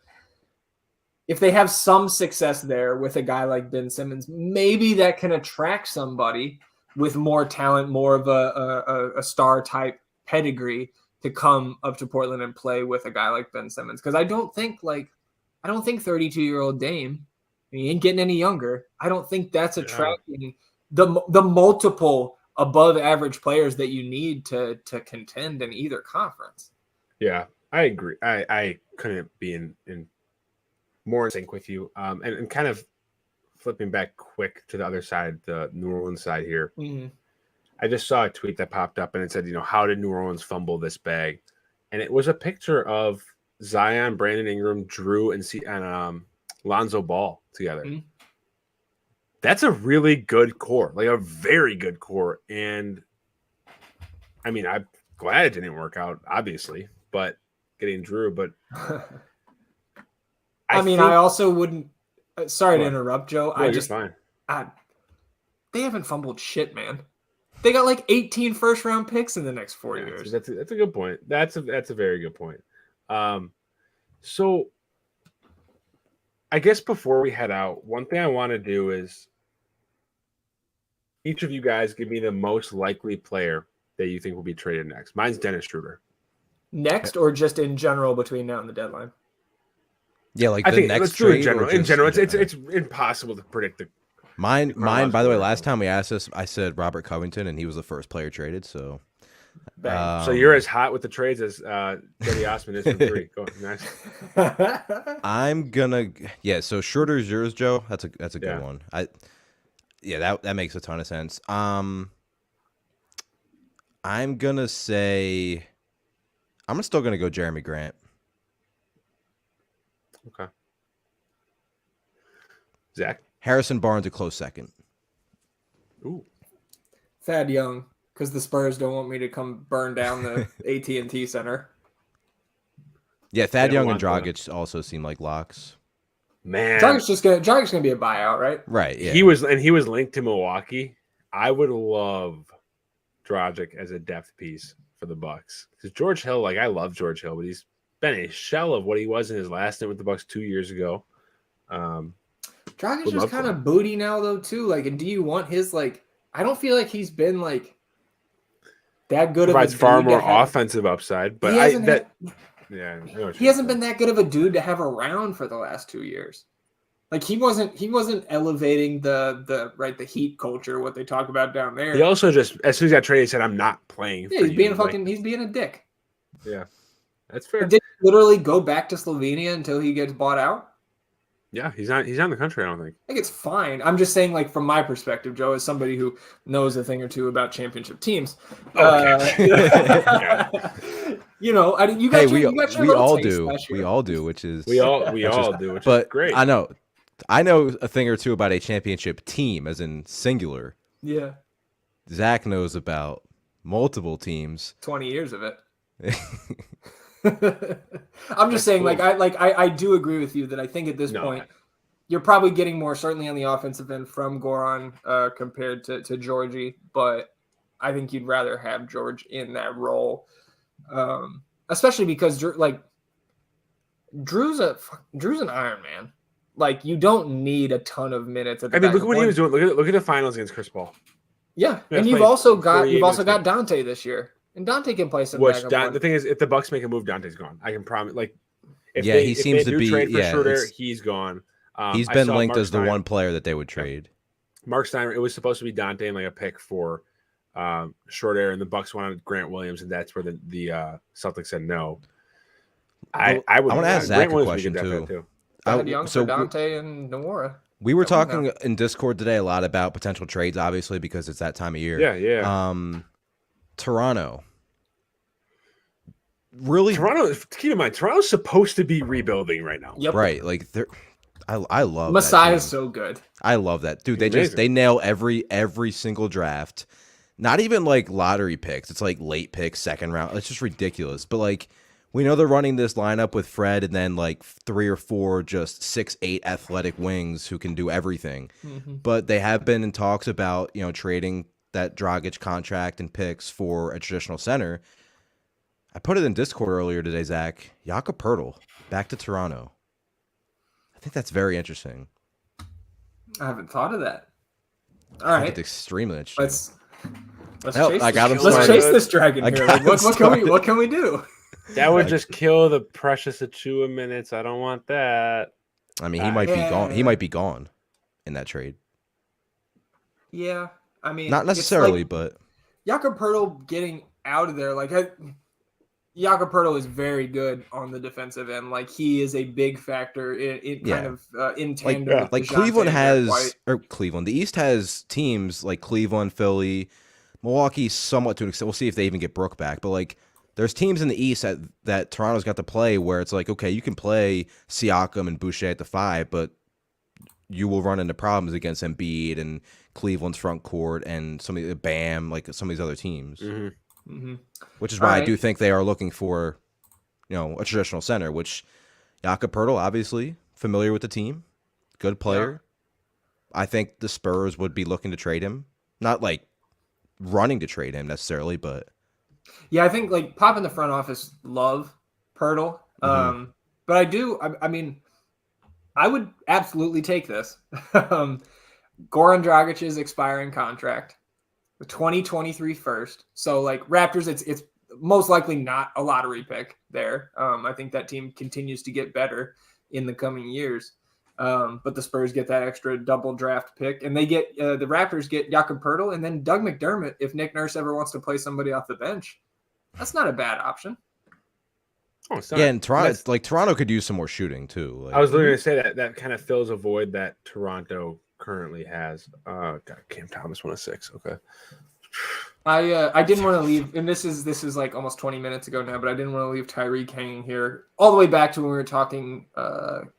if they have some success there with a guy like Ben Simmons, maybe that can attract somebody with more talent, more of a star type pedigree to come up to Portland and play with a guy like Ben Simmons. Because I don't think 32-year-old Dame, he ain't getting any younger. I don't think that's attracting the multiple above average players that you need to contend in either conference. Yeah, I agree. I couldn't be in more in sync with you. And kind of flipping back quick to the other side, the New Orleans side here. Mm-hmm. I just saw a tweet that popped up and it said, how did New Orleans fumble this bag? And it was a picture of Zion, Brandon Ingram, Drew, and Lonzo Ball together. Mm-hmm. That's a really good core, like a very good core. And I mean, I'm glad it didn't work out, obviously, but getting Drew, but I also wouldn't. Sorry to interrupt, Joe. No, you're fine. They haven't fumbled shit, man. They got like 18 first-round picks in the next 4 years. That's a good point. That's a very good point. So I guess before we head out, one thing I want to do is each of you guys give me the most likely player that you think will be traded next. Mine's Dennis Schroeder. Next, or just in general between now and the deadline? Yeah, like I the think next let's do trade. In general, it's impossible to predict the. Mine. By the way, last time we asked this, I said Robert Covington, and he was the first player traded. So, so you're as hot with the trades as Teddy Osman is from 3. Go nice. I'm gonna So Schroeder's yours, Joe. That's a good one. That makes a ton of sense. I'm gonna say I'm still gonna go Jeremy Grant. Okay. Zach? Harrison Barnes a close second. Ooh. Thad Young, because the Spurs don't want me to come burn down the AT&T Center. Yeah, Thad Young and Dragic also seem like locks. Man. Dragic's gonna be a buyout, right? Right, yeah. He was linked to Milwaukee. I would love Dragic as a depth piece for the Bucks. Because George Hill, I love George Hill, but he's been a shell of what he was in his last stint with the Bucks 2 years ago. Dragic is kind of booty now, though, too. And do you want his I don't feel like he's been that good of a dude. Provides far more offensive upside, but he hasn't been that good of a dude to have around for the last 2 years. He wasn't elevating the Heat culture, what they talk about down there. He also just, as soon as he got traded, he said, "I'm not playing." Yeah, he's being a dick. Yeah. That's fair. Did he literally go back to Slovenia until he gets bought out? Yeah, he's not in the country, I don't think. I think it's fine. I'm just saying, from my perspective, Joe, as somebody who knows a thing or two about championship teams. Okay. We all do, which is we all do, which is great. I know a thing or two about a championship team, as in singular. Yeah. Zach knows about multiple teams. 20 years of it. I'm just saying, cool. I do agree with you that I think at this point you're probably getting more, certainly on the offensive end, from Goran compared to Georgie, but I think you'd rather have George in that role, especially because Drew's an Iron Man. You don't need a ton of minutes. Look at what he was doing. Look at the finals against Chris Paul. Yeah, and you've also got Dante this year. And Dante can play some backup. The thing is, if the Bucks make a move, Dante's gone. I can promise. He seems to be. Trade for Schroeder, he's gone. He's been linked as the one player that they would trade. Mark Steiner. It was supposed to be Dante and a pick for Schroeder, and the Bucks wanted Grant Williams, and that's where the Celtics said no. I want to ask Zach a question too. Young for Dante and Nwora. We were talking in Discord today a lot about potential trades, obviously, because it's that time of year. Yeah. Toronto. Really? Keep in mind, Toronto's supposed to be rebuilding right now. Yep. Right. I love Messiah's so good. I love that. Dude, they nail every single draft. Not even lottery picks. It's late picks, second round. It's just ridiculous. But We know they're running this lineup with Fred and then like 3 or 4 just 6'8" athletic wings who can do everything. But they have been in talks about, trading that Dragic contract and picks for a traditional center. I put it in Discord earlier today, Zach. Jakob Poeltl back to Toronto. I think that's very interesting. I haven't thought of that. All right, it's extremely interesting. Let's chase this dragon here. What can we do? That would just kill the precious Achua minutes. I don't want that. I mean, he might be gone. He might be gone in that trade. Yeah, I mean, not necessarily, but Jakob Poeltl getting out of there. Like, Jakob Poeltl is very good on the defensive end. Like, he is a big factor in tandem. Like Cleveland the East has teams like Cleveland, Philly, Milwaukee, somewhat to an extent. We'll see if they even get Brook back, but like. There's teams in the East that Toronto's got to play where it's like, okay, you can play Siakam and Boucher at the 5, but you will run into problems against Embiid and Cleveland's front court and some of the Bam, like some of these other teams. Which is why I do think they are looking for, a traditional center, which Jakob Poeltl, obviously familiar with the team, good player. Yeah. I think the Spurs would be looking to trade him. Not like running to trade him necessarily, but... Yeah, I think like Pop in the front office love Poeltl. But I mean, I would absolutely take this. Goran Dragic's expiring contract, the 2023 first. So like Raptors, it's most likely not a lottery pick there. I think that team continues to get better in the coming years. But the Spurs get that extra double draft pick, and they get the Raptors get Jakob Poeltl, and then Doug McDermott if Nick Nurse ever wants to play somebody off the bench. That's not a bad option. Oh, and Toronto could use some more shooting too. Like, I was literally going to say that kind of fills a void that Toronto currently has. Got Cam Thomas 106. Okay. I didn't want to leave, and this is like almost 20 minutes ago now, but I didn't want to leave Tyreek hanging here all the way back to when we were talking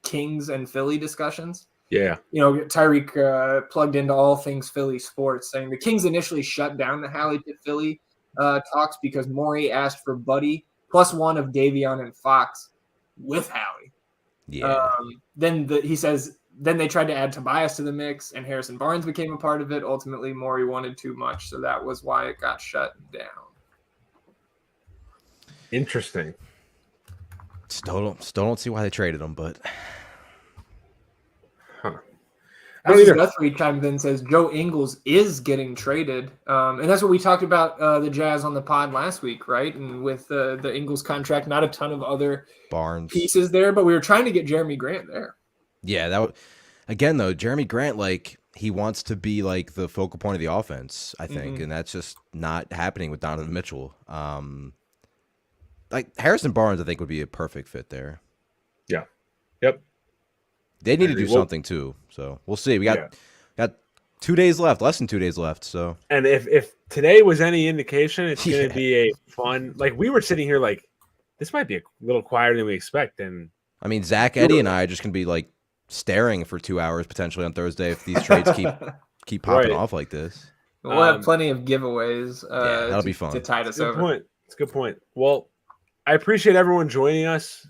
Kings and Philly discussions. Yeah. Tyreek plugged into all things Philly sports, saying the Kings initially shut down the Hallie to Philly talks because Morey asked for Buddy +1 of Davion and Fox with Hallie. Yeah. He says then they tried to add Tobias to the mix, and Harrison Barnes became a part of it. Ultimately, Morey wanted too much, so that was why it got shut down. Interesting. Still don't see why they traded him, but Guthrie chimed in and says Joe Ingles is getting traded, and that's what we talked about the Jazz on the pod last week, right? And with the Ingles contract, not a ton of other Barnes pieces there, but we were trying to get Jeremy Grant there. Yeah, again though, Jeremy Grant, like he wants to be like the focal point of the offense, I think, and that's just not happening with Donovan Mitchell. Like Harrison Barnes, I think would be a perfect fit there. Yeah. Yep. They need to do something too, so we'll see. We got 2 days left, less than 2 days left. So, and if today was any indication, it's going to be a fun. Like we were sitting here, like this might be a little quieter than we expect. And I mean, Zach, Eddie, and I are just going to be like staring for 2 hours potentially on Thursday if these trades keep popping off like this. We'll have plenty of giveaways. That'll be fun to tide us over. Point. It's a good point. Well, I appreciate everyone joining us.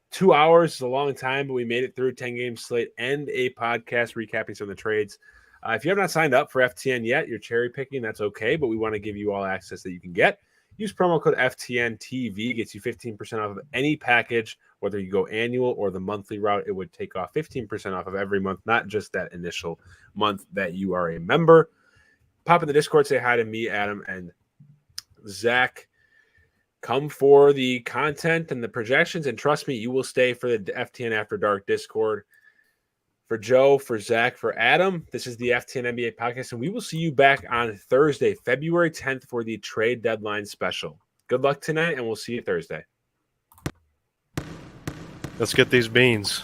2 hours is a long time, but we made it through 10-game slate and a podcast recapping some of the trades. If you have not signed up for FTN yet, you're cherry picking. That's okay, but we want to give you all access that you can get. Use promo code FTN TV, gets you 15% off of any package, whether you go annual or the monthly route. It would take off 15% off of every month, not just that initial month that you are a member. Pop in the Discord, say hi to me, Adam, and Zach. Come for the content and the projections, and trust me, you will stay for the FTN After Dark Discord. For Joe, for Zach, for Adam, this is the FTN NBA Podcast, and we will see you back on Thursday, February 10th for the trade deadline special. Good luck tonight, and we'll see you Thursday. Let's get these beans.